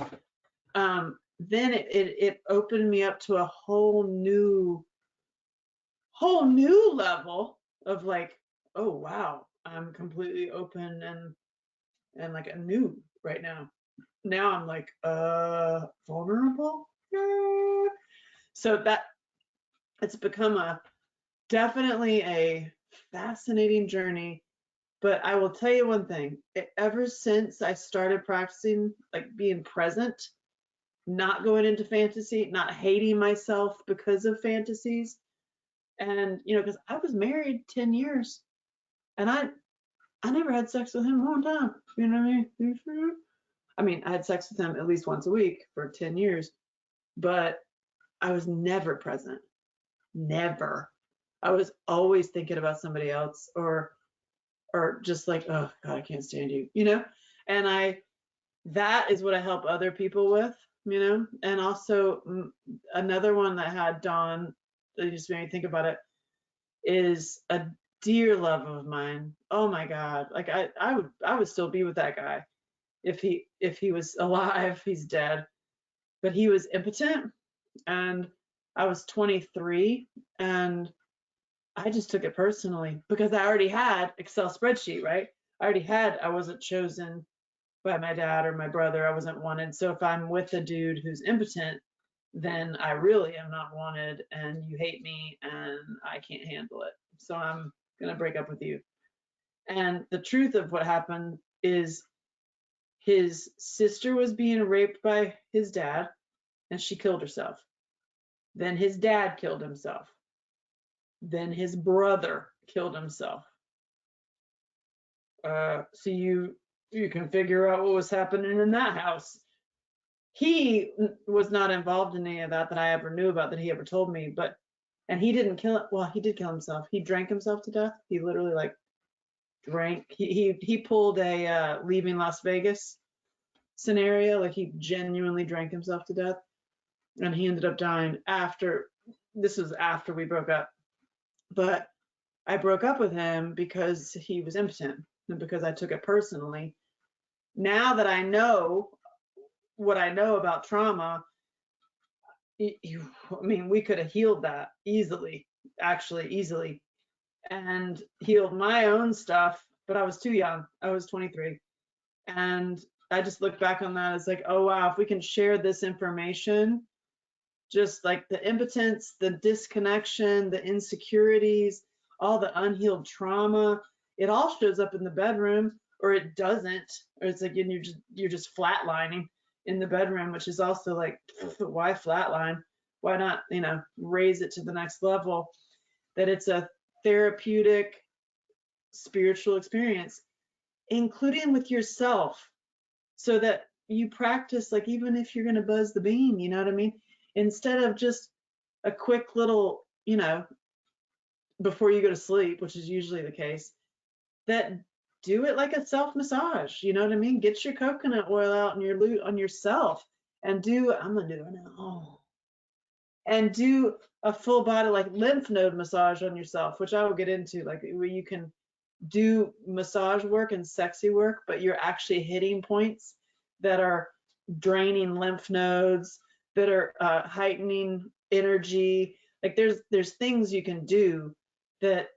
then it opened me up to a whole new level of like, oh wow, I'm completely open and like a new right now. Now I'm like vulnerable. So that it's become definitely a fascinating journey. But I will tell you one thing, ever since I started practicing like being present, not going into fantasy, not hating myself because of fantasies, and because I was married 10 years, and I never had sex with him one time. You know what I mean? I mean, I had sex with him at least once a week for 10 years, but I was never present. Never. I was always thinking about somebody else, or just like, oh God, I can't stand you, And that is what I help other people with, And also another one that had Dawn, that just made me think about it, is a dear love of mine. Oh my God. Like I would still be with that guy if he was alive. He's dead, but he was impotent, and I was 23, and I just took it personally because I already had Excel spreadsheet, right? I wasn't chosen by my dad or my brother. I wasn't wanted. So if I'm with a dude who's impotent, then I really am not wanted, and you hate me, and I can't handle it. So I'm going to break up with you. And the truth of what happened is his sister was being raped by his dad, and she killed herself. Then his dad killed himself. Then his brother killed himself. So you can figure out what was happening in that house. He was not involved in any of that I ever knew about, that he ever told me, and he didn't kill it. Well, he did kill himself. He drank himself to death. He literally like drank. He pulled a leaving Las Vegas scenario. Like he genuinely drank himself to death, and he ended up dying after. This was after we broke up, but I broke up with him because he was impotent and because I took it personally. Now that I know what I know about trauma, I mean, we could have healed that easily, actually easily, and healed my own stuff, but I was too young. I was 23. And I just look back on that as like, oh, wow, if we can share this information, just like the impotence, the disconnection, the insecurities, all the unhealed trauma, it all shows up in the bedroom, or it doesn't, or it's like you're just flatlining in the bedroom, which is also like, why flatline? Why not, raise it to the next level? That it's a therapeutic spiritual experience, including with yourself, so that you practice, like, even if you're going to buzz the bean, you know what I mean? Instead of just a quick little, before you go to sleep, which is usually the case, that do it like a self massage, you know what I mean? Get your coconut oil out and your loot on yourself, and I'm gonna do it now. And do a full body, like lymph node massage on yourself, which I will get into, like where you can do massage work and sexy work, but you're actually hitting points that are draining lymph nodes, that are heightening energy. Like there's things you can do that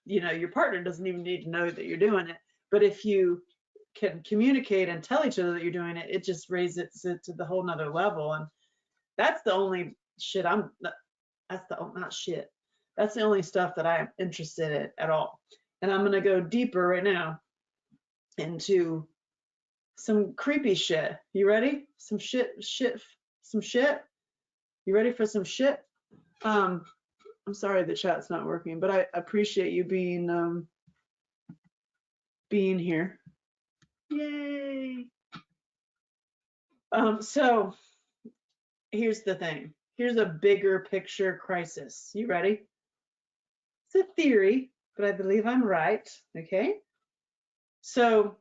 your partner doesn't even need to know that you're doing it. But if you can communicate and tell each other that you're doing it, it just raises it to the whole nother level. And that's the only shit that's the only stuff that I'm interested in at all. And I'm gonna go deeper right now into some creepy shit. You ready? Some shit. You ready for some shit? I'm sorry the chat's not working, but I appreciate you being here. Yay. So here's the thing. Here's a bigger picture crisis. You ready? It's a theory, but I believe I'm right. Okay. So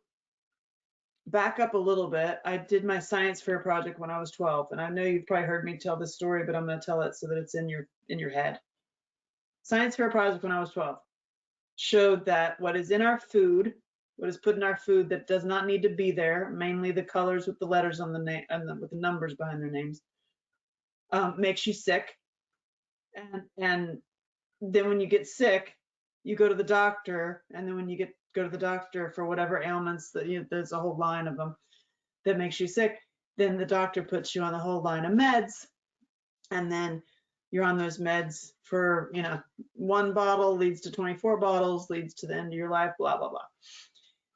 back up a little bit. I did my science fair project when I was 12, and I know you've probably heard me tell this story, but I'm going to tell it so that it's in your head. Science fair project when I was 12 showed that what is in our food, what is put in our food that does not need to be there, mainly the colors with the letters on the name and with the numbers behind their names, makes you sick. And then when you get sick, you go to the doctor, and then when you go to the doctor for whatever ailments, there's a whole line of them that makes you sick, then the doctor puts you on the whole line of meds, and then you're on those meds for, one bottle leads to 24 bottles, leads to the end of your life, blah, blah, blah.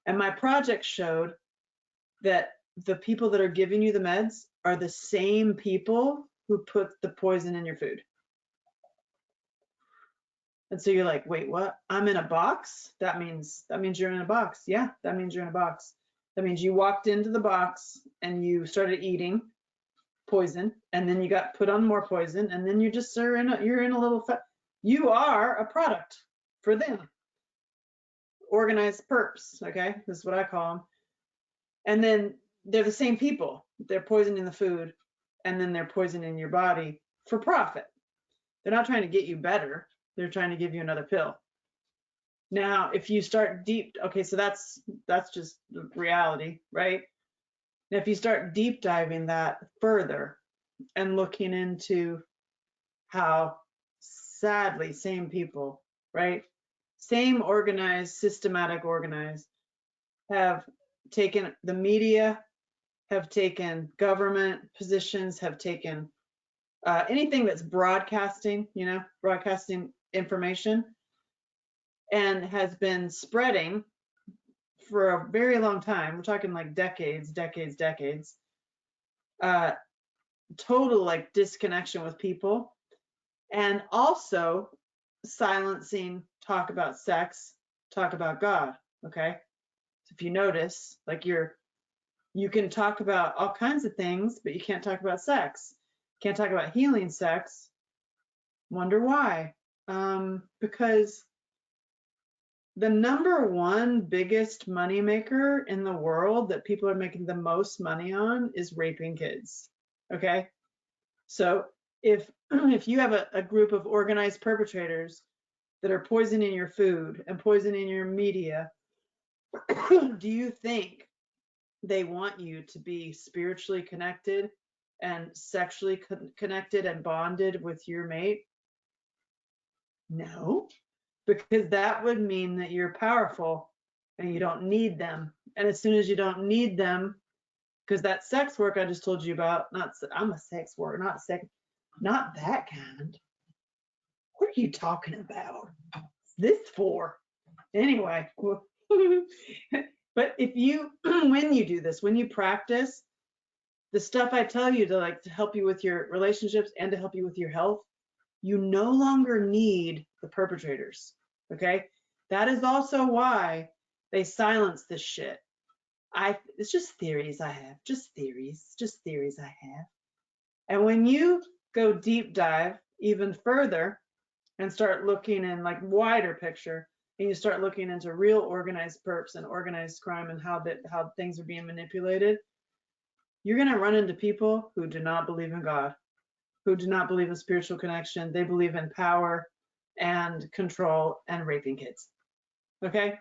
And my project showed that the people that are giving you the meds are the same people who put the poison in your food. And so you're like, wait, what? I'm in a box? That means you're in a box. Yeah, that means you're in a box. That means you walked into the box and you started eating poison, and then you got put on more poison, and then you're in a little you are a product for them. Organized perps, okay? This is what I call them. And then they're the same people. They're poisoning the food, and then they're poisoning your body for profit. They're not trying to get you better. They're trying to give you another pill. Now, if you start okay, so that's just reality, right? Now, if you start deep diving that further and looking into how, sadly, same people, right? Same organized, systematic organized, have taken the media, have taken government positions, have taken anything that's broadcasting, broadcasting information, and has been spreading for a very long time. We're talking like decades. Total like disconnection with people, and also silencing talk about sex, talk about God. Okay. So if you notice, like you can talk about all kinds of things, but you can't talk about sex. Can't talk about healing sex. Wonder why? Because the number one biggest money maker in the world that people are making the most money on is raping kids. Okay. So if you have a group of organized perpetrators that are poisoning your food and poisoning your media, do you think they want you to be spiritually connected and sexually connected and bonded with your mate? No, because that would mean that you're powerful and you don't need them. And as soon as you don't need them, because that sex work I just told you about, I'm a sex worker, not that kind. What are you talking about? What's this for? Anyway, but if you, when you do this, when you practice the stuff I tell you to help you with your relationships and to help you with your health, you no longer need the perpetrators. Okay. That is also why they silence this shit. It's just theories I have, just theories I have. And when you go deep dive even further and start looking in like wider picture, and you start looking into real organized perps and organized crime and how things are being manipulated, you're going to run into people who do not believe in God, who do not believe in spiritual connection. They believe in power and control and raping kids. Okay.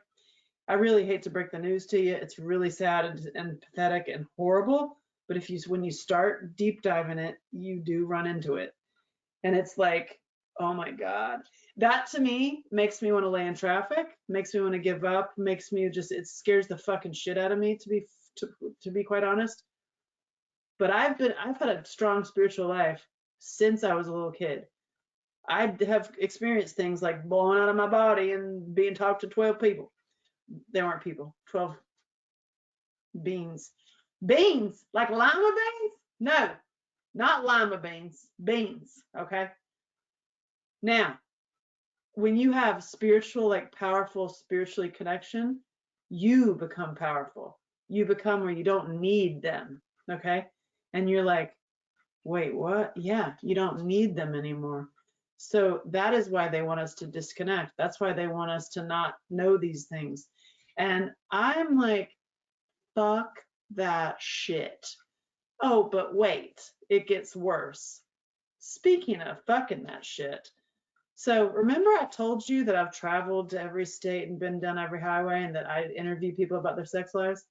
I really hate to break the news to you. It's really sad and pathetic and horrible. But when you start deep diving it, you do run into it. And it's like, oh my God. That to me makes me want to lay in traffic, makes me want to give up, it scares the fucking shit out of me to be quite honest. But I've had a strong spiritual life since I was a little kid. I have experienced things like blowing out of my body and being talked to 12 people. They weren't people, 12 beans. Beans, like lima beans? No, not lima beans, beans, okay? Now, when you have spiritual, like powerful spiritually connection, you become powerful. You become where you don't need them, okay? And you're like, wait, what? Yeah, you don't need them anymore. So that is why they want us to disconnect. That's why they want us to not know these things. And I'm like, fuck that shit. Oh, but wait, it gets worse. Speaking of fucking that shit. So remember I told you that I've traveled to every state and been down every highway and that I interview people about their sex lives?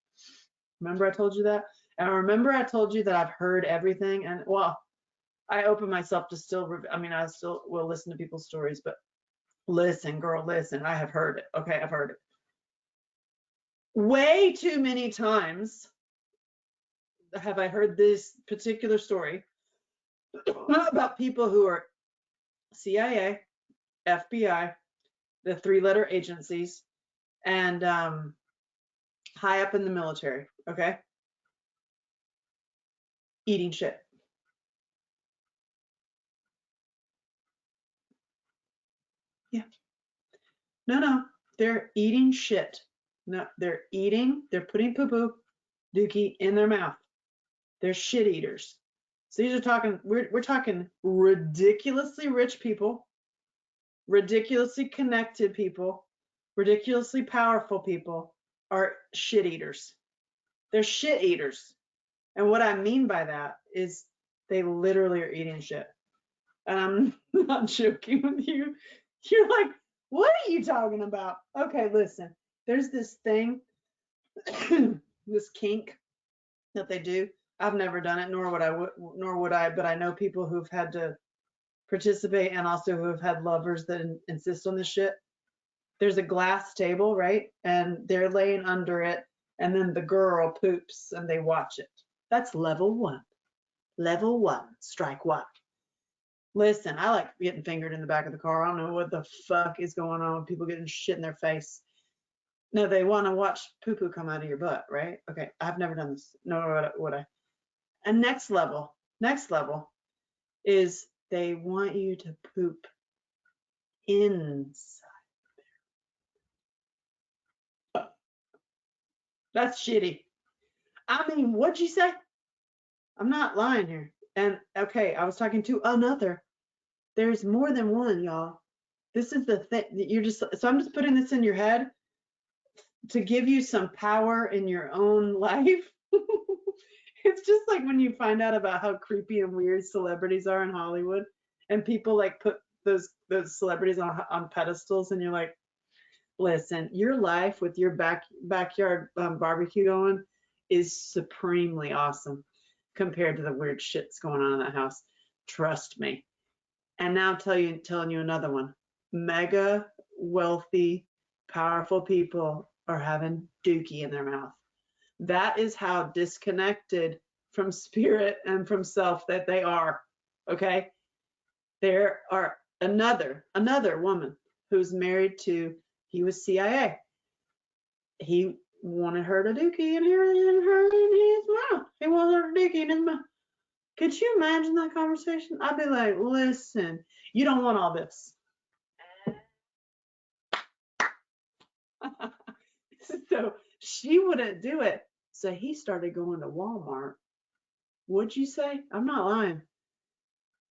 Remember I told you that? And remember I told you that I've heard everything? And well, I open myself to I still will listen to people's stories, but listen, girl, listen, I have heard it. Okay, I've heard it. Way too many times have I heard this particular story about people who are CIA, FBI, the three-letter agencies, and high up in the military, okay? Eating shit. Yeah. No, they're eating shit. No, they're putting poo-poo, dookie in their mouth. They're shit eaters. So these are talking, we're talking ridiculously rich people, ridiculously connected people, ridiculously powerful people are shit eaters. They're shit eaters. And what I mean by that is they literally are eating shit. And I'm not joking with you. You're like, what are you talking about? Okay, listen. There's this thing, this kink that they do. I've never done it, nor would I, but I know people who've had to participate and also who have had lovers that insist on this shit. There's a glass table, right? And they're laying under it, and then the girl poops and they watch it. That's level one. Level one, strike one. Listen, I like getting fingered in the back of the car. I don't know what the fuck is going on with people getting shit in their face. No, they want to watch poo-poo come out of your butt, right? Okay, I've never done this. No, would I? And next level is they want you to poop inside. That's shitty. I mean, what'd you say? I'm not lying here. And okay, I was talking to another. There's more than one, y'all. This is the thing. You're just, so I'm just putting this in your head to give you some power in your own life. It's just like when you find out about how creepy and weird celebrities are in Hollywood, and people like put those celebrities on pedestals, and you're like, listen, your life with your backyard barbecue going is supremely awesome compared to the weird shit's going on in that house. Trust me. And now I'm telling you another one. Mega wealthy, powerful people are having dookie in their mouth. That is how disconnected from spirit and from self that they are. Okay? There are another woman who's married to, he was CIA. He wanted her to dookie in his mouth. He wanted her to dookie in his mouth. Could you imagine that conversation? I'd be like, listen, you don't want all this. So she wouldn't do it. So he started going to Walmart. What'd you say? I'm not lying.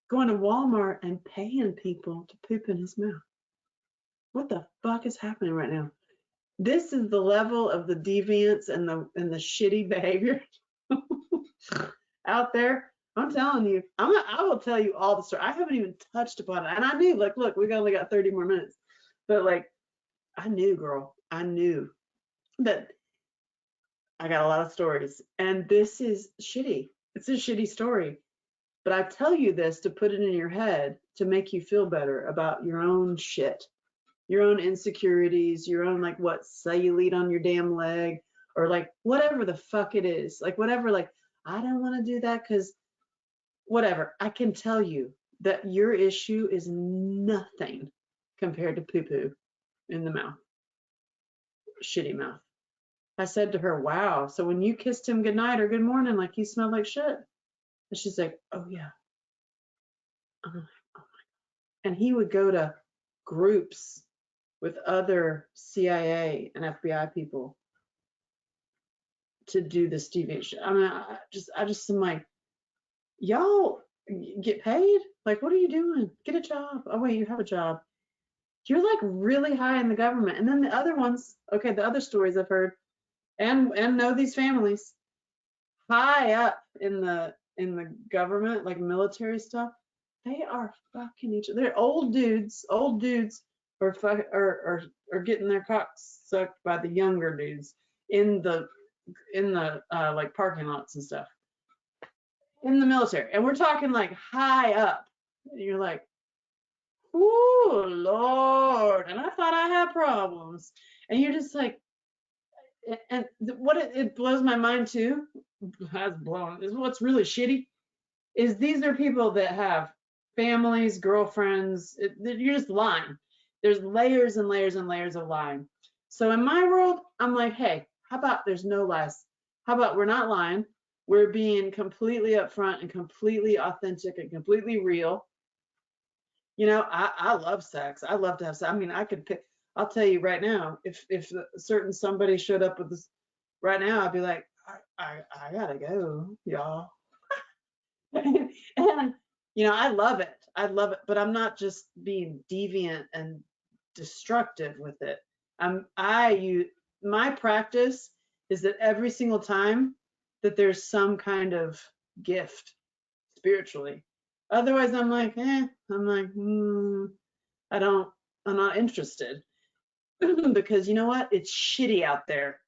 Going to Walmart and paying people to poop in his mouth. What the fuck is happening right now? This is the level of the deviance and the shitty behavior out there. I'm telling you, I will tell you all the story. I haven't even touched upon it. And I knew, like, look, we only got 30 more minutes. But like, I knew, girl. I knew that I got a lot of stories. And this is shitty. It's a shitty story. But I tell you this to put it in your head to make you feel better about your own shit, your own insecurities, your own, like, what cellulite on your damn leg, or like whatever the fuck it is. Like, whatever, like, I don't want to do that because whatever. I can tell you that your issue is nothing compared to poo-poo in the mouth. Shitty mouth. I said to her, wow, so when you kissed him goodnight or good morning, like, he smelled like shit. And she's like, oh yeah. I'm like, oh my. And he would go to groups with other CIA and FBI people to do this deviation. I mean, I just am like, y'all get paid? Like, what are you doing? Get a job. Oh wait, you have a job. You're like really high in the government. And then the other ones, okay, the other stories I've heard and know these families high up in the government, like military stuff, they are fucking each other. They're old dudes are getting their cocks sucked by the younger dudes in the like parking lots and stuff in the military. And we're talking like high up. And you're like, oh Lord. And I thought I had problems. And you're just like, and what it blows my mind too, has blown, is what's really shitty is these are people that have families, girlfriends. You're just lying. There's layers and layers and layers of lying. So in my world, I'm like, hey, how about there's no lies? How about we're not lying? We're being completely upfront and completely authentic and completely real. You know, I love sex. I love to have sex. I mean, I could pick, I'll tell you right now, if certain somebody showed up with this right now, I'd be like, I gotta go, y'all. And you know, I love it, but I'm not just being deviant and destructive with it. My practice is that every single time that there's some kind of gift spiritually, otherwise I'm like, I'm not interested. Because you know what, it's shitty out there.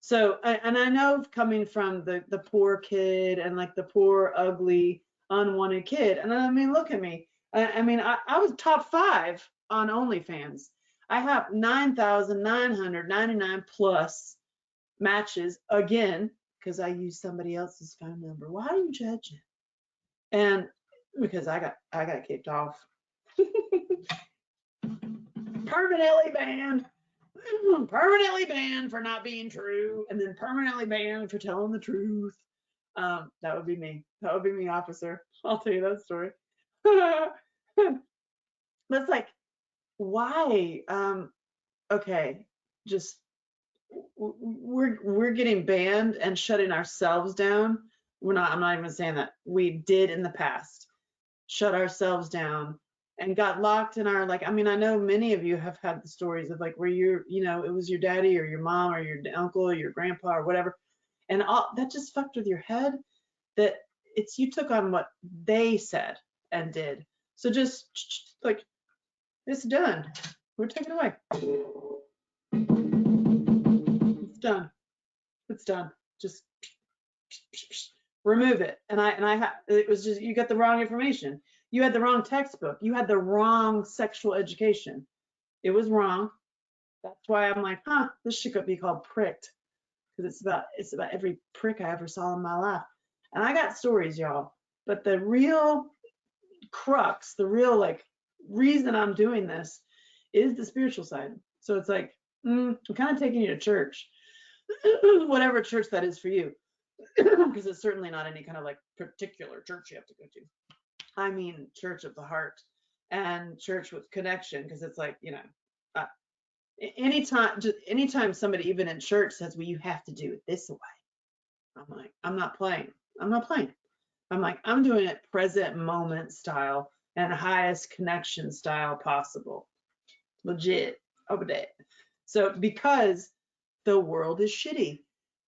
So, and I know coming from the poor kid and like the poor, ugly, unwanted kid. And I mean, look at me. I mean, I was top 5 on OnlyFans. I have 9,999 plus matches again, because I used somebody else's phone number. Why are you judging? And because I got kicked off. Permanently banned for not being true, and then permanently banned for telling the truth. That would be me. That would be me, officer. I'll tell you that story. But it's like, Why? Okay, just we're getting banned and shutting ourselves down. I'm not even saying that. We did in the past shut ourselves down and got locked in our, like, I mean, I know many of you have had the stories of like where it was your daddy or your mom or your uncle or your grandpa or whatever, and all that just fucked with your head, that you took on what they said and did. So just like, it's done. We're taking it away. It's done. It's done. Just remove it. It was just, you got the wrong information. You had the wrong textbook. You had the wrong sexual education. It was wrong. That's why I'm like, this should be called Pricked, because it's about every prick I ever saw in my life. And I got stories, y'all. But the real crux, the real like reason I'm doing this is the spiritual side. So it's like, I'm kind of taking you to church, whatever church that is for you, because it's certainly not any kind of like particular church you have to go to. I mean, church of the heart and church with connection, because it's like, anytime somebody even in church says, well, you have to do it this way, I'm like, I'm not playing. I'm like, I'm doing it present moment style and highest connection style possible. Legit. Over there. So because the world is shitty.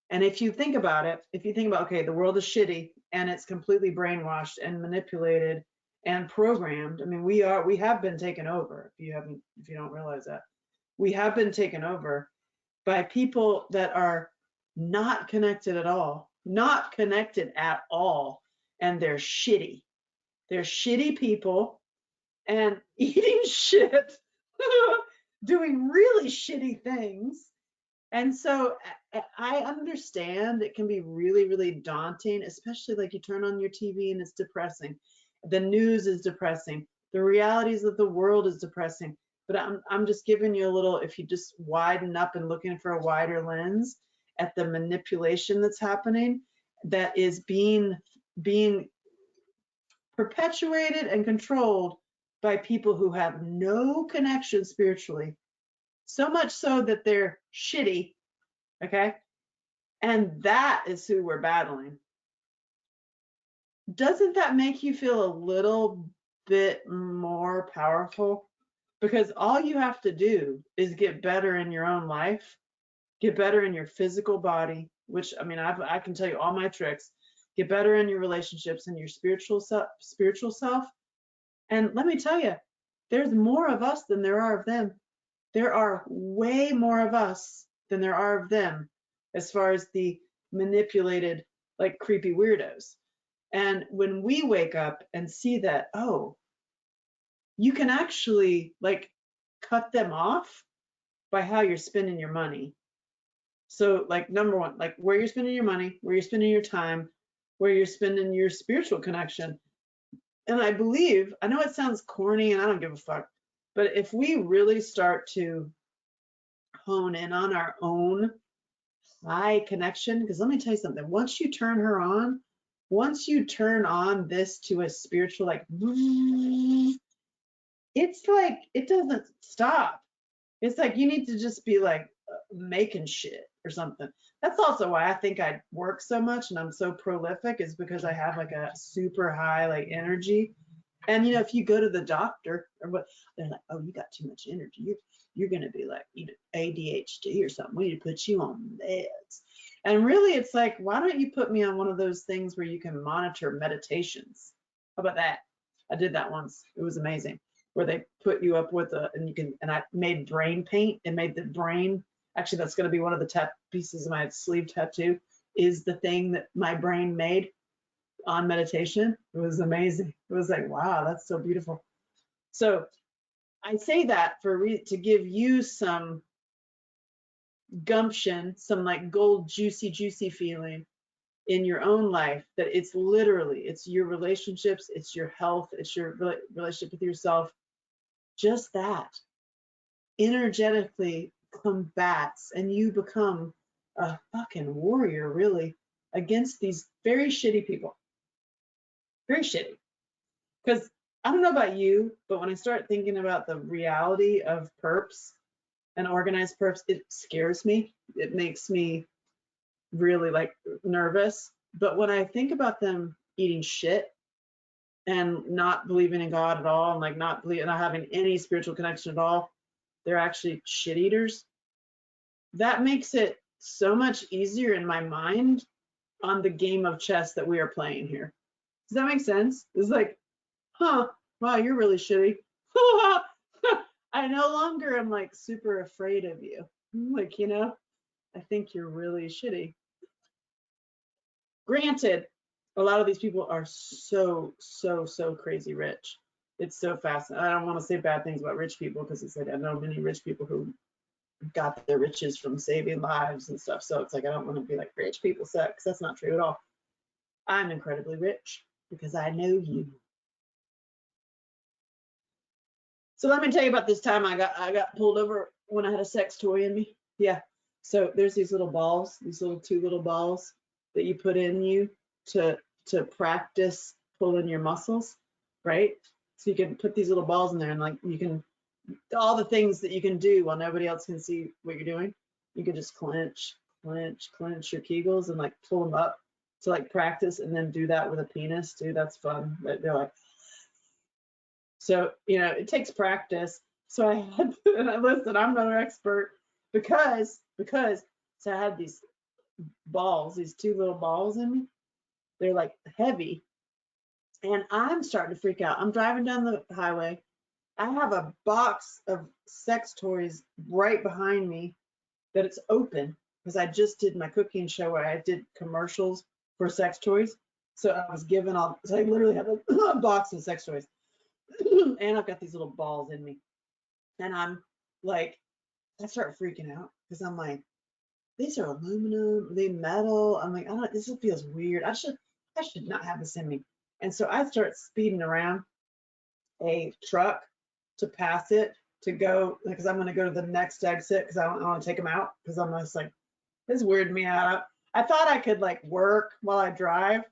And if you think about it, okay, the world is shitty and it's completely brainwashed and manipulated and programmed. I mean, we have been taken over. If you don't realize that, we have been taken over by people that are not connected at all, and they're shitty. They're shitty people and eating shit, doing really shitty things. And so I understand it can be really, really daunting, especially like you turn on your TV and it's depressing. The news is depressing. The realities of the world is depressing. But I'm just giving you a little, if you just widen up and looking for a wider lens at the manipulation that's happening, that is being perpetuated and controlled by people who have no connection spiritually. So much so that they're shitty. Okay. And that is who we're battling. Doesn't that make you feel a little bit more powerful? Because all you have to do is get better in your own life, get better in your physical body, which, I mean, I can tell you all my tricks, get better in your relationships and your spiritual self. And let me tell you, there's more of us than there are of them. There are way more of us than there are of them, as far as the manipulated, like creepy weirdos. And when we wake up and see that, oh, you can actually like cut them off by how you're spending your money. So like, number one, like where you're spending your money, where you're spending your time, where you're spending your spiritual connection. And I believe, I know it sounds corny and I don't give a fuck, but if we really start to hone in on our own high connection, because let me tell you something, once you turn on this to a spiritual, like, it's like, it doesn't stop. It's like you need to just be like making shit or something. That's also why I think I work so much and I'm so prolific, is because I have like a super high like energy. And if you go to the doctor or what, they're like, oh, you got too much energy. You're gonna be like, ADHD or something. We need to put you on meds. And really, it's like, why don't you put me on one of those things where you can monitor meditations? How about that? I did that once. It was amazing. Where they put you up with and I made brain paint and made the brain. Actually, that's gonna be one of the pieces of my sleeve tattoo, is the thing that my brain made on meditation. It was amazing. It was like, wow, that's so beautiful. So I say that to give you some gumption, some like gold, juicy feeling in your own life, that it's your relationships, it's your health, it's your relationship with yourself. Just that energetically combats and you become a fucking warrior, really, against these very shitty people. Very shitty. Because I don't know about you, but when I start thinking about the reality of perps and organized perps, it scares me. It makes me really like nervous. But when I think about them eating shit and not believing in God at all, and like not having any spiritual connection at all, they're actually shit eaters. That makes it so much easier in my mind on the game of chess that we are playing here. Does that make sense? It's like, huh, wow, you're really shitty. I no longer am like super afraid of you. Like, I think you're really shitty. Granted, a lot of these people are so, so, so crazy rich. It's so fascinating. I don't want to say bad things about rich people because it's like I know many rich people who got their riches from saving lives and stuff. So it's like I don't want to be like rich people suck because that's not true at all. I'm incredibly rich because I know you. So let me tell you about this time I got pulled over when I had a sex toy in me. Yeah. So there's these little balls, these two little balls that you put in you to practice pulling your muscles, right? So you can put these little balls in there and like you can all the things that you can do while nobody else can see what you're doing. You can just clench your kegels and like pull them up to like practice and then do that with a penis, dude. That's fun. They're like, so, it takes practice. So I had to, listen, I'm no expert because so I had these balls, these two little balls in me. They're like heavy. And I'm starting to freak out. I'm driving down the highway. I have a box of sex toys right behind me that it's open because I just did my cooking show where I did commercials for sex toys. So I was given all, so I literally have a box of sex toys. And I've got these little balls in me. And I'm like, I start freaking out because I'm like, these are aluminum, they metal. I'm like, this feels weird. I should not have this in me. And so I start speeding around a truck to pass it to go because I'm going to go to the next exit because I don't want to take them out because I'm just like, this weirded me out. I thought I could like work while I drive.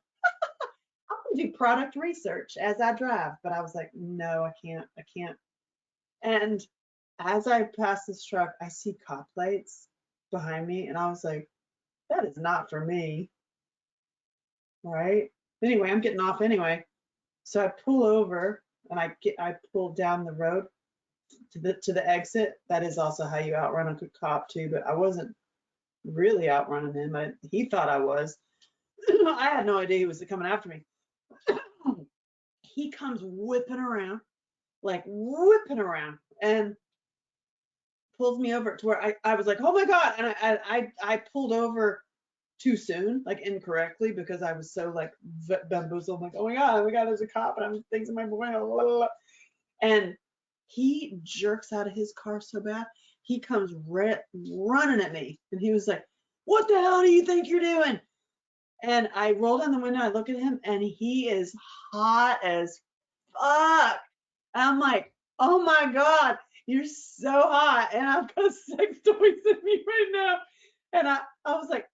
I'm going to do product research as I drive, but I was like, no, I can't. And as I pass this truck, I see cop lights behind me, and I was like, that is not for me, right? Anyway, I'm getting off anyway. So I pull over and I pull down the road to the exit. That is also how you outrun a cop too, but I wasn't really outrunning him. He thought I was. I had no idea he was coming after me. He comes whipping around, and pulls me over to where I was like, oh my God. And I pulled over too soon, like incorrectly, because I was so like bamboozled. I'm like, oh my God, there's a cop and I'm things in my brain. And he jerks out of his car so bad. He comes running at me. And he was like, what the hell do you think you're doing? And I roll down the window, I look at him, and he is hot as fuck. And I'm like, oh my God, you're so hot. And I've got sex toys in me right now. And I was like,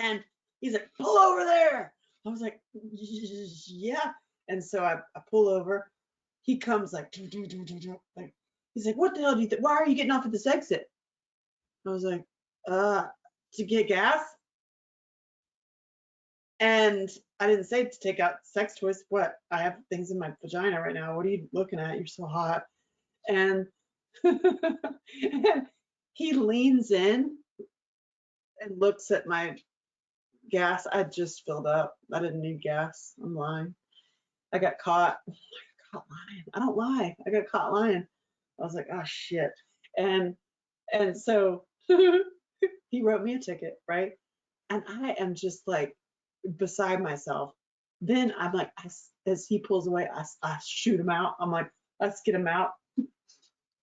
and he's like, pull over there. I was like, yeah. And so I pull over. He comes like, he's like, what the hell do you think? Why are you getting off at this exit? I was like, to get gas. And I didn't say to take out sex toys. What? I have things in my vagina right now. What are you looking at? You're so hot. And, and he leans in and looks at my gas. I just filled up. I didn't need gas. I'm lying. I got caught. I got caught lying. I don't lie. I got caught lying. I was like, oh shit. And so he wrote me a ticket, right? And I am just like beside myself. Then I'm like, as he pulls away, I shoot him out. I'm like, let's get him out.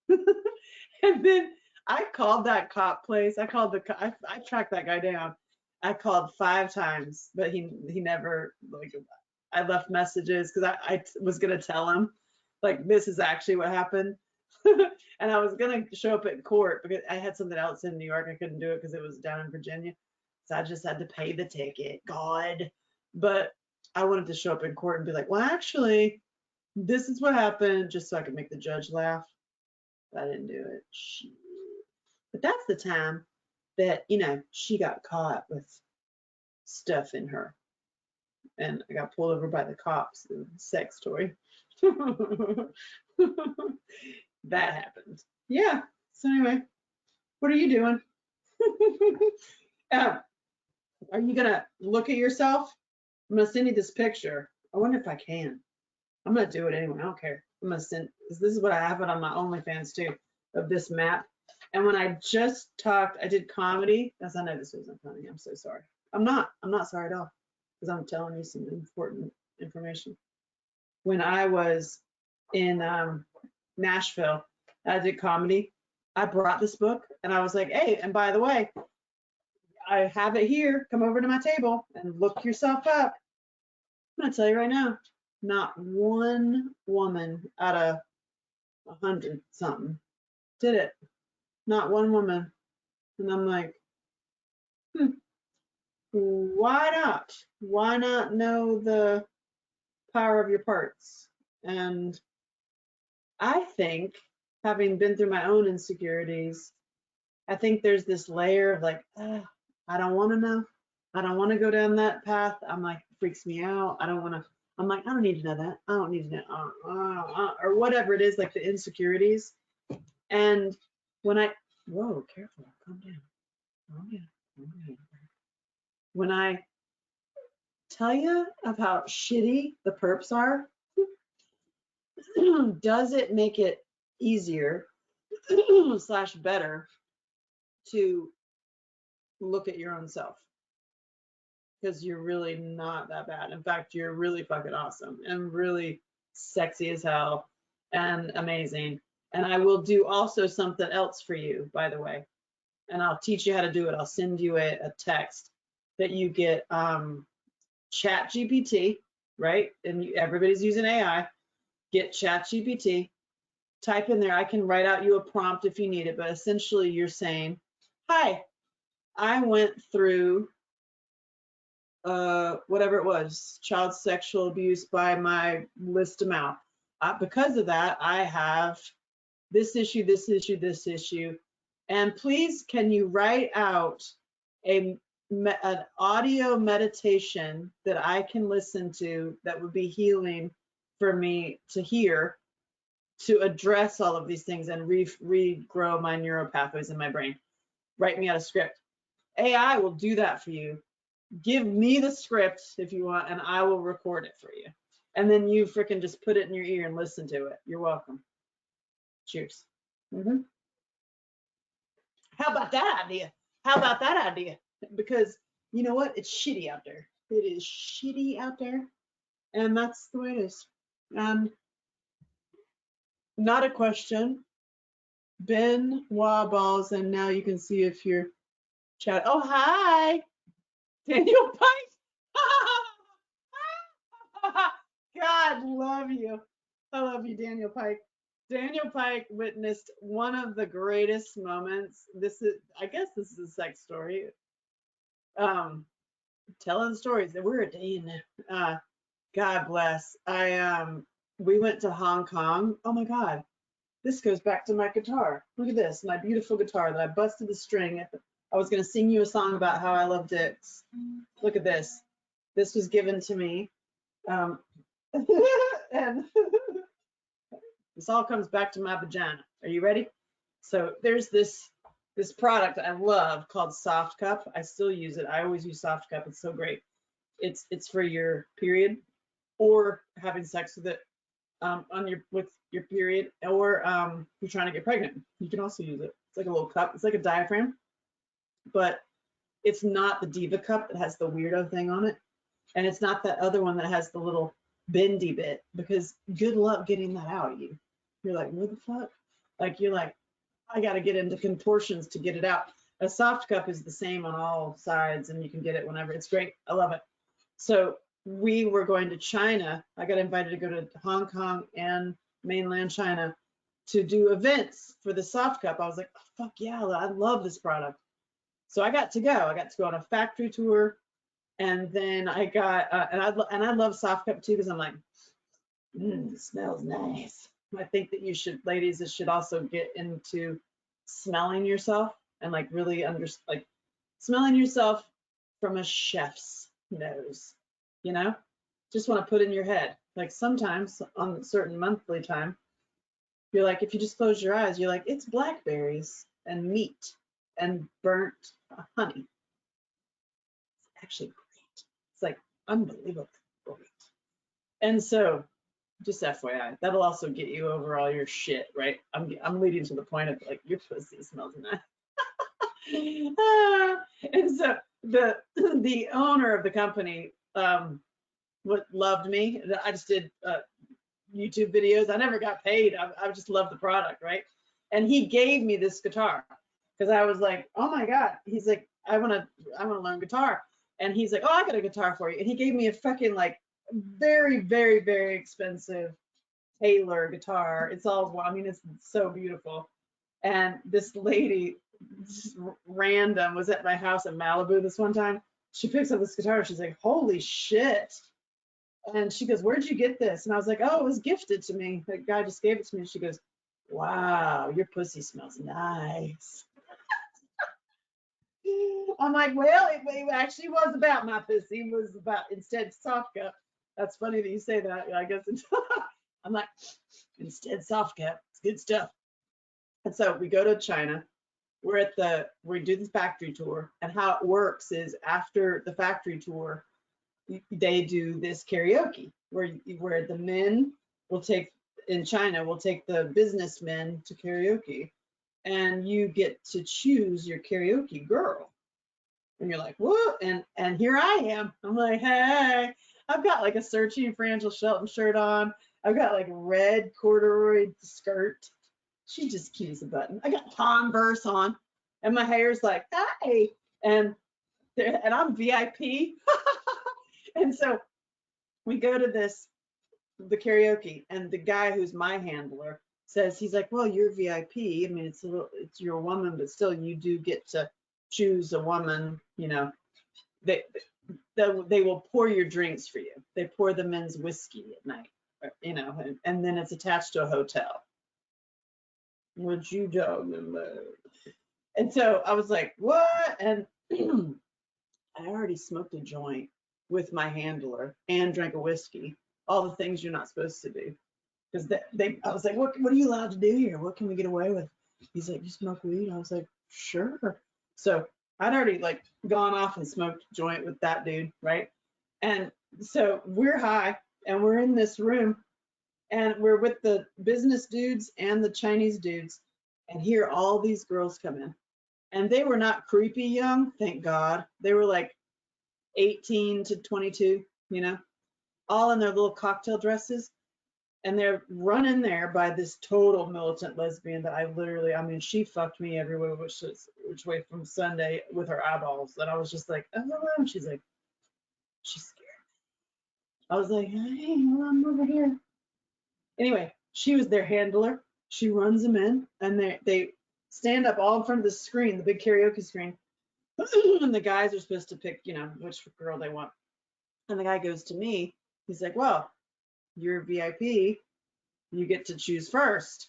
And then I called that cop place. I tracked that guy down. I called 5 times, but he never, like, I left messages because I was gonna tell him like this is actually what happened. And I was gonna show up at court because I had something else in New York. I couldn't do it because it was down in Virginia. So I just had to pay the ticket. God. But I wanted to show up in court and be like, well, actually, this is what happened, just so I could make the judge laugh. But I didn't do it. Shit. But that's the time that, you know, she got caught with stuff in her. And I got pulled over by the cops. It was a sex toy. That happened. Yeah. So anyway, what are you doing? Are you gonna look at yourself? I'm gonna send you this picture. I wonder if I can. I'm gonna do it anyway. I don't care. I'm gonna send. This is what I have it on my OnlyFans too, of this map. And when I just talked, I did comedy. As I know this wasn't funny. I'm so sorry. I'm not sorry at all, because I'm telling you some important information. When I was in Nashville, I did comedy. I brought this book and I was like, hey, and by the way, I have it here. Come over to my table and look yourself up. I'm gonna tell you right now, not one woman out of 100 something did it. Not one woman. And I'm like, why not? Why not know the power of your parts? And I think, having been through my own insecurities, I think there's this layer of like, I don't want to know. I don't want to go down that path. I'm like, it freaks me out. I don't want to. I'm like, I don't need to know that. I don't need to know, or whatever it is, like the insecurities. And when whoa, careful, calm down, calm down, calm down. When I tell you of how shitty the perps are, does it make it easier / better to look at your own self? Because you're really not that bad. In fact, you're really fucking awesome and really sexy as hell and amazing. And I will do also something else for you, by the way. And I'll teach you how to do it. I'll send you a text that you get Chat GPT, right? And everybody's using AI. Get Chat GPT, type in there. I can write out you a prompt if you need it, but essentially you're saying, hi, I went through whatever it was, child sexual abuse by my list amount. Because of that, I have this issue, this issue, this issue. And please, can you write out an audio meditation that I can listen to that would be healing for me to hear, to address all of these things and regrow my neural pathways in my brain. Write me out a script. AI will do that for you. Give me the script if you want, and I will record it for you. And then you freaking just put it in your ear and listen to it. You're welcome. Cheers. How about that idea? How about that idea? Because you know what? It's shitty out there. It is shitty out there. And that's the way it is. Not a question. Ben Waballs, and now you can see if you're chat. Oh, hi, Daniel Pike. God, love you. I love you, Daniel Pike. Daniel Pike witnessed one of the greatest moments. I guess this is a sex story. Telling stories that we're a day in. God bless. We went to Hong Kong. Oh my God. This goes back to my guitar. Look at this, my beautiful guitar that I busted the string. I was going to sing you a song about how I love dicks. Look at this. This was given to me. And this all comes back to my vagina. Are you ready? So there's this product I love called Soft Cup. I still use it. I always use Soft Cup. It's so great. It's for your period or having sex with it with your period, or you're trying to get pregnant. You can also use it. It's like a little cup. It's like a diaphragm, but it's not the Diva cup that has the weirdo thing on it, and it's not that other one that has the little bendy bit, because good luck getting that out of you. You're like, what the fuck? Like, you're like, I got to get into contortions to get it out. A Soft Cup is the same on all sides, and you can get it whenever. It's great. I love it. So we were going to China. I got invited to go to Hong Kong and mainland China to do events for the Soft Cup. I was like, oh, fuck yeah, I love this product. So I got to go. I got to go on a factory tour. And then I got, and I love soft cup too, because I'm like, it smells nice. I think that you should, ladies, it should also get into smelling yourself and like really like smelling yourself from a chef's nose, you know? Just want to put in your head. Like sometimes on certain monthly time, you're like, if you just close your eyes, you're like, it's blackberries and meat and burnt honey. It's actually great. It's like unbelievable great. And so just FYI, that'll also get you over all your shit, right? I'm leading to the point of like, your pussy smells nice. And so the owner of the company what loved me. I just did YouTube videos. I never got paid. I just loved the product, right? And he gave me this guitar because I was like, oh my God. He's like, I wanna learn guitar. And he's like, oh, I got a guitar for you. And he gave me a fucking like very, very, very expensive Taylor guitar. It's all, I mean, it's so beautiful. And this lady, just random, was at my house in Malibu this one time. She picks up this guitar. She's like, holy shit. And she goes, where'd you get this? And I was like, oh, it was gifted to me. The guy just gave it to me. And she goes, wow, your pussy smells nice. I'm like, well, it actually was about my pussy. It was about instead soft cup. That's funny that you say that. I guess it's I'm like, instead soft cup. It's good stuff. And so we go to China. We do this factory tour. And how it works is after the factory tour, they do this karaoke where the men will take, in China, will take the businessmen to karaoke, and you get to choose your karaoke girl. And you're like, what? And here I am. I'm like, hey, I've got like a Searching for Angel Shelton shirt on. I've got like a red corduroy skirt. She just keys a button. I got Converse on, and my hair's like, hey, and I'm VIP. And so we go to the karaoke, and the guy who's my handler says, he's like, well, you're VIP. I mean, it's your woman, but still you do get to choose a woman, you know. They will pour your drinks for you. They pour the men's whiskey at night, you know, and then it's attached to a hotel. What you talking about? And so I was like, what? And I already smoked a joint with my handler and drank a whiskey, all the things you're not supposed to do. Because I was like, what are you allowed to do here? What can we get away with? He's like, you smoke weed? I was like, sure. So I'd already like gone off and smoked a joint with that dude, right? And so we're high and we're in this room and we're with the business dudes and the Chinese dudes. And here all these girls come in. And they were not creepy young, thank God. They were like 18 to 22, you know, all in their little cocktail dresses. And they're running there by this total militant lesbian that I mean, she fucked me everywhere, which way from Sunday with her eyeballs. And I was just like, oh, and she's like, she's scared. I was like, hey, I'm over here. Anyway, she was their handler. She runs them in, and they stand up all in front of the screen, the big karaoke screen. And the guys are supposed to pick, you know, which girl they want. And the guy goes to me. He's like, well, you're VIP. You get to choose first.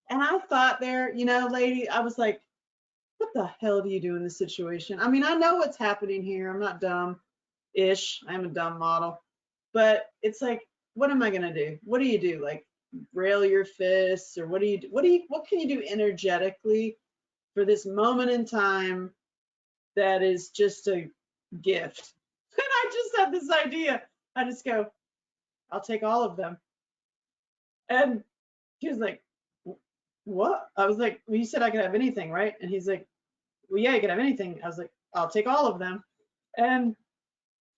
And I thought there, you know, lady, I was like, what the hell do you do in this situation? I mean, I know what's happening here. I'm not dumb-ish. I'm a dumb model. But it's like, what am I going to do? What do you do? Like, rail your fists? Or what do you do? What can you do energetically for this moment in time that is just a gift? And I just had this idea. I just go, I'll take all of them. And he was like, what? I was like, well, you said I could have anything, right? And he's like, well, yeah, you could have anything. I was like, I'll take all of them. And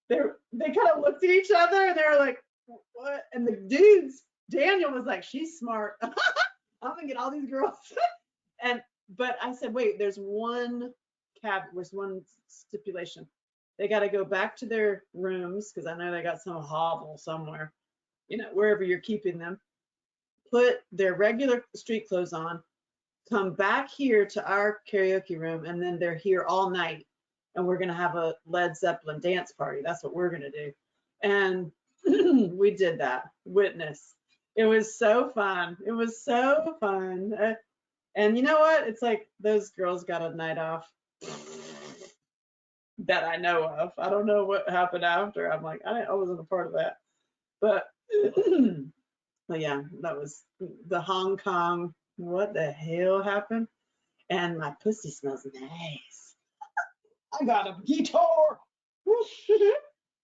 they kind of looked at each other and they were like, what? And the dudes, Daniel was like, she's smart. I'm gonna get all these girls. But I said, wait, there's one stipulation. They got to go back to their rooms, because I know they got some hovel somewhere, you know, wherever you're keeping them. Put their regular street clothes on, come back here to our karaoke room, and then they're here all night. and we're going to have a Led Zeppelin dance party. That's what we're going to do. And we did that. Witness. It was so fun. It was so fun. And you know what? It's like those girls got a night off that I know of. I don't know what happened after. I'm like, I wasn't a part of that. But, but yeah, that was the Hong Kong. What the hell happened? And my pussy smells nice. I got a guitar.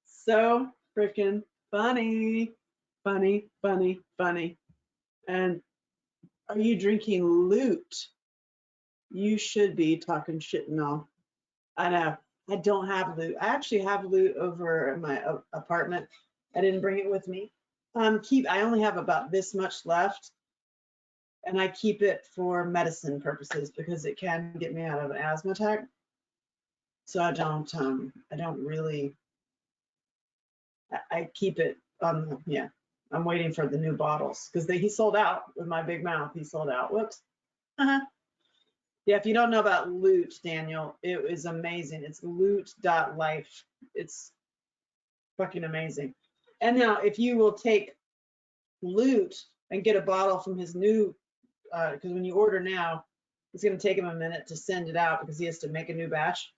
So freaking funny. Funny, funny, funny. And are you drinking loot? You should be talking shit and all. I know. I don't have loot. I actually have loot over in my apartment. I didn't bring it with me. I only have about this much left, and I keep it for medicine purposes because it can get me out of an asthma attack. So I don't really. I keep it on. Yeah, I'm waiting for the new bottles because he sold out with my big mouth. He sold out. Whoops. Yeah, if you don't know about Loot, Daniel, it is amazing. It's loot.life. It's fucking amazing. And now, if you will take Loot and get a bottle from his new, because when you order now, it's going to take him a minute to send it out because he has to make a new batch.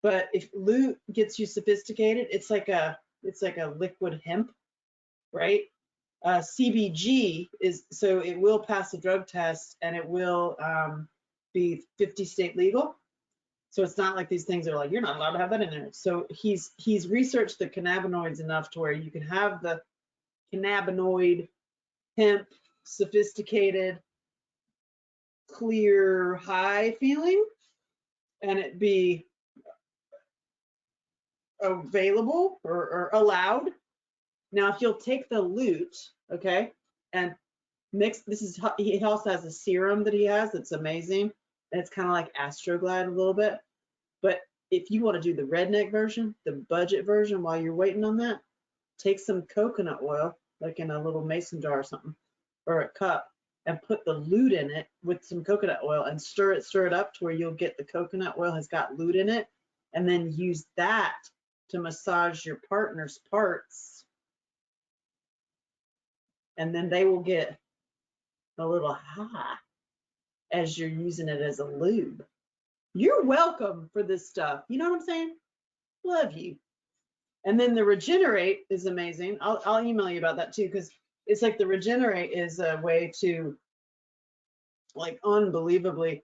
But if Loot gets you sophisticated, it's like a liquid hemp, right? CBG is, so it will pass a drug test and it will be 50 state legal. So it's not like these things are like, you're not allowed to have that in there. So he's researched the cannabinoids enough to where you can have the cannabinoid hemp, sophisticated, clear, high feeling, and it be available or allowed. Now, if you'll take the Loot, okay, and mix, he also has a serum that he has that's amazing. And it's kind of like Astroglide a little bit. But if you want to do the Redneck version, the budget version, while you're waiting on that, take some coconut oil, like in a little mason jar or something, or a cup, and put the Loot in it with some coconut oil and stir it up to where you'll get the coconut oil has got Loot in it, and then use that to massage your partner's parts. And then they will get a little high as you're using it as a lube. You're welcome for this stuff. You know what I'm saying? Love you. And then the Regenerate is amazing. I'll email you about that too, because it's like the Regenerate is a way to like unbelievably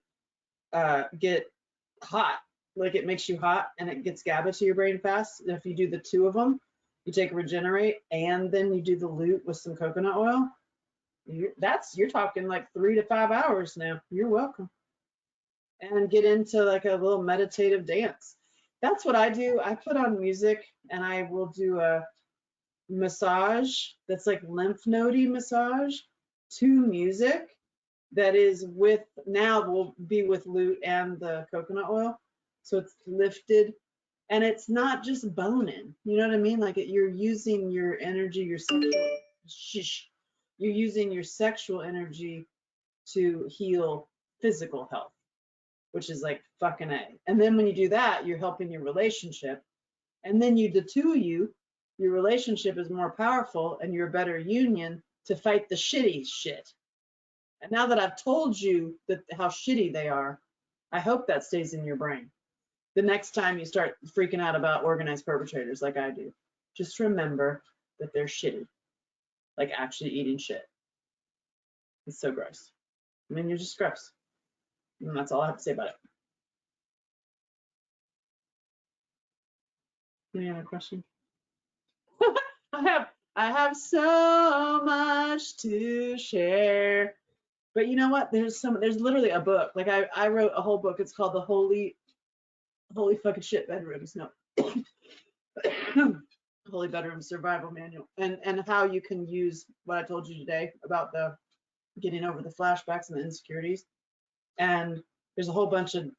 get hot. Like it makes you hot and it gets GABA to your brain fast. And if you do the two of them, you take Regenerate and then you do the Loot with some coconut oil. You're talking like 3 to 5 hours now. You're welcome. And get into like a little meditative dance. That's what I do. I put on music and I will do a massage that's like lymph nodey massage to music that is with, now will be with Loot and the coconut oil. So it's lifted and it's not just boning. You know what I mean? Like you're using your energy, your sexual, you're using your sexual energy to heal physical health, which is like fucking A. And then when you do that, you're helping your relationship. And then the two of you, your relationship is more powerful and you're a better union to fight the shitty shit. And now that I've told you that how shitty they are, I hope that stays in your brain. The next time you start freaking out about organized perpetrators like I do, just remember that they're shitty, like actually eating shit. It's so gross. I mean, you're just gross. And that's all I have to say about it. Any other question? I have so much to share. But you know what? There's literally a book. Like I wrote a whole book. It's called the Holy fucking shit bedrooms. No. Holy Bedroom Survival Manual. And how you can use what I told you today about the getting over the flashbacks and the insecurities. And there's a whole bunch of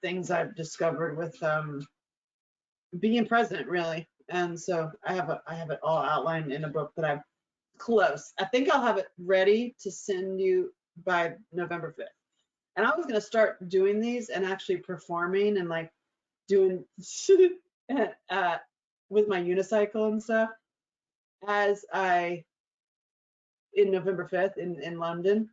things I've discovered with being present, really. And so I have it all outlined in a book that I'm close. I think I'll have it ready to send you by November 5th. And I was going to start doing these and actually performing and like doing with my unicycle and stuff in November 5th in London.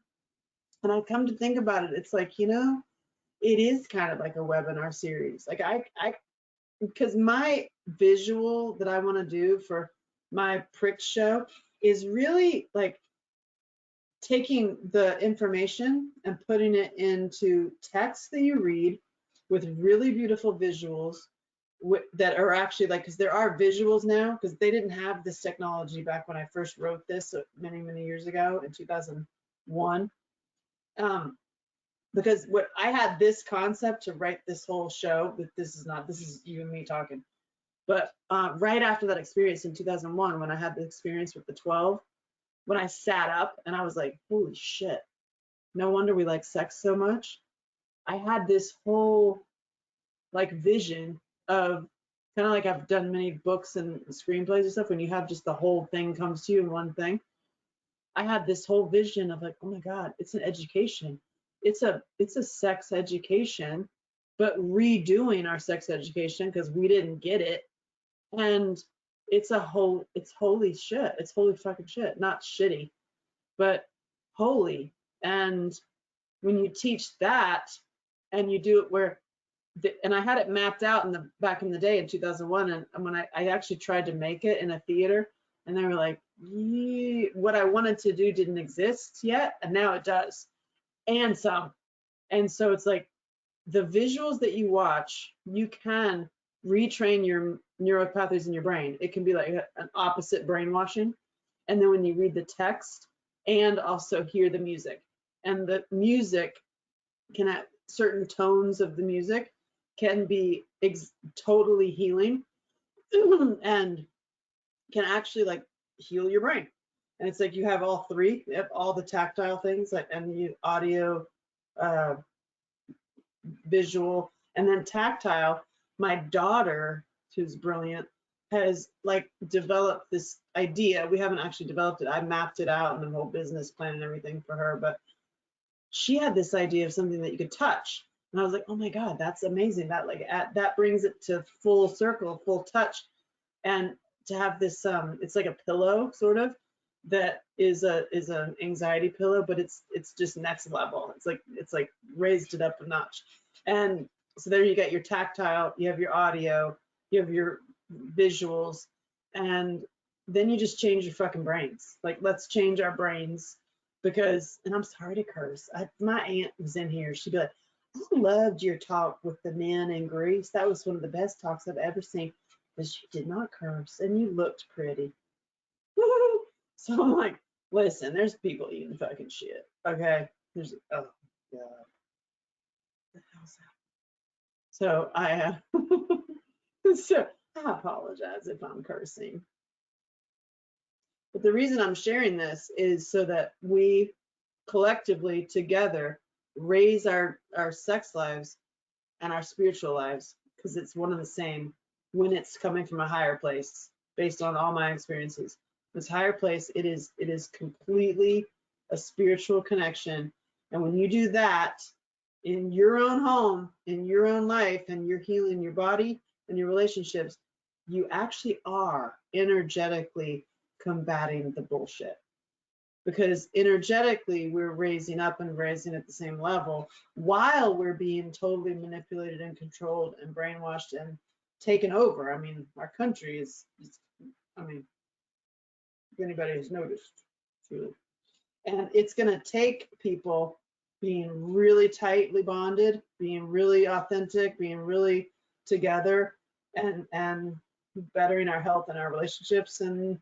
And I come to think about it, it's like, it is kind of like a webinar series. Like because my visual that I want to do for my prick show is really like taking the information and putting it into text that you read with really beautiful visuals that are actually like, because there are visuals now, because they didn't have this technology back when I first wrote this many, many years ago in 2001. Because what I had this concept to write this whole show, but this is you and me talking. But right after that experience in 2001, when I had the experience with the 12, when I sat up and I was like, holy shit, no wonder we like sex so much. I had this whole like vision of kind of like I've done many books and screenplays and stuff, when you have just the whole thing comes to you in one thing. I had this whole vision of like, oh my God, it's an education. It's a sex education, but redoing our sex education because we didn't get it. And it's holy shit. It's holy fucking shit. Not shitty, but holy. And when you teach that and you do it where, and I had it mapped out back in the day in 2001, and when I actually tried to make it in a theater, and they were like, what I wanted to do didn't exist yet, and now it does, and some. And so it's like the visuals that you watch, you can retrain your neural pathways in your brain. It can be like an opposite brainwashing. And then when you read the text and also hear the music, and the music can have certain tones of the music can be totally healing and can actually like heal your brain. And it's like you have all three, you have all the tactile things, like, and the audio, visual, and then tactile. My daughter, who's brilliant, has like developed this idea. We haven't actually developed it. I mapped it out and the whole business plan and everything for her, but she had this idea of something that you could touch. And I was like, oh my God, that's amazing. That brings it to full circle, full touch. And to have this, it's like a pillow sort of, that is an anxiety pillow, but it's just next level. It's like raised it up a notch. And so there you get your tactile, you have your audio, you have your visuals, and then you just change your fucking brains. Like, let's change our brains. Because, and I'm sorry to curse, my aunt was in here, she'd be like, I loved your talk with the men in Greece. That was one of the best talks I've ever seen. But she did not curse, and you looked pretty. So I'm like, listen, there's people eating fucking shit, okay? There's, oh God, what the hell's that? So so I apologize if I'm cursing. But the reason I'm sharing this is so that we collectively together raise our sex lives and our spiritual lives, because it's one and the same when it's coming from a higher place. Based on all my experiences, this higher place, it is completely a spiritual connection. And when you do that in your own home, in your own life, and you're healing your body and your relationships, you actually are energetically combating the bullshit. Because energetically, we're raising up and raising at the same level while we're being totally manipulated and controlled and brainwashed and taken over. I mean, our country is I mean, if anybody has noticed, truly. And it's going to take people being really tightly bonded, being really authentic, being really together, and bettering our health and our relationships and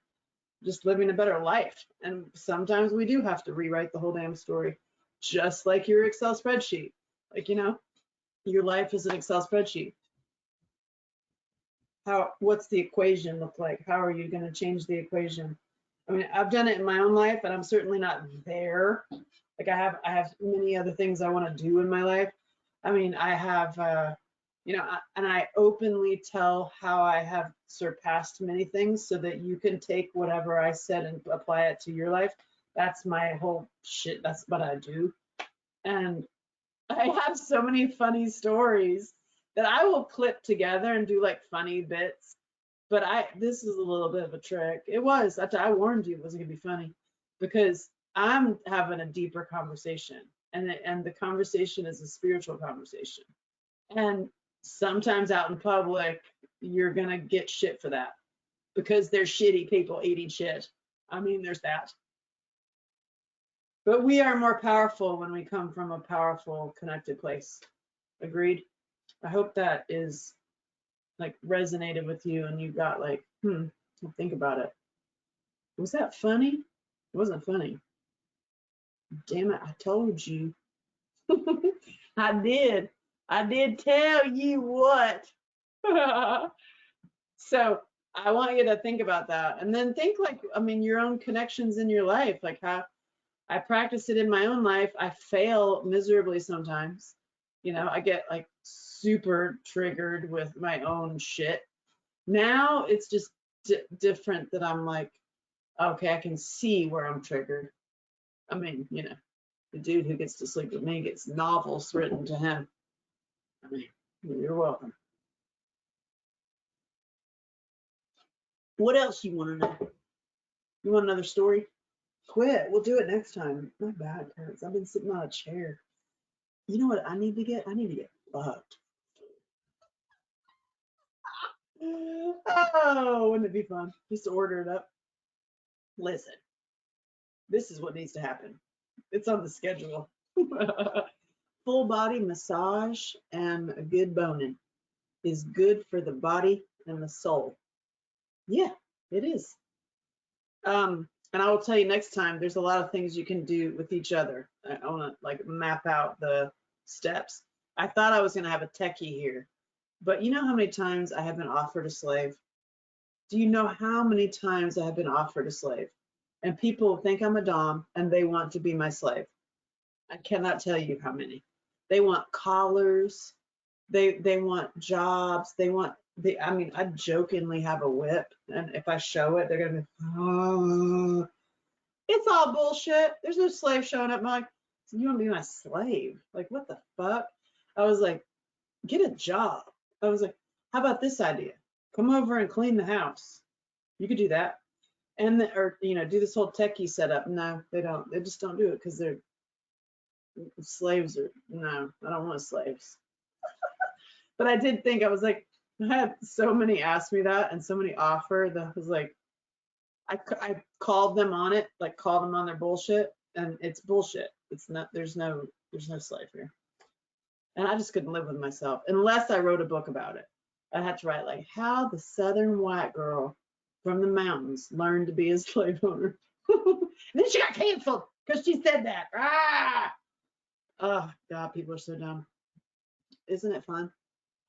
just living a better life. And sometimes we do have to rewrite the whole damn story, just like your Excel spreadsheet. Like, your life is an Excel spreadsheet. What's the equation look like? How are you going to change the equation? I mean, I've done it in my own life, and I'm certainly not there. Like, I have many other things I want to do in my life. I mean, I have, and I openly tell how I have surpassed many things so that you can take whatever I said and apply it to your life. That's my whole shit. That's what I do. And I have so many funny stories that I will clip together and do like funny bits. But this is a little bit of a trick. It was. I warned you it wasn't gonna be funny because I'm having a deeper conversation, and the conversation is a spiritual conversation. And sometimes out in public, you're gonna get shit for that because there's shitty people eating shit. I mean, there's that. But we are more powerful when we come from a powerful, connected place. Agreed? I hope that is like resonated with you and you got like, think about it. Was that funny? It wasn't funny. Damn it, I told you. I did. I did tell you what. So I want you to think about that. And then think like, I mean, your own connections in your life, like how I practice it in my own life. I fail miserably sometimes. You know, I get like super triggered with my own shit. Now it's just different that I'm like, okay, I can see where I'm triggered. I mean, you know, the dude who gets to sleep with me gets novels written to him. I mean, you're welcome. What else you want to know? You want another story? Quit. We'll do it next time. My back hurts. I've been sitting on a chair. You know what I need to get? I need to get fucked. Oh, wouldn't it be fun? Just to order it up. Listen, this is what needs to happen. It's on the schedule. Full body massage and a good boning is good for the body and the soul. Yeah, it is. And I will tell you next time, there's a lot of things you can do with each other. I want to like map out the steps. I thought I was going to have a techie here, but you know how many times I have been offered a slave? Do you know how many times I have been offered a slave? And people think I'm a dom and they want to be my slave. I cannot tell you how many. They want collars. They want jobs. I mean, I jokingly have a whip, and if I show it, they're gonna be, oh. It's all bullshit. There's no slave showing up. I'm like, you want to be my slave? Like, what the fuck? I was like, get a job. I was like, how about this idea? Come over and clean the house. You could do that. Or, you know, do this whole techie setup. No, they don't. They just don't do it because they're slaves. No, I don't want slaves. But I did think, I was like, I had so many ask me that and so many offer that was like, I called them on it, like called them on their bullshit, and it's bullshit. It's not, there's no slave here. And I just couldn't live with myself unless I wrote a book about it. I had to write like how the Southern white girl from the mountains learned to be a slave owner. Then she got canceled because she said that. Ah! Oh God, people are so dumb. Isn't it fun?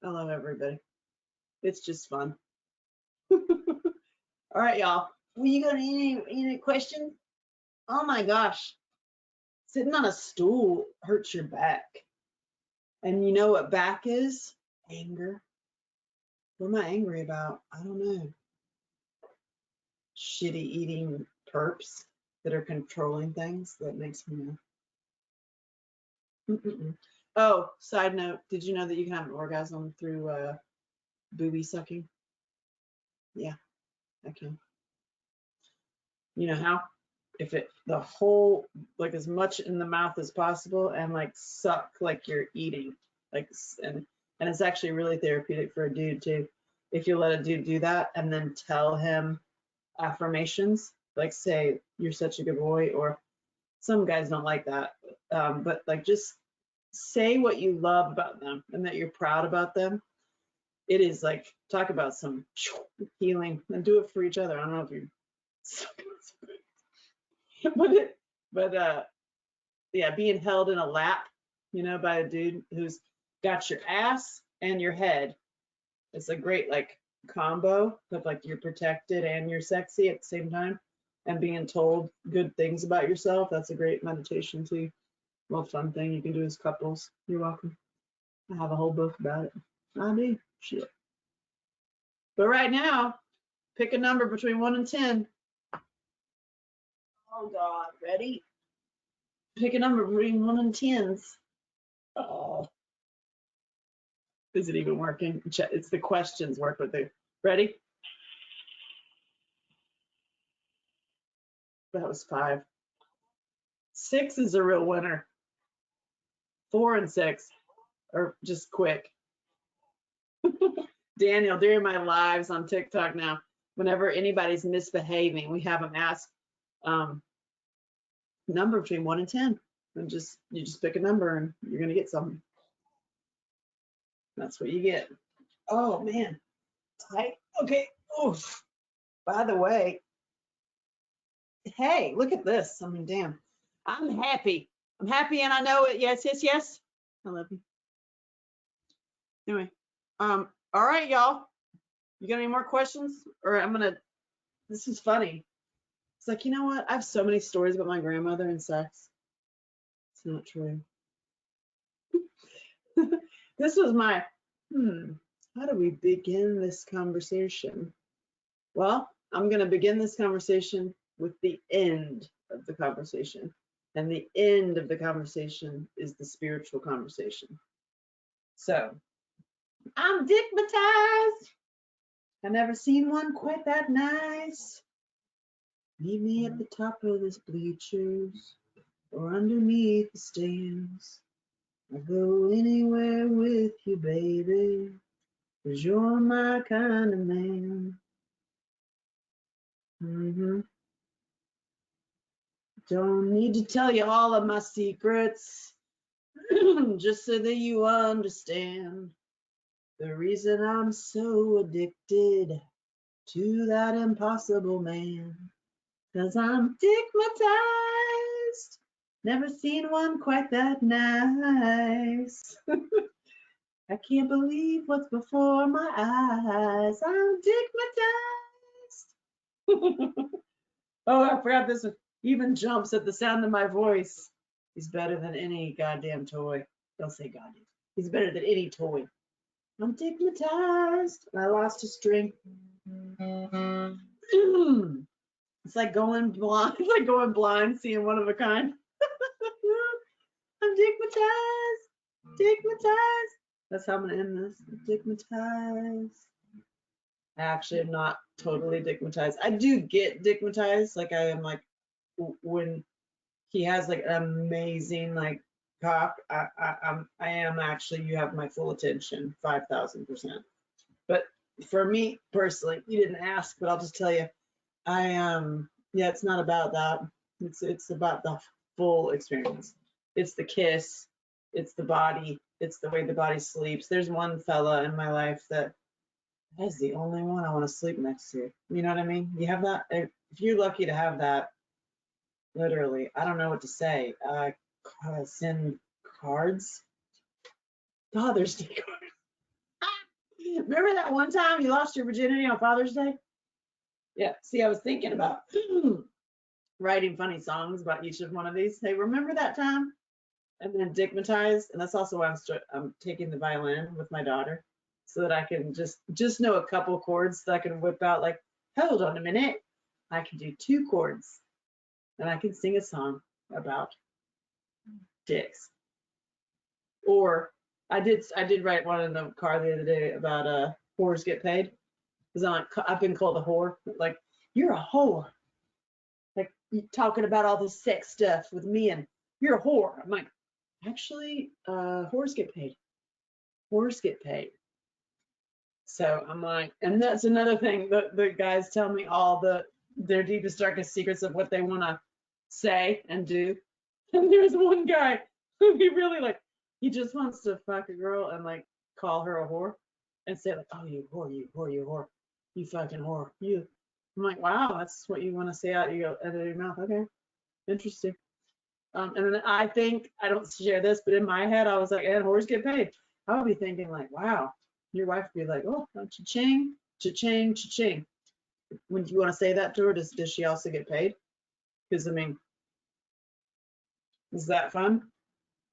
I love everybody. It's just fun. All right, y'all. Well, you got any questions? Oh my gosh. Sitting on a stool hurts your back. And you know what back is? Anger. What am I angry about? I don't know. Shitty eating perps that are controlling things. That makes me know. Oh, side note, did you know that you can have an orgasm through booby sucking? Yeah, I can. You know how? If the whole, like as much in the mouth as possible and like suck like you're eating. Like, and it's actually really therapeutic for a dude too. If you let a dude do that and then tell him affirmations, like say, you're such a good boy, or some guys don't like that. But like just say what you love about them and that you're proud about them. It is like, talk about some healing, and do it for each other. I don't know if you but yeah, being held in a lap, you know, by a dude who's got your ass and your head. It's a great like combo of like you're protected and you're sexy at the same time, and being told good things about yourself. That's a great meditation too. Well, fun thing you can do as couples. You're welcome. I have a whole book about it. I do. Shit. But right now, pick a number between 1 and 10. Oh God, ready? Pick a number between 1 and 10s. Oh. Is it even working? It's the questions work with it. Ready? That was 5. 6 is a real winner. 4 and 6 are just quick. Daniel, during my lives on TikTok now, whenever anybody's misbehaving, we have them ask number between 1 and 10, and you just pick a number and you're gonna get something. That's what you get. Oh man, tight. Okay. Oof. By the way, hey, look at this. I mean, damn. I'm happy. I'm happy, and I know it. Yes, yes, yes. I love you. Anyway, all right, y'all. You got any more questions? Or this is funny. It's like, you know what? I have so many stories about my grandmother and sex. It's not true. This was my, how do we begin this conversation? Well, I'm going to begin this conversation with the end of the conversation. And the end of the conversation is the spiritual conversation. So, I'm dickmatized. I've never seen one quite that nice. Meet me at the top of the bleachers or underneath the stands. I'll go anywhere with you, baby, 'cause you're my kind of man. Don't need to tell you all of my secrets, just so that you understand the reason I'm so addicted to that impossible man. 'Cause I'm dickmatized, never seen one quite that nice. I can't believe what's before my eyes. I'm dickmatized. Oh, I forgot this one. Even jumps at the sound of my voice. He's better than any goddamn toy. Don't say goddamn. He's better than any toy. I'm dickmatized. I lost a string. It's like going blind. It's like going blind, seeing one of a kind. I'm dickmatized. Dickmatized. That's how I'm gonna end this. Dickmatized. I actually am not totally dickmatized. I do get dickmatized. Like I am like when he has like an amazing like cock. I am actually, you have my full attention, 5,000%. But for me personally, you didn't ask, but I'll just tell you, yeah, it's not about that. It's about the full experience. It's the kiss, it's the body, it's the way the body sleeps. There's one fella in my life that is the only one I want to sleep next to. You know what I mean? You have that. If you're lucky to have that, literally, I don't know what to say. Send cards. Father's Day cards. Remember that one time you lost your virginity on Father's Day? Yeah. See, I was thinking about writing funny songs about each of one of these. Hey, remember that time? And then dickmatized, and that's also why I'm taking the violin with my daughter, so that I can just know a couple chords that I can whip out. Like, hold on a minute, I can do 2 chords, and I can sing a song about dicks. Or I did write one in the car the other day about whores get paid, because I've been called a whore. Like, you're a whore. Like, you talking about all this sex stuff with me, and you're a whore. I'm like, actually, whores get paid. Whores get paid. So I'm like, and that's another thing. The guys tell me all their deepest, darkest secrets of what they want to say and do. And there's one guy who he really like, he just wants to fuck a girl and like call her a whore and say like, oh, you whore, you whore, you whore, you fucking whore, you. I'm like, wow, that's what you want to say out of your mouth. Okay, interesting. And then I think, I don't share this, but in my head, I was like, and whores get paid. I would be thinking like, wow, your wife would be like, oh, cha-ching, cha-ching, cha-ching. When you want to say that to her, does she also get paid? Because, I mean, is that fun?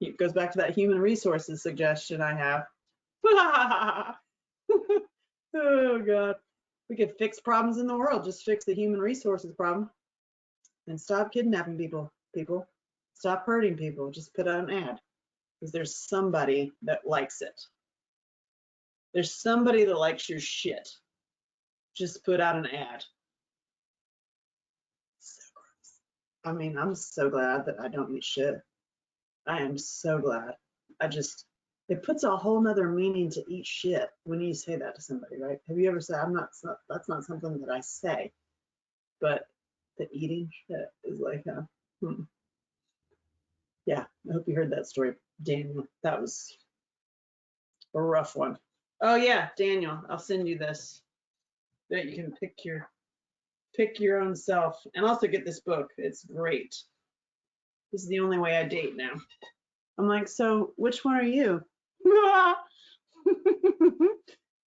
It goes back to that human resources suggestion I have. Oh, God. We could fix problems in the world. Just fix the human resources problem. And stop kidnapping people. Stop hurting people. Just put out an ad. Because there's somebody that likes it. There's somebody that likes your shit. Just put out an ad. So gross. I mean, I'm so glad that I don't eat shit. I am so glad. It puts a whole nother meaning to eat shit when you say that to somebody, right? Have you ever said, that's not something that I say, but the eating shit is like, yeah, I hope you heard that story, Daniel. That was a rough one. Oh yeah, Daniel, I'll send you this that you can pick your own self, and also get this book. It's great. This is the only way I date now. I'm like, so which one are you?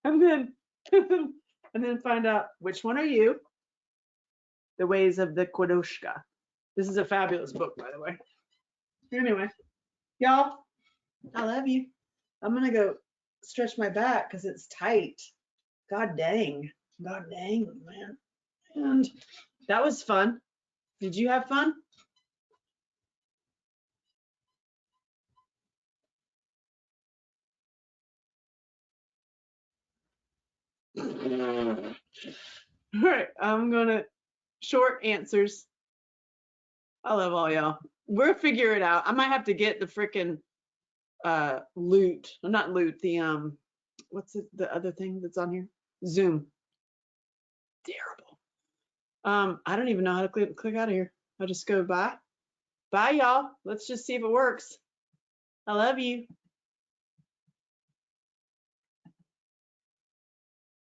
and then find out which one are you? The Ways of the Kwadoshka. This is a fabulous book, by the way. Anyway, y'all, I love you. I'm gonna go stretch my back because it's tight. God dang, man. And that was fun. Did you have fun? All right, I'm gonna short answers. I love all y'all. We'll figure it out. I might have to get the freaking loot. Not loot, the what's the other thing that's on here? Zoom. Terrible. I don't even know how to click out of here. I'll just go bye. Bye, y'all. Let's just see if it works. I love you.